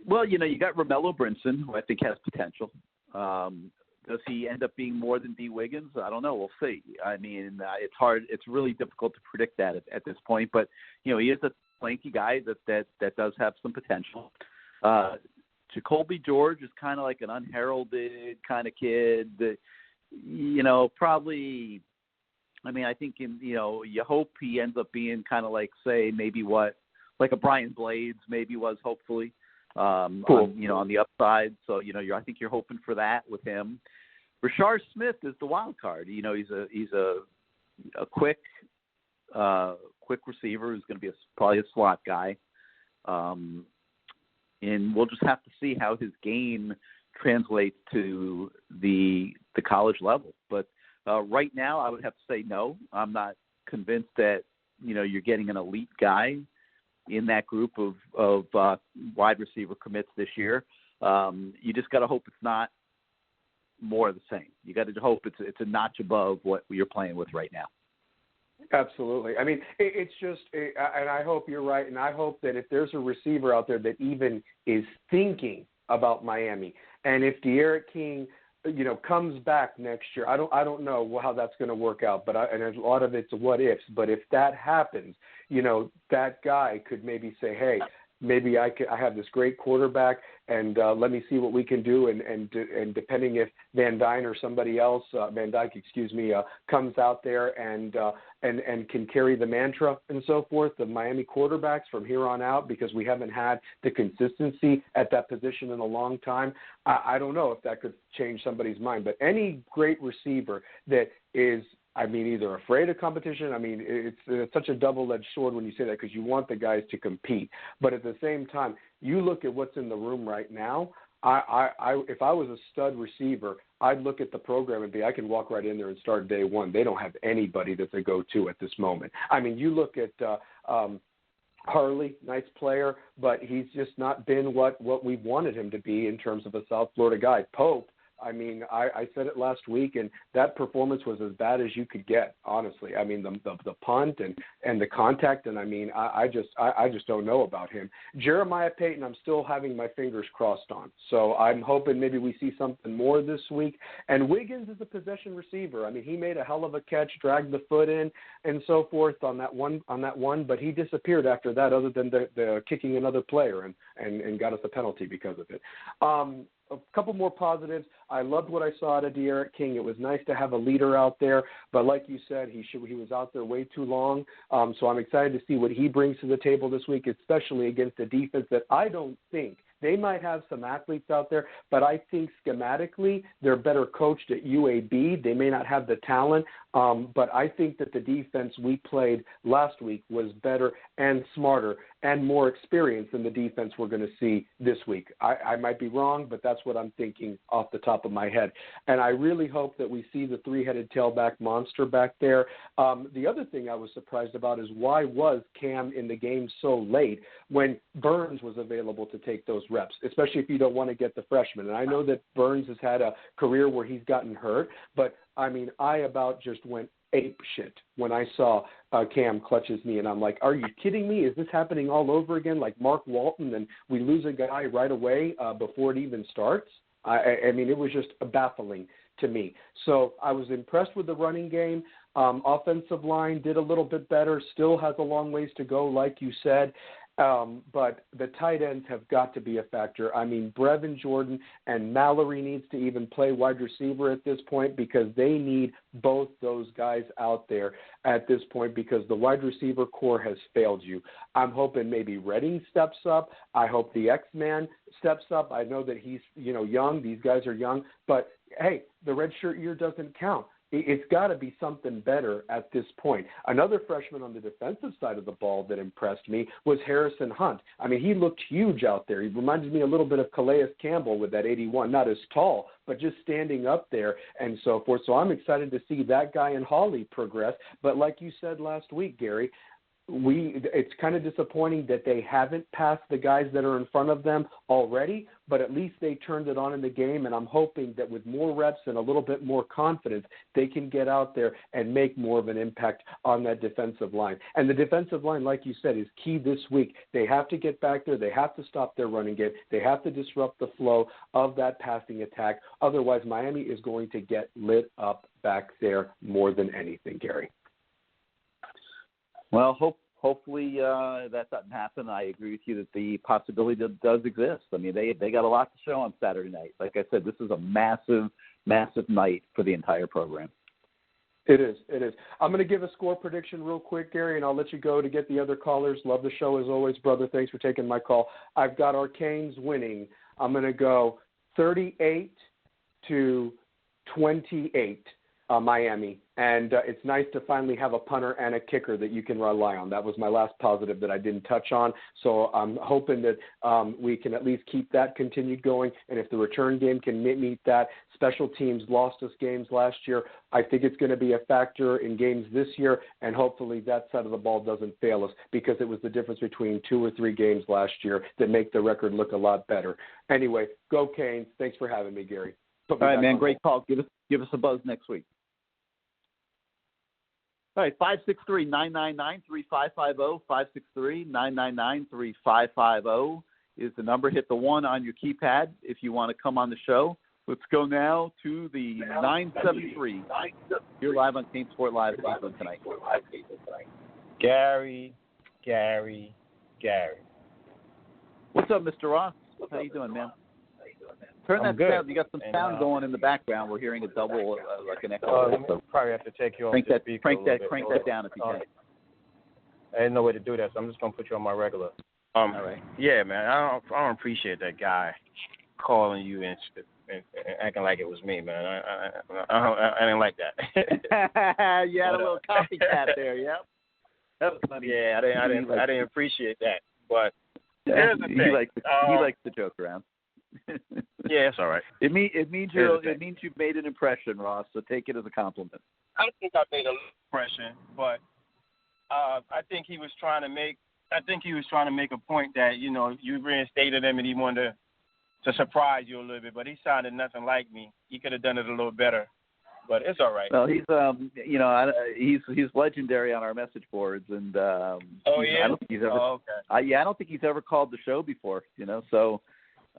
Well, you got Romello Brinson, who I think has potential. Does he end up being more than D. Wiggins? I don't know. We'll see. I mean, it's hard. It's really difficult to predict that at this point. But, he is a lanky guy that does have some potential. Jacoby George is kind of like an unheralded kind of kid that, probably, I think you hope he ends up being kind of like, say, maybe like a Brian Blades maybe was, hopefully, cool. on the upside. So, I think you're hoping for that with him. Rashard Smith is the wild card. He's a quick receiver who's going to be probably a slot guy. And we'll just have to see how his game translates to the college level. But right now, I would have to say no. I'm not convinced that you're getting an elite guy in that group of wide receiver commits this year. You just got to hope it's not more of the same. You got to hope it's a notch above what you're playing with right now. Absolutely. It's just, and I hope you're right, and I hope that if there's a receiver out there that even is thinking about Miami, and if De'Aaron King, comes back next year, I don't know how that's going to work out, but and a lot of it's what ifs. But if that happens, that guy could maybe say, hey, maybe I have this great quarterback, and let me see what we can do. And depending if Van Dyke or somebody else, comes out there and can carry the mantra and so forth, the Miami quarterbacks from here on out, because we haven't had the consistency at that position in a long time. I don't know if that could change somebody's mind. But any great receiver that is either afraid of competition. It's such a double-edged sword when you say that, because you want the guys to compete. But at the same time, you look at what's in the room right now. If I was a stud receiver, I'd look at the program and I can walk right in there and start day one. They don't have anybody that's a go-to at this moment. You look at Harley, nice player, but he's just not been what we wanted him to be in terms of a South Florida guy. Pope, I said it last week, and that performance was as bad as you could get, honestly. The punt and the contact, and I just don't know about him. Jeremiah Payton, I'm still having my fingers crossed on. So I'm hoping maybe we see something more this week. And Wiggins is a possession receiver. He made a hell of a catch, dragged the foot in, and so forth on that one, but he disappeared after that, other than the kicking another player and got us a penalty because of it. A couple more positives. I loved what I saw out of De'Aaron King. It was nice to have a leader out there, but like you said, he was out there way too long. So I'm excited to see what he brings to the table this week, especially against a defense that I don't think they might have some athletes out there, but I think schematically they're better coached at UAB. They may not have the talent, but I think that the defense we played last week was better and smarter and more experienced than the defense we're going to see this week. I might be wrong, but that's what I'm thinking off the top of my head. And I really hope that we see the three-headed tailback monster back there. The other thing I was surprised about is why was Cam in the game so late when Burns was available to take those reps, especially if you don't want to get the freshman. And I know that Burns has had a career where he's gotten hurt, but I about just went ape shit when I saw Cam clutch his knee, and I'm like, are you kidding me? Is this happening all over again, like Mark Walton, and we lose a guy right away before it even starts? It was just baffling to me. So I was impressed with the running game. Offensive line did a little bit better, still has a long ways to go, like you said. But the tight ends have got to be a factor. Brevin Jordan and Mallory needs to even play wide receiver at this point, because they need both those guys out there at this point, because the wide receiver core has failed you. I'm hoping maybe Redding steps up. I hope the X-Man steps up. I know that he's, young. These guys are young. But, hey, the redshirt year doesn't count. It's got to be something better at this point. Another freshman on the defensive side of the ball that impressed me was Harrison Hunt. He looked huge out there. He reminded me a little bit of Calais Campbell with that 81, not as tall, but just standing up there and so forth. So I'm excited to see that guy and Hawley progress. But like you said last week, Gary, it's kind of disappointing that they haven't passed the guys that are in front of them already, but at least they turned it on in the game, and I'm hoping that with more reps and a little bit more confidence, they can get out there and make more of an impact on that defensive line. And the defensive line, like you said, is key this week. They have to get back there. They have to stop their running game. They have to disrupt the flow of that passing attack. Otherwise, Miami is going to get lit up back there more than anything, Gary. Well, hopefully that doesn't happen. I agree with you that the possibility does exist. I mean, they got a lot to show on Saturday night. Like I said, this is a massive, massive night for the entire program. It is. I'm going to give a score prediction real quick, Gary, and I'll let you go to get the other callers. Love the show as always, brother. Thanks for taking my call. I've got our Canes winning. I'm going to go 38-28, Miami. And it's nice to finally have a punter and a kicker that you can rely on. That was my last positive that I didn't touch on. So I'm hoping that we can at least keep that continued going. And if the return game can meet that, special teams lost us games last year. I think it's going to be a factor in games this year, and hopefully that side of the ball doesn't fail us, because it was the difference between 2 or 3 games last year that make the record look a lot better. Anyway, go Canes. Thanks for having me, Gary. All right, man. Great call. Give us a buzz next week. All right, 563-999-3550, 563-999-3550 is the number. Hit the 1 on your keypad if you want to come on the show. Let's go now to the 973. You're live on CaneSport Live tonight. Gary. What's up, Mr. Ross? How you doing, man? Turn that sound. You got some sound going in the background. We're hearing a double, like an echo. So probably have to take you off crank the that speaker down if you can. I didn't know way to do that, so I'm just gonna put you on my regular. All right. Yeah, man. I don't appreciate that guy calling you and acting like it was me, man. I didn't like that. You had a little copycat there. Yep. That was funny. Yeah, I didn't appreciate that, but here's the thing. He likes to joke around. Yeah, it's all right. It means you've made an impression, Ross. So take it as a compliment. I don't think I made an impression, but I think he was trying to make a point that you reinstated him and he wanted to surprise you a little bit, but he sounded nothing like me. He could have done it a little better, but it's all right. Well, he's he's legendary on our message boards, and oh yeah, I don't think he's ever. Oh, okay. I don't think he's ever called the show before. So.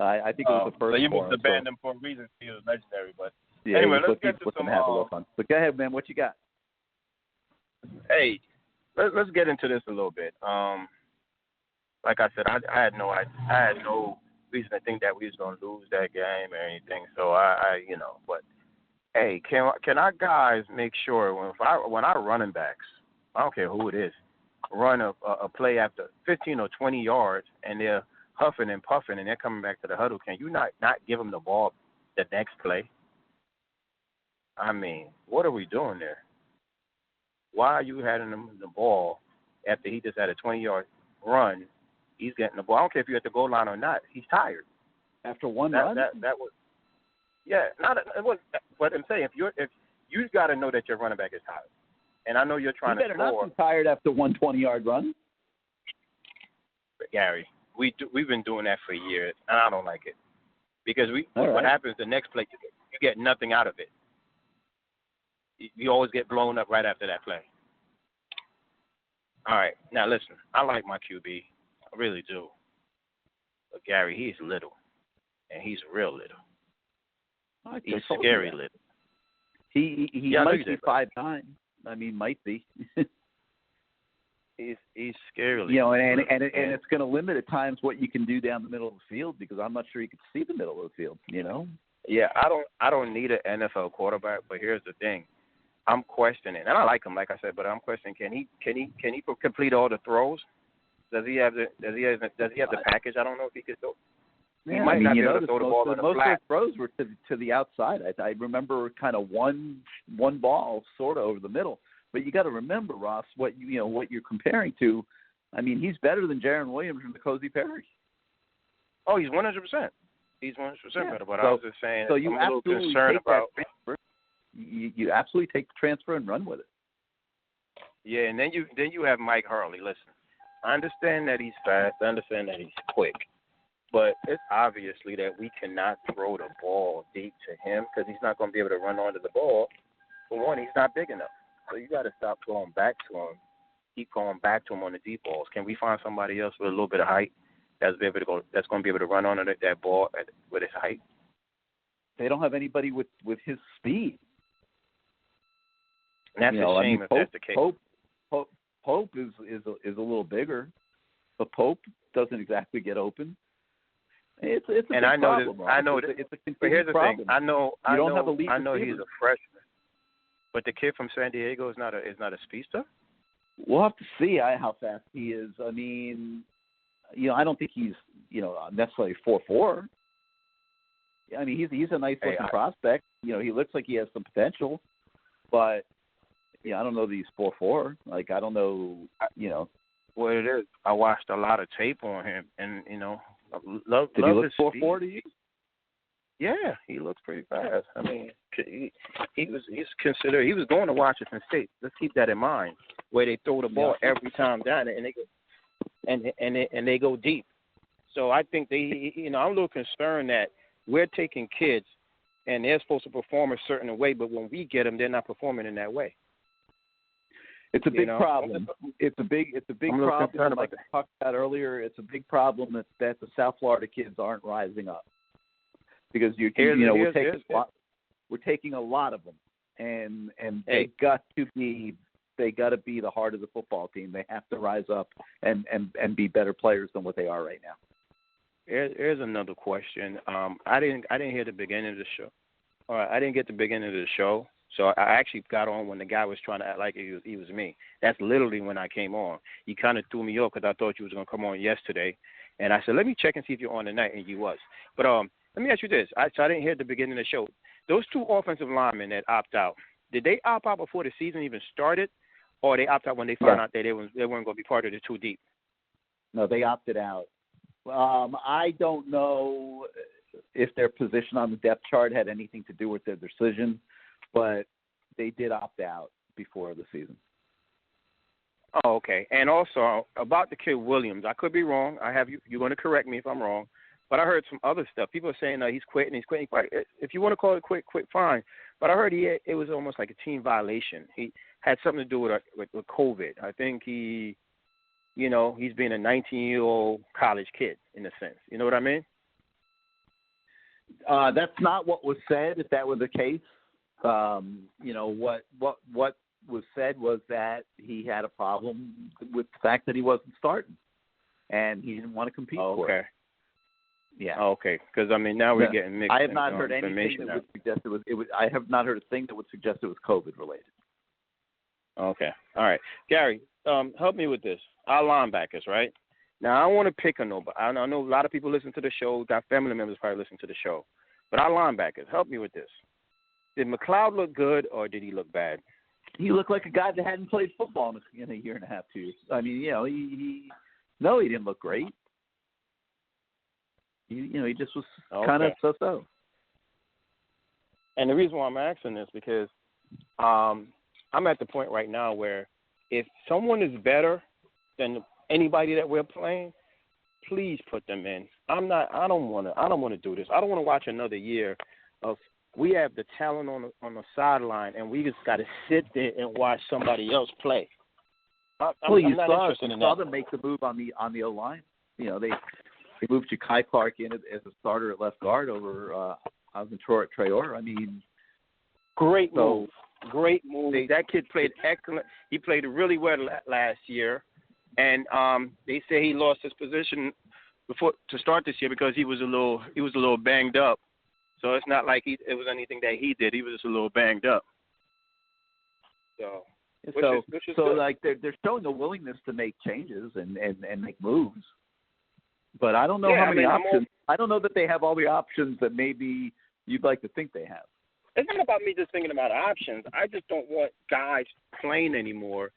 I think it was the first. So you must have banned him for a reason. He was legendary, but yeah, anyway, let's get to some. Have a little fun. But go ahead, man. What you got? Hey, let's get into this a little bit. Like I said, I had no reason to think that we was gonna lose that game or anything. So but hey, can our guys make sure when our running backs, I don't care who it is, run a play after 15 or 20 yards and they're huffing and puffing, and they're coming back to the huddle, can you not give them the ball the next play? I mean, what are we doing there? Why are you having him the ball after he just had a 20-yard run? He's getting the ball. I don't care if you're at the goal line or not. He's tired. After one run? That was – yeah. But I'm saying, if you got to know that your running back is tired. And I know you're trying to score. You better not be tired after one 20-yard run. But Gary, we've been doing that for years, and I don't like it. Because what happens the next play, you get nothing out of it. You always get blown up right after that play. All right. Now, listen, I like my QB. I really do. But, Gary, he's little, and he's real little. He's scary little. He might be 5'9". I mean, might be. He's scary little. And it's going to limit at times what you can do down the middle of the field, because I'm not sure you can see the middle of the field, Yeah, I don't need an NFL quarterback, but here's the thing. I'm questioning, and I like him, like I said, but I'm questioning, can he complete all the throws? Does he have the package? I don't know if he could do. He might not be able to throw the ball in the flat. Most of the throws were to the outside. I remember kind of one ball sort of over the middle. But you got to remember, Ross, what you're comparing to. I mean, he's better than Jaron Williams from the Cozy Perry. Oh, he's 100%. He's 100% better. But I was just saying, so you I'm a little concerned about. You absolutely take the transfer and run with it. Yeah, and then you have Mike Hurley. Listen, I understand that he's fast. I understand that he's quick. But it's obviously that we cannot throw the ball deep to him because he's not going to be able to run onto the ball. For one, he's not big enough. So you got to stop going back to him. Keep going back to him on the deep balls. Can we find somebody else with a little bit of height that's going to be able to run on that ball with his height? They don't have anybody with his speed. And that's a shame if that's the case. Pope is a little bigger, but Pope doesn't exactly get open. It's a and big I know problem. this. I know that. It's a But continued here's the problem. thing. I know he's receiver. a freshman, but the kid from San Diego is not a speedster. We'll have to see how fast he is. I mean, I don't think he's necessarily 4.4. I mean, he's a nice looking prospect. He looks like he has some potential, but I don't know that he's 4.4. Like, I don't know. What it is. I watched a lot of tape on him, and love. Did he look his 4.4 to you? Yeah, he looks pretty fast. I mean, he's considered. He was going to Washington State. Let's keep that in mind, where they throw the ball every time down, and they go, and they go deep. So I think I'm a little concerned that we're taking kids, and they're supposed to perform a certain way, but when we get them, they're not performing in that way. It's a big problem. It's a big problem. Like I talked about earlier, it's a big problem that the South Florida kids aren't rising up, because we're taking a lot of them, and they got to be the heart of the football team. They have to rise up and be better players than what they are right now. Here's another question. I didn't hear the beginning of the show. All right, I didn't get the beginning of the show. So I actually got on when the guy was trying to act like he was me. That's literally when I came on. He kind of threw me off because I thought you was going to come on yesterday. And I said, let me check and see if you're on tonight, and you was. But let me ask you this. I didn't hear the beginning of the show. Those two offensive linemen that opt out, did they opt out before the season even started, or they opt out when they found out that they weren't going to be part of the too deep? No, they opted out. I don't know if their position on the depth chart had anything to do with their decision, but they did opt out before the season. Oh, okay. And also about the kid Williams, I could be wrong. You're going to correct me if I'm wrong, but I heard some other stuff. People are saying he's quitting. He's quitting. If you want to call it quit, fine. But I heard it was almost like a team violation. He had something to do with COVID. I think he's being a 19-year-old college kid in a sense. You know what I mean? That's not what was said. If that were the case, what was said was that he had a problem with the fact that he wasn't starting, and he didn't want to compete for it. Yeah. Okay. Because now we're getting mixed. I have not heard anything that would suggest it was. I have not heard a thing that would suggest it was COVID related. Okay. All right, Gary, help me with this. Our linebackers, right? Now, I don't want to pick on nobody. I know a lot of people listen to the show. Got family members probably listen to the show. But our linebackers, help me with this. Did McLeod look good, or did he look bad? He looked like a guy that hadn't played football in a year and a half, 2 years. I mean, he didn't look great. He just was kind of so-so. And the reason why I'm asking this because I'm at the point right now where if someone is better than anybody that we're playing, please put them in. I don't want to do this. I don't want to watch another year of we have the talent on the sideline and we just got to sit there and watch somebody else play. I'm not interested in that. You saw them make the move on the O-line. They moved Ja'Kai Clark in as a starter at left guard over Traore. I mean, great move. Great move. That kid played excellent. He played really well last year. And they say he lost his position to start this year because he was a little banged up. So it's not like it was anything that he did. He was just a little banged up. So like they're showing a willingness to make changes and make moves. But I don't know how many options. I don't know that they have all the options that maybe you'd like to think they have. It's not about me just thinking about options. I just don't want guys playing anymore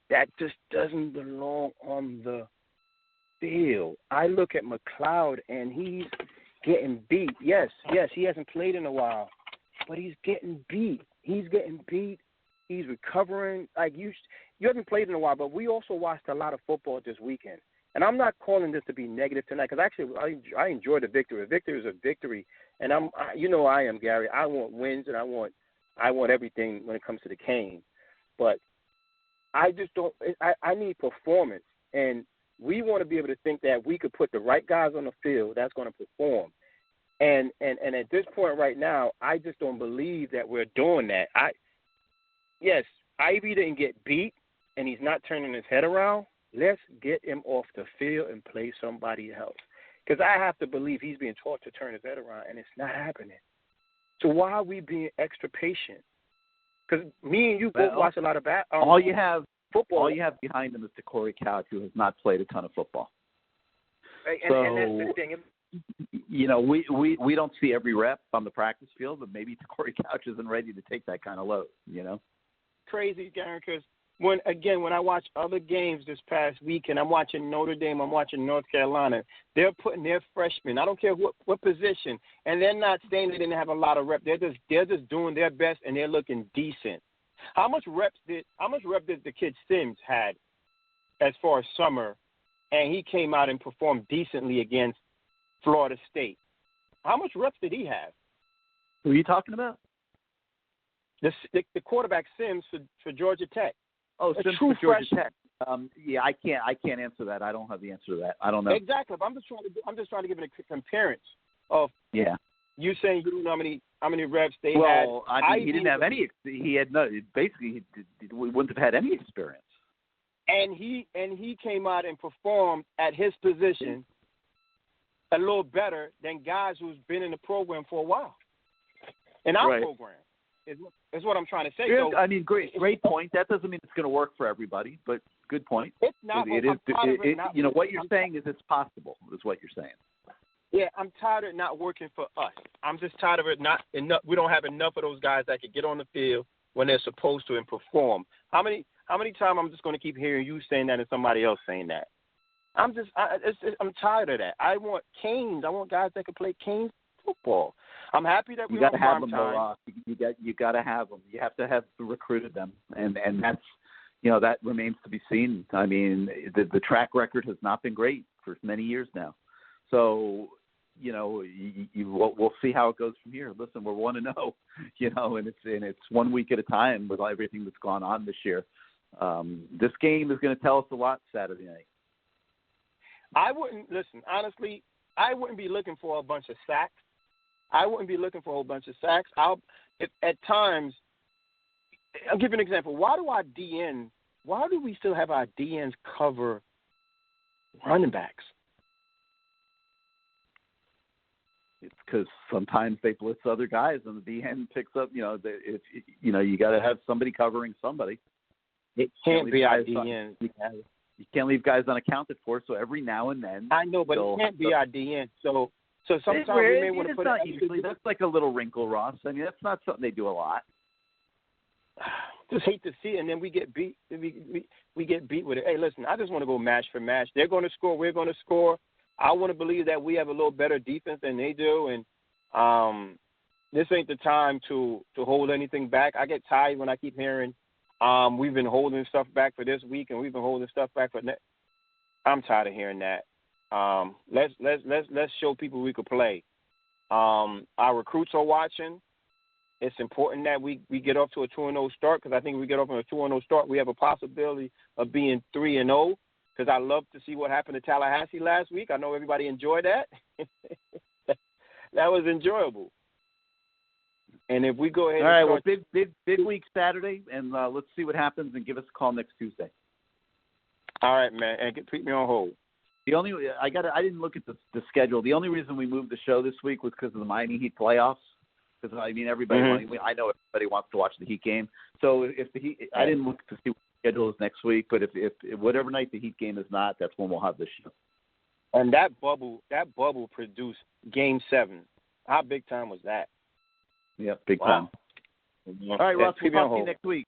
that just doesn't belong on the field. I look at McLeod and he's getting beat. Yes, he hasn't played in a while, but he's getting beat. He's recovering. Like you haven't played in a while, but we also watched a lot of football this weekend. And I'm not calling this to be negative tonight because actually I enjoy the victory. A victory is a victory, and I am, Gary. I want wins and I want everything when it comes to the cane, but I just don't. I need performance, and we want to be able to think that we could put the right guys on the field that's going to perform. And at this point right now, I just don't believe that we're doing that. Ivy didn't get beat, and he's not turning his head around, let's get him off the field and play somebody else. Because I have to believe he's being taught to turn his head around, and it's not happening. So why are we being extra patient? Because me and you both watch a lot of all you have football. All you have behind him is the Corey Couch, who has not played a ton of football. And that's the thing. You know, we don't see every rep on the practice field, but maybe Corey Couch isn't ready to take that kind of load, you know? Crazy, Darren, because when I watch other games this past week, and I'm watching Notre Dame, I'm watching North Carolina, they're putting their freshmen, I don't care what position, and they're not saying they didn't have a lot of reps. They're just doing their best, and they're looking decent. How much rep did the kid Sims had as far as summer, and he came out and performed decently against Florida State? How much reps did he have? Who are you talking about? The quarterback Sims for Georgia Tech. Oh, Sims for Georgia Tech. Yeah, I can't answer that. I don't have the answer to that. I don't know. Exactly. But I'm just trying to give it a comparison of you saying you don't know how many reps they had. Well, I mean, he didn't have any. He had no. Basically, he wouldn't have had any experience. And he came out and performed at his position a little better than guys who's been in the program for a while. In our program. Is what I'm trying to say. Yeah, so, I mean, great point. That doesn't mean it's going to work for everybody, but good point. It's not. You know, what you're saying is it's possible, is what you're saying. Yeah, I'm tired of it not working for us. I'm just tired of it not enough. We don't have enough of those guys that can get on the field when they're supposed to and perform. How many times I'm just going to keep hearing you saying that and somebody else saying that? I'm tired of that. I want Canes. I want guys that can play Canes football. I'm happy that we got to have them. You got to have them. You have to have recruited them, and that's, you know, that remains to be seen. I mean, the track record has not been great for many years now. So, you know, we'll see how it goes from here. Listen, we're 1-0, you know, and it's 1 week at a time with everything that's gone on this year. This game is going to tell us a lot Saturday night. I wouldn't be looking for a bunch of sacks. I wouldn't be looking for a whole bunch of sacks. At times, I'll give you an example. Why do we still have our DNs cover running backs? It's because sometimes they blitz other guys, and the DN picks up. You know, you got to have somebody covering somebody. It can't be our DN. You can't leave guys unaccounted for. So every now and then, I know, but it can't be our DN. So sometimes we may want to put it. Usually, that's like a little wrinkle, Ross. I mean, that's not something they do a lot. Just hate to see it, and then we get beat. We get beat with it. Hey, listen, I just want to go match for match. They're going to score. We're going to score. I want to believe that we have a little better defense than they do, and this ain't the time to hold anything back. I get tired when I keep hearing we've been holding stuff back for this week, and we've been holding stuff back for next. I'm tired of hearing that. Let's show people we could play. Our recruits are watching. It's important that we get off to a 2-0 start, because I think if we get off on a 2-0 start, we have a possibility of being 3-0. Because I love to see what happened to Tallahassee last week. I know everybody enjoyed that. That was enjoyable. And if we go ahead, all right. Well, big week Saturday, and let's see what happens, and give us a call next Tuesday. All right, man, and put me on hold. I didn't look at the schedule. The only reason we moved the show this week was because of the Miami Heat playoffs. Because I mean, I know everybody wants to watch the Heat game. So if the Heat, I didn't look to see what the schedule is next week. But if whatever night the Heat game is not, that's when we'll have this show. And that bubble produced Game 7. How big time was that? Yep, big time. All right, Ross, we'll talk to you next week.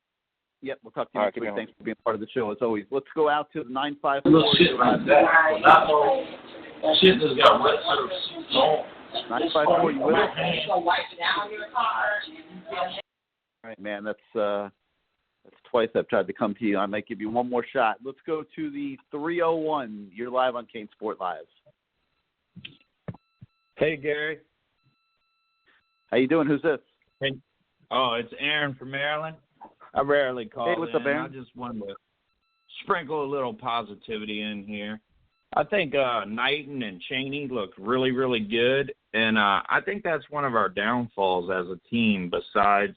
Yep, we'll talk to you next week. Thanks for being part of the show, as always. Let's go out to the 954. Little shit like that. Shit just got wet. 954, you with us? All right, man, that's twice I've tried to come to you. I might give you one more shot. Let's go to the 301. You're live on CaneSport Live. Hey, Gary. How you doing? Who's this? Hey. Oh, it's Aaron from Maryland. I rarely call in. Hey, what's up, Aaron? I just wanted to sprinkle a little positivity in here. I think Knighton and Chaney looked really, really good, and I think that's one of our downfalls as a team, besides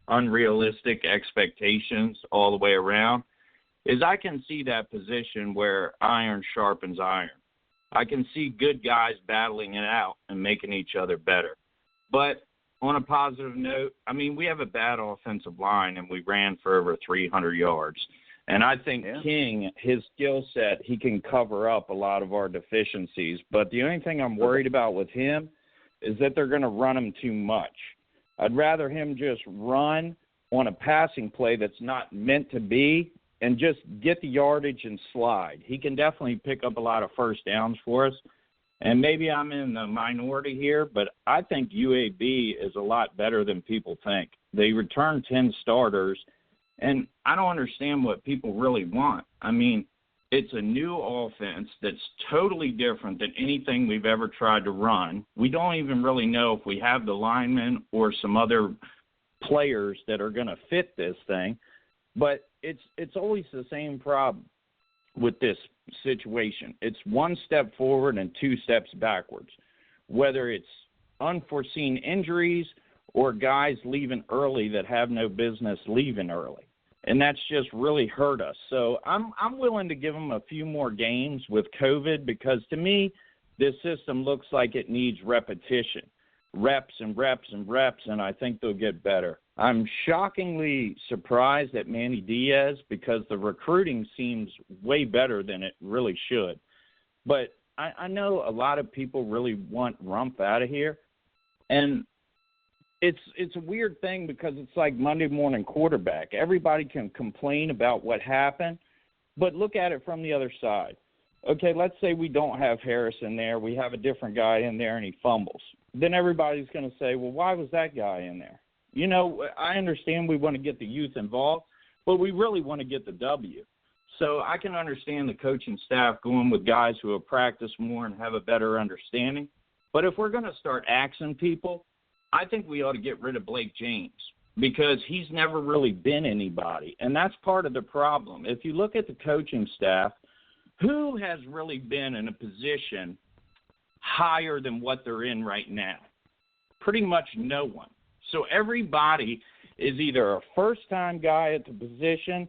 unrealistic expectations all the way around, is I can see that position where iron sharpens iron. I can see good guys battling it out and making each other better. But on a positive note, I mean, we have a bad offensive line, and we ran for over 300 yards. And I think King, his skill set, he can cover up a lot of our deficiencies. But the only thing I'm worried about with him is that they're going to run him too much. I'd rather him just run on a passing play that's not meant to be and just get the yardage and slide. He can definitely pick up a lot of first downs for us. And maybe I'm in the minority here, but I think UAB is a lot better than people think. They returned 10 starters, and I don't understand what people really want. I mean, it's a new offense that's totally different than anything we've ever tried to run. We don't even really know if we have the linemen or some other players that are going to fit this thing. But it's always the same problem with this situation. It's one step forward and two steps backwards, whether it's unforeseen injuries or guys leaving early that have no business leaving early. And that's just really hurt us. So I'm willing to give them a few more games with COVID because to me, this system looks like it needs repetition, reps and reps and reps, and I think they'll get better. I'm shockingly surprised at Manny Diaz because the recruiting seems way better than it really should. But I know a lot of people really want Rumph out of here, and it's a weird thing because it's like Monday morning quarterback. Everybody can complain about what happened, but look at it from the other side. Okay, let's say we don't have Harris in there. We have a different guy in there, and he fumbles. Then everybody's going to say, well, why was that guy in there? You know, I understand we want to get the youth involved, but we really want to get the W. So I can understand the coaching staff going with guys who have practiced more and have a better understanding. But if we're going to start axing people, I think we ought to get rid of Blake James because he's never really been anybody, and that's part of the problem. If you look at the coaching staff, who has really been in a position higher than what they're in right now? Pretty much no one. So everybody is either a first-time guy at the position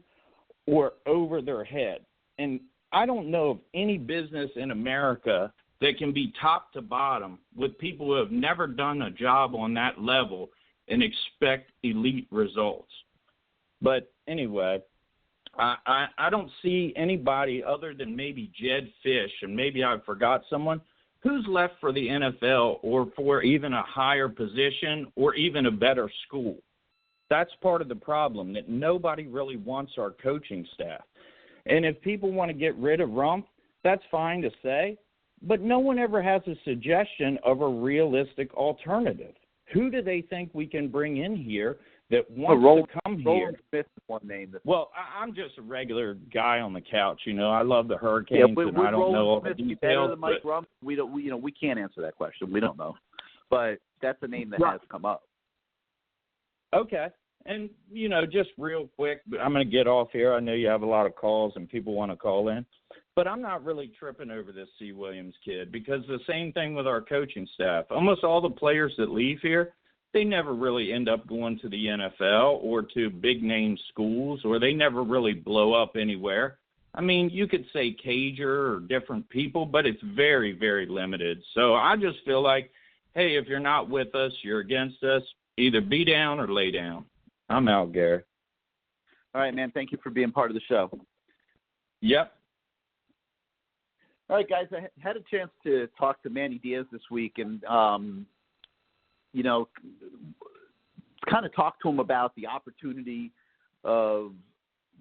or over their head. And I don't know of any business in America that can be top to bottom with people who have never done a job on that level and expect elite results. But anyway, I don't see anybody other than maybe Jed Fish, and maybe I forgot someone, who's left for the NFL or for even a higher position or even a better school. That's part of the problem, that nobody really wants our coaching staff. And if people want to get rid of Rumph, that's fine to say, but no one ever has a suggestion of a realistic alternative. Who do they think we can bring in here that wants to come here? Roland Smith is one name. Well, I'm just a regular guy on the couch. You know, I love the Hurricanes, and I don't know all the details. Better than Mike Rumph? We can't answer that question. We don't know, but that's a name that has come up. Okay, and just real quick, I'm going to get off here. I know you have a lot of calls and people want to call in, but I'm not really tripping over this C. Williams kid because the same thing with our coaching staff. Almost all the players that leave here, they never really end up going to the NFL or to big-name schools, or they never really blow up anywhere. I mean, you could say Cager or different people, but it's very, very limited. So I just feel like, hey, if you're not with us, you're against us, either be down or lay down. I'm out, Gary. All right, man. Thank you for being part of the show. Yep. All right, guys. I had a chance to talk to Manny Diaz this week, and kind of talk to him about the opportunity of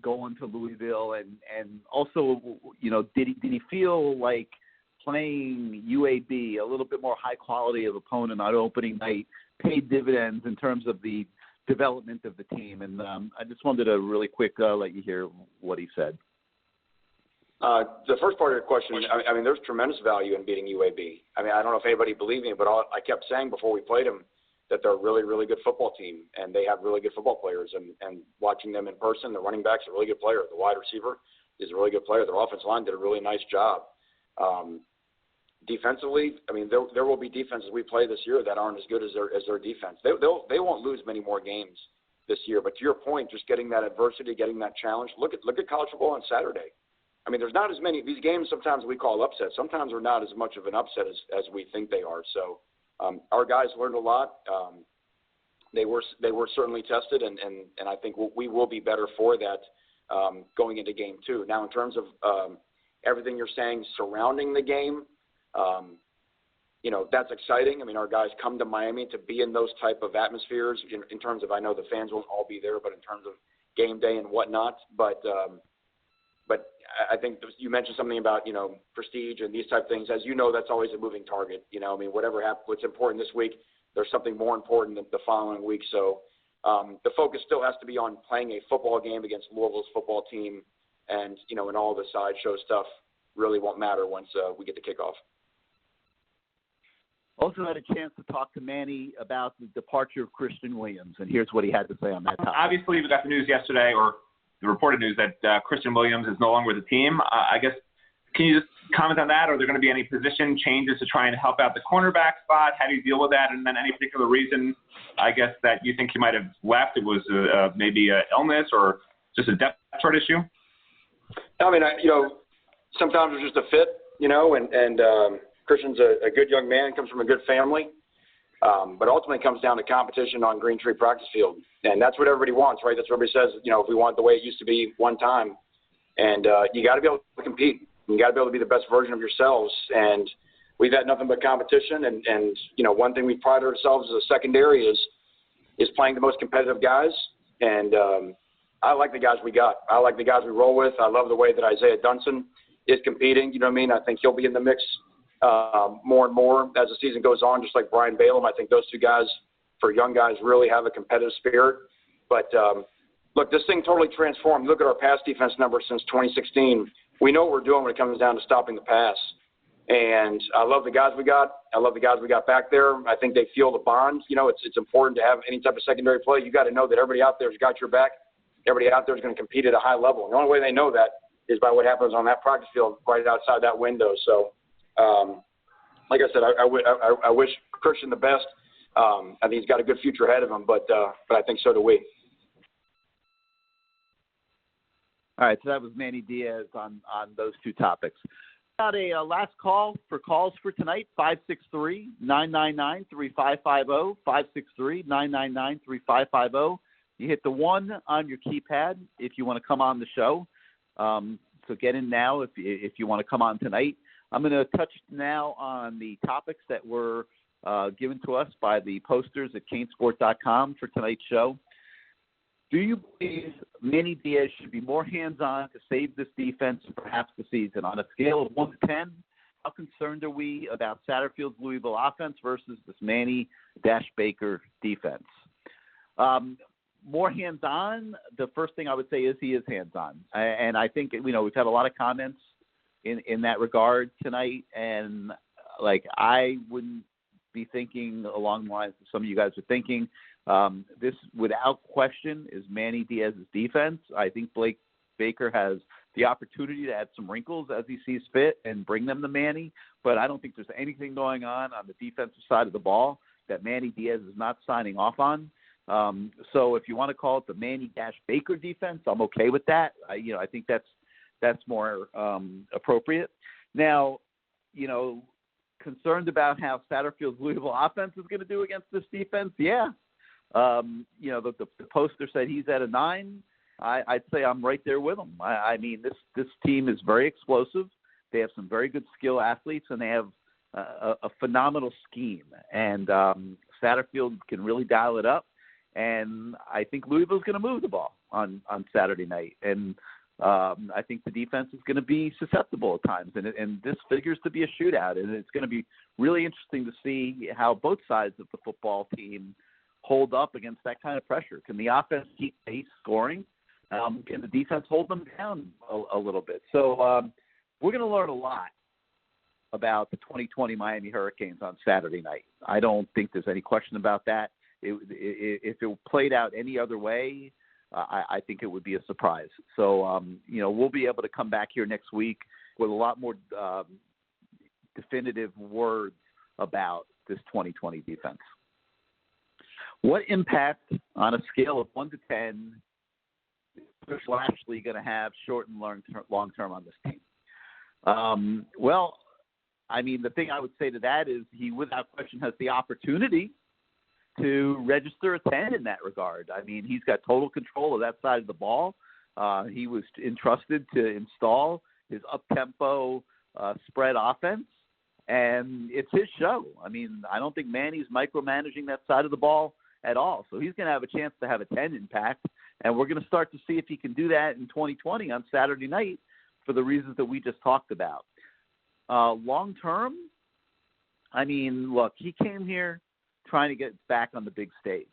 going to Louisville, and also, did he feel like playing UAB, a little bit more high quality of opponent on opening night, paid dividends in terms of the development of the team? And I just wanted to really quick let you hear what he said. The first part of your question, I mean, there's tremendous value in beating UAB. I mean, I don't know if anybody believed me, but I kept saying before we played them that they're a really, really good football team, and they have really good football players. And watching them in person, the running back's a really good player. The wide receiver is a really good player. Their offensive line did a really nice job. Defensively, I mean, there will be defenses we play this year that aren't as good as their defense. They won't lose many more games this year. But to your point, just getting that adversity, getting that challenge. Look at college football on Saturday. I mean, there's not as many these games. Sometimes we call upsets. Sometimes they're not as much of an upset as we think they are. So our guys learned a lot. They were certainly tested, and I think we will be better for that going into game 2. Now, in terms of everything you're saying surrounding the game, that's exciting. I mean, our guys come to Miami to be in those type of atmospheres in terms of, I know the fans won't all be there, but in terms of game day and whatnot. But I think you mentioned something about, prestige and these type of things. As you know, that's always a moving target. I mean, whatever happens, what's important this week, there's something more important than the following week. So the focus still has to be on playing a football game against Louisville's football team. And, and all the sideshow stuff really won't matter once we get to kickoff. Also had a chance to talk to Manny about the departure of Christian Williams, and here's what he had to say on that topic. Obviously, we got the news yesterday, or the reported news, that Christian Williams is no longer with the team. I guess, can you just comment on that? Are there going to be any position changes to try and help out the cornerback spot? How do you deal with that? And then any particular reason, I guess, that you think he might have left? It was maybe an illness or just a depth chart issue? I mean, sometimes it's just a fit, and Christian's a good young man, comes from a good family, but ultimately it comes down to competition on Green Tree practice field, and that's what everybody wants, right? That's what everybody says, if we want it the way it used to be one time, and you got to be able to compete. You got to be able to be the best version of yourselves, and we've had nothing but competition, and one thing we pride ourselves as a secondary is playing the most competitive guys, and I like the guys we got. I like the guys we roll with. I love the way that Isaiah Dunson is competing. You know what I mean? I think he'll be in the mix more and more as the season goes on, just like Brian Balaam. I think those two guys, for young guys, really have a competitive spirit. But, look, this thing totally transformed. Look at our pass defense numbers since 2016. We know what we're doing when it comes down to stopping the pass. And I love the guys we got. I love the guys we got back there. I think they feel the bond. It's important to have any type of secondary play. You got to know that everybody out there has got your back. Everybody out there is going to compete at a high level. And the only way they know that is by what happens on that practice field right outside that window. So, like I said, I wish Christian the best. I think he's got a good future ahead of him, but I think so do we. All right, so that was Manny Diaz on those two topics. Got a last call for calls for tonight, 563-999-3550, 563-999-3550. You hit the 1 on your keypad if you want to come on the show. So get in now if you want to come on tonight. I'm going to touch now on the topics that were given to us by the posters at CaneSport.com for tonight's show. Do you believe Manny Diaz should be more hands-on to save this defense and perhaps the season? On a scale of 1 to 10, how concerned are we about Satterfield's Louisville offense versus this Manny-Baker defense? More hands-on, the first thing I would say is he is hands-on. And I think, we've had a lot of comments in that regard tonight, and I wouldn't be thinking along the lines that some of you guys are thinking. This, without question, is Manny Diaz's defense. I think Blake Baker has the opportunity to add some wrinkles as he sees fit and bring them to Manny, but I don't think there's anything going on the defensive side of the ball that Manny Diaz is not signing off on. So if you want to call it the Manny-Baker defense, I'm okay with that. I think that's more appropriate. Now, concerned about how Satterfield's Louisville offense is going to do against this defense? Yeah. The poster said he's at a 9. I'd say I'm right there with him. I mean, this team is very explosive. They have some very good skill athletes, and they have a phenomenal scheme. And Satterfield can really dial it up. And I think Louisville's going to move the ball on Saturday night. And I think the defense is going to be susceptible at times. And this figures to be a shootout. And it's going to be really interesting to see how both sides of the football team hold up against that kind of pressure. Can the offense keep pace scoring? Can the defense hold them down a little bit? So we're going to learn a lot about the 2020 Miami Hurricanes on Saturday night. I don't think there's any question about that. If it played out any other way, I think it would be a surprise. So, we'll be able to come back here next week with a lot more definitive words about this 2020 defense. What impact on a scale of 1 to 10 is Chris Lashley going to have short and long term on this team? Well, I mean, the thing I would say to that is he, without question, has the opportunity to register a 10 in that regard. I mean, he's got total control of that side of the ball. He was entrusted to install his up-tempo spread offense, and it's his show. I mean, I don't think Manny's micromanaging that side of the ball at all. So he's going to have a chance to have a 10 impact, and we're going to start to see if he can do that in 2020 on Saturday night for the reasons that we just talked about. Long term, I mean, look, he came here trying to get back on the big stage.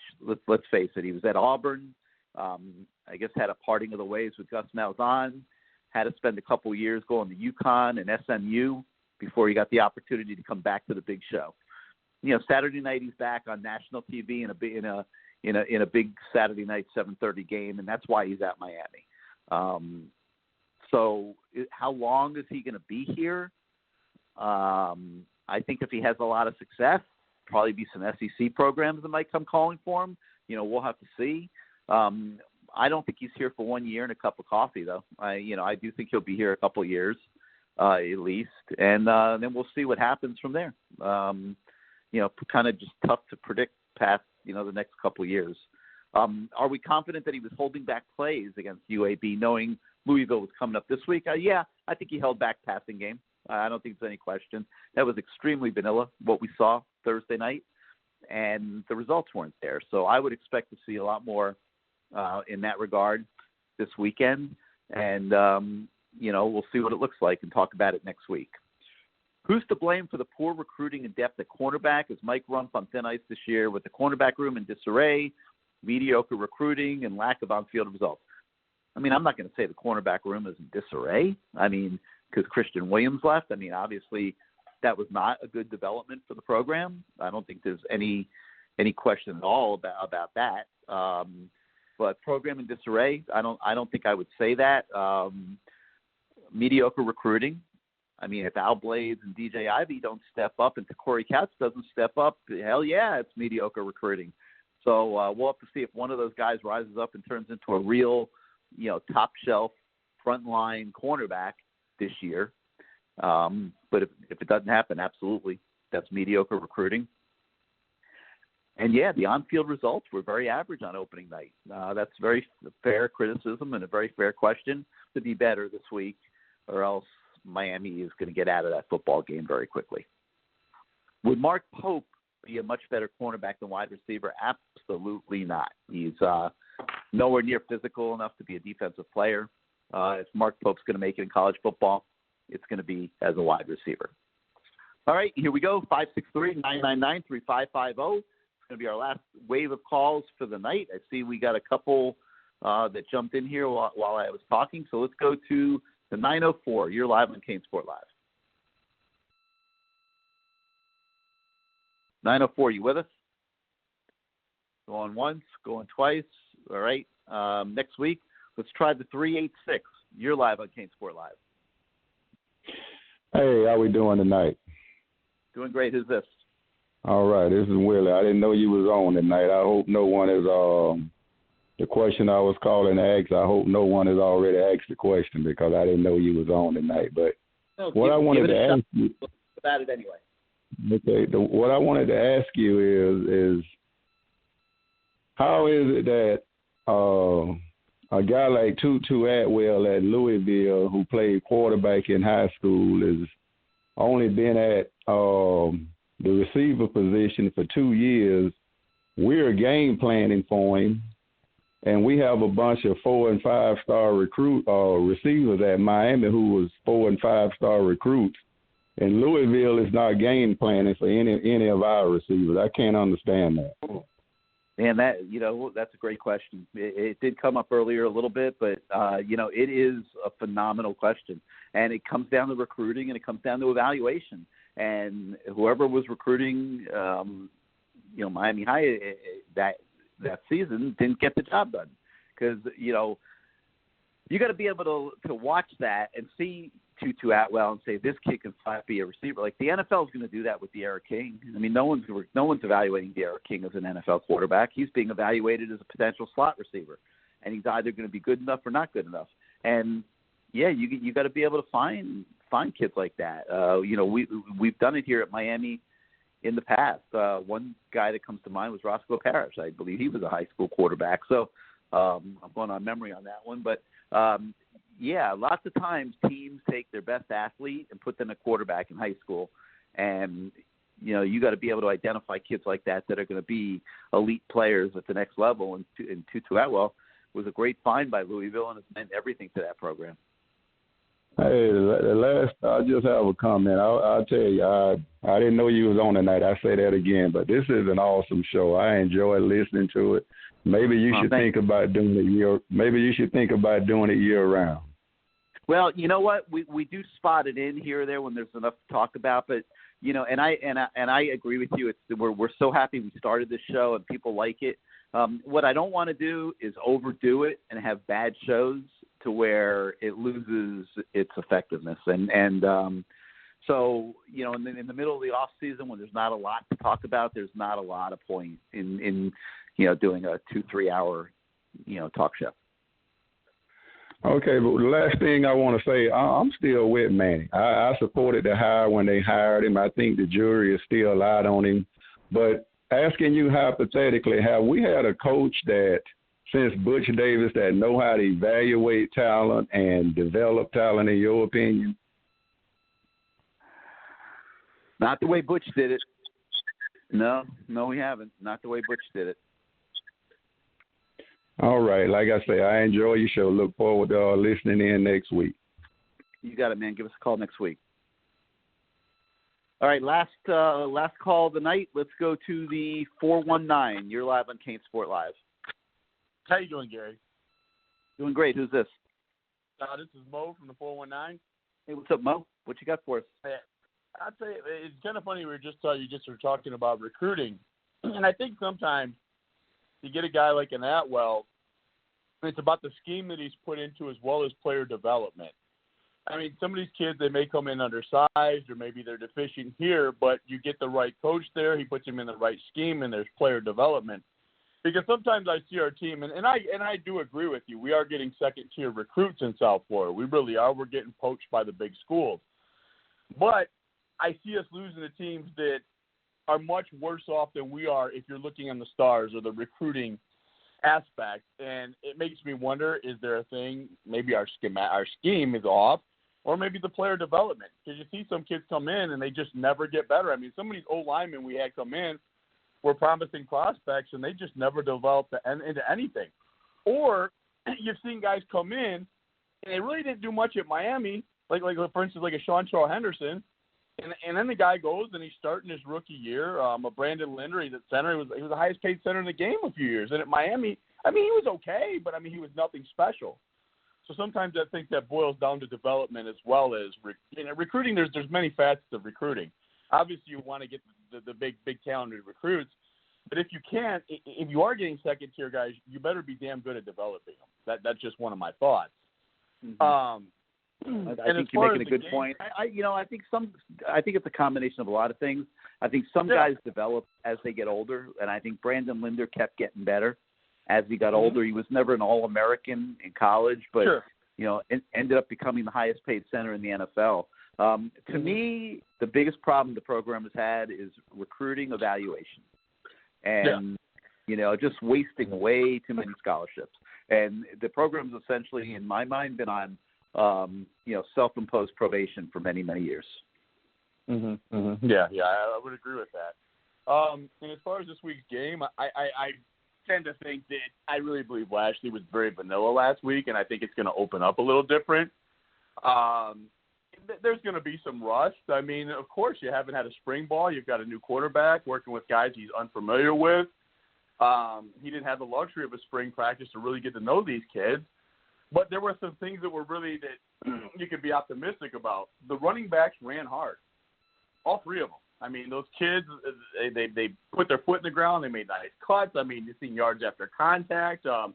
Let's face it. He was at Auburn. I guess had a parting of the ways with Gus Malzahn. Had to spend a couple years going to UConn and SMU before he got the opportunity to come back to the big show. You know, Saturday night he's back on national TV in a big Saturday night 7:30 game, and that's why he's at Miami. So how long is he going to be here? I think if he has a lot of success, probably be some SEC programs that might come calling for him. You know, we'll have to see. I don't think he's here for 1 year and a cup of coffee, though. I do think he'll be here a couple of years, at least, and then we'll see what happens from there. Kind of just tough to predict past, the next couple of years. Are we confident that he was holding back plays against UAB, knowing Louisville was coming up this week? Yeah, I think he held back passing game. I don't think there's any question. That was extremely vanilla, what we saw Thursday night, and the results weren't there. So I would expect to see a lot more in that regard this weekend, and, we'll see what it looks like and talk about it next week. Who's to blame for the poor recruiting and depth at cornerback? Is Mike Rumpf on thin ice this year with the cornerback room in disarray, mediocre recruiting, and lack of on-field results? I mean, I'm not going to say the cornerback room is in disarray. I mean, because Christian Williams left. I mean, obviously, that was not a good development for the program. I don't think there's any question at all about that. But program in disarray, I don't think I would say that. Mediocre recruiting. I mean, if Al Blades and DJ Ivey don't step up and Corey Couch doesn't step up, hell yeah, it's mediocre recruiting. So we'll have to see if one of those guys rises up and turns into a real, top shelf frontline cornerback this year. But if it doesn't happen, absolutely, that's mediocre recruiting. And yeah, the on-field results were very average on opening night. That's very fair criticism and a very fair question. To be better this week, or else Miami is going to get out of that football game very quickly. Would Mark Pope be a much better cornerback than wide receiver? Absolutely not. He's nowhere near physical enough to be a defensive player. If Mark Pope's going to make it in college football, it's going to be as a wide receiver. All right, here we go, 563-999-3550. It's going to be our last wave of calls for the night. I see we got a couple that jumped in here while I was talking, so let's go to the 904. You're live on CaneSport Live. 904, you with us? Going once, going twice. All right. Next week, let's try the 386. You're live on CaneSport Live. Hey, how we doing tonight? Doing great. Who's this? All right, this is Willie. I didn't know you was on tonight. I hope no one is the question I was calling to ask. I hope no one has already asked the question because I didn't know you was on tonight. But what I wanted to ask you about it anyway. Okay, what I wanted to ask you is how is it that a guy like Tutu Atwell at Louisville, who played quarterback in high school, has only been at the receiver position for 2 years? We're game planning for him, and we have a bunch of 4- and 5-star receivers at Miami who was 4- and 5-star recruits. And Louisville is not game planning for any of our receivers. I can't understand that. And that, that's a great question. It did come up earlier a little bit, but, it is a phenomenal question. And it comes down to recruiting and it comes down to evaluation. And whoever was recruiting, Miami High that season didn't get the job done. Because, you got to be able to watch that and see Tutu Atwell and say this kid can be a receiver. Like the NFL is going to do that with De'Ara King. I mean, no one's evaluating De'Ara King as an NFL quarterback. He's being evaluated as a potential slot receiver, and he's either going to be good enough or not good enough. And yeah, you got to be able to find kids like that. We've done it here at Miami in the past. One guy that comes to mind was Roscoe Parrish. I believe he was a high school quarterback. So I'm going on memory on that one, but. Yeah, lots of times teams take their best athlete and put them at quarterback in high school, and you got to be able to identify kids like that are going to be elite players at the next level. And Tutu Atwell was a great find by Louisville, and it's meant everything to that program. Hey, I just have a comment. I'll tell you, I didn't know you was on tonight. I say that again, but this is an awesome show. I enjoy listening to it. Maybe you should think about doing it year round. Well, you know what? We do spot it in here or there when there's enough to talk about, but and I agree with you. We're so happy we started this show and people like it. What I don't want to do is overdo it and have bad shows to where it loses its effectiveness. So in the middle of the off season when there's not a lot to talk about, there's not a lot of point in doing a 2-3 hour talk show. Okay, but the last thing I want to say, I'm still with Manny. I supported the hire when they hired him. I think the jury is still out on him. But asking you hypothetically, have we had a coach that, since Butch Davis, that know how to evaluate talent and develop talent, in your opinion? Not the way Butch did it. No, we haven't. Not the way Butch did it. All right. Like I say, I enjoy your show. Look forward to listening in next week. You got it, man. Give us a call next week. All right, last call of the night. Let's go to the 419. You're live on CaneSport Live. How you doing, Gary? Doing great. Who's this? This is Mo from the 419. Hey, what's up, Mo? What you got for us? I'd say it's kind of funny. You just were talking about recruiting, and I think sometimes you get a guy like an Atwell, it's about the scheme that he's put into as well as player development. I mean, some of these kids, they may come in undersized or maybe they're deficient here, but you get the right coach there. He puts them in the right scheme, and there's player development. Because sometimes I see our team, and I do agree with you. We are getting second-tier recruits in South Florida. We really are. We're getting poached by the big schools. But I see us losing to teams that are much worse off than we are if you're looking on the stars or the recruiting aspect. And it makes me wonder, is there a thing, maybe our scheme is off, or maybe the player development? Because you see some kids come in and they just never get better. I mean, some of these old linemen we had come in were promising prospects, and they just never developed into anything. Or you've seen guys come in, and they really didn't do much at Miami, like for instance, like a Sean Charles Henderson, and then the guy goes and he's starting his rookie year. A Brandon Linder, he's at center. He was the highest paid center in the game a few years. And at Miami, I mean, he was okay, but I mean, he was nothing special. So sometimes I think that boils down to development as well as recruiting. There's many facets of recruiting. Obviously, you want to get the big talented recruits, but if you can't, if you are getting second tier guys, you better be damn good at developing them. That's just one of my thoughts. Mm-hmm. I think you're making a good point. I think it's a combination of a lot of things. I think some guys develop as they get older, and I think Brandon Linder kept getting better as he got older. He was never an All-American in college, but ended up becoming the highest paid center in the NFL. To me, the biggest problem the program has had is recruiting evaluation, and just wasting way too many scholarships. And the program's essentially, in my mind, been on self-imposed probation for many, many years. Mm-hmm. Mm-hmm. Yeah, I would agree with that. And as far as this week's game, I tend to think that I really believe Lashley was very vanilla last week, and I think it's going to open up a little different. There's going to be some rust. I mean, of course, you haven't had a spring ball. You've got a new quarterback working with guys he's unfamiliar with. He didn't have the luxury of a spring practice to really get to know these kids. But there were some things that were really that you could be optimistic about. The running backs ran hard, all three of them. I mean, those kids, they put their foot in the ground. They made nice cuts. I mean, you've seen yards after contact. The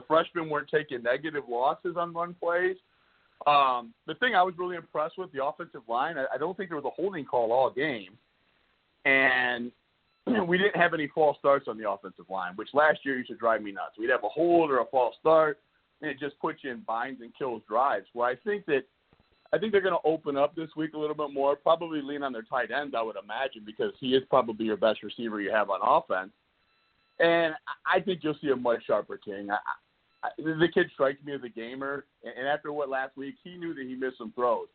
freshmen weren't taking negative losses on run plays. The thing I was really impressed with, the offensive line, I don't think there was a holding call all game. And we didn't have any false starts on the offensive line, which last year used to drive me nuts. We'd have a hold or a false start, and it just puts you in binds and kills drives. Well, I think they're going to open up this week a little bit more, probably lean on their tight ends, I would imagine, because he is probably your best receiver you have on offense. And I think you'll see a much sharper King. The kid strikes me as a gamer, and after last week, he knew that he missed some throws.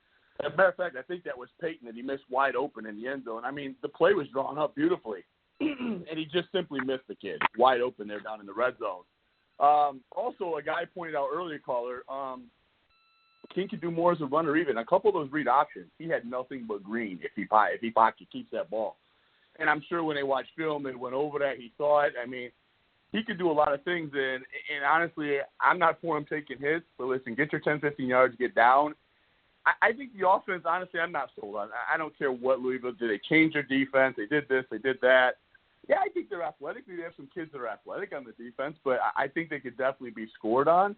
As a matter of fact, I think that was Peyton that he missed wide open in the end zone. I mean, the play was drawn up beautifully, and he just simply missed the kid wide open there down in the red zone. Also, a guy pointed out earlier, caller, King could do more as a runner even. A couple of those read options, he had nothing but green if he keeps that ball. And I'm sure when they watched film and went over that, he saw it. I mean, he could do a lot of things. And honestly, I'm not for him taking hits. But listen, get your 10, 15 yards, get down. I think the offense, honestly, I'm not sold on. I don't care what Louisville did. They changed their defense. They did this. They did that. Yeah, I think they're athletic. They have some kids that are athletic on the defense, but I think they could definitely be scored on.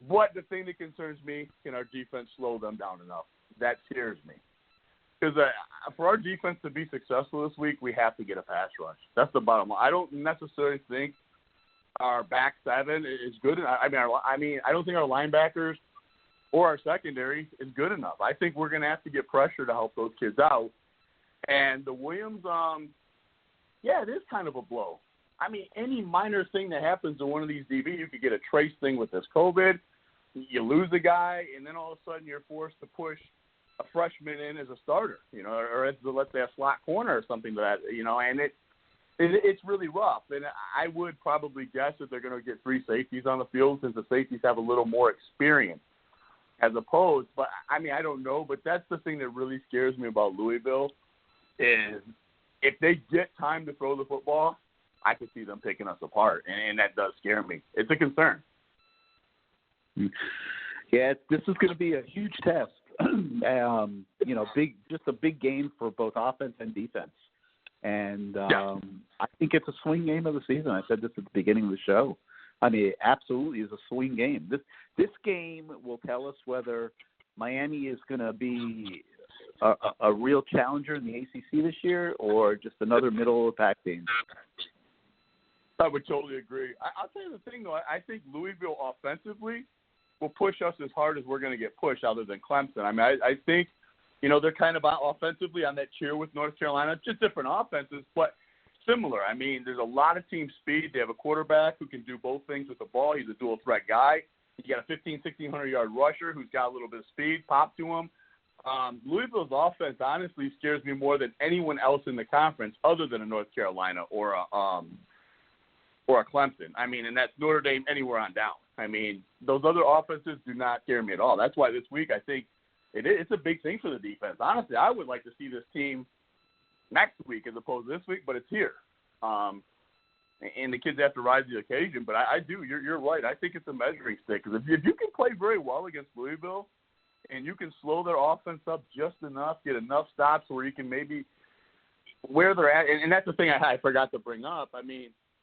But the thing that concerns me, can our defense slow them down enough? That scares me. Because for our defense to be successful this week, we have to get a pass rush. That's the bottom line. I don't necessarily think our back seven is good enough. I don't think our linebackers or our secondary is good enough. I think we're going to have to get pressure to help those kids out. And the Williams, it is kind of a blow. I mean, any minor thing that happens to one of these DB, you could get a trace thing with this COVID. You lose a guy, and then all of a sudden you're forced to push a freshman in as a starter, or as let's say a slot corner or something like that, and it's really rough. And I would probably guess that they're going to get 3 safeties on the field since the safeties have a little more experience as opposed. But, I don't know, but that's the thing that really scares me about Louisville is if they get time to throw the football, I could see them picking us apart, and that does scare me. It's a concern. Yeah, this is going to be a huge test. Just a big game for both offense and defense. And I think it's a swing game of the season. I said this at the beginning of the show. It absolutely is a swing game. This game will tell us whether Miami is going to be a real challenger in the ACC this year or just another middle-of-the-pack team. I would totally agree. I'll tell you the thing, though. I think Louisville offensively will push us as hard as we're going to get pushed other than Clemson. I think, they're kind of offensively on that tier with North Carolina, just different offenses, but similar. There's a lot of team speed. They have a quarterback who can do both things with the ball. He's a dual-threat guy. You got a 1,600-yard rusher who's got a little bit of speed, pop to him. Louisville's offense honestly scares me more than anyone else in the conference other than a North Carolina or a Clemson. And that's Notre Dame anywhere on down. Those other offenses do not scare me at all. That's why this week I think it's a big thing for the defense. Honestly, I would like to see this team next week as opposed to this week, but it's here. And the kids have to rise to the occasion. But I do. You're right. I think it's a measuring stick. Because if you can play very well against Louisville and you can slow their offense up just enough, get enough stops where you can maybe where they're at. And that's the thing I forgot to bring up.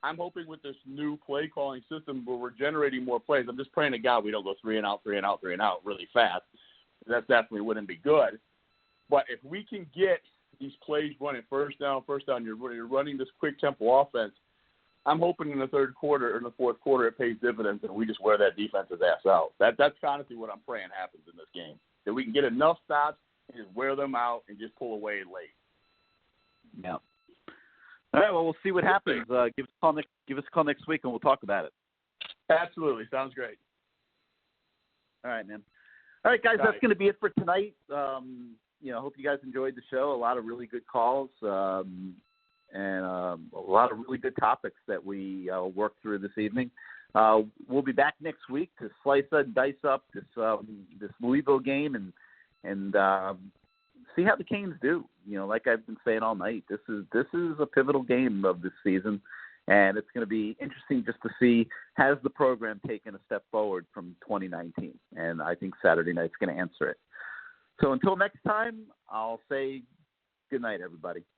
I'm hoping with this new play calling system where we're generating more plays. I'm just praying to God we don't go 3 and out really fast. That definitely wouldn't be good. But if we can get these plays running first down, you're running this quick tempo offense. I'm hoping in the third quarter or in the fourth quarter it pays dividends and we just wear that defense's ass out. That's honestly what I'm praying happens in this game. That we can get enough stops and just wear them out and just pull away late. Yeah. All right, well, we'll see what happens. Give us a call next week, and we'll talk about it. Absolutely. Sounds great. All right, man. All right, guys, that's going to be it for tonight. Hope you guys enjoyed the show. A lot of really good calls and a lot of really good topics that we worked through this evening. We'll be back next week to slice and dice up this Louisville game and see how the Canes do. Like I've been saying all night, this is a pivotal game of this season, and it's going to be interesting just to see has the program taken a step forward from 2019, and I think Saturday night's going to answer it. So until next time, I'll say good night, everybody.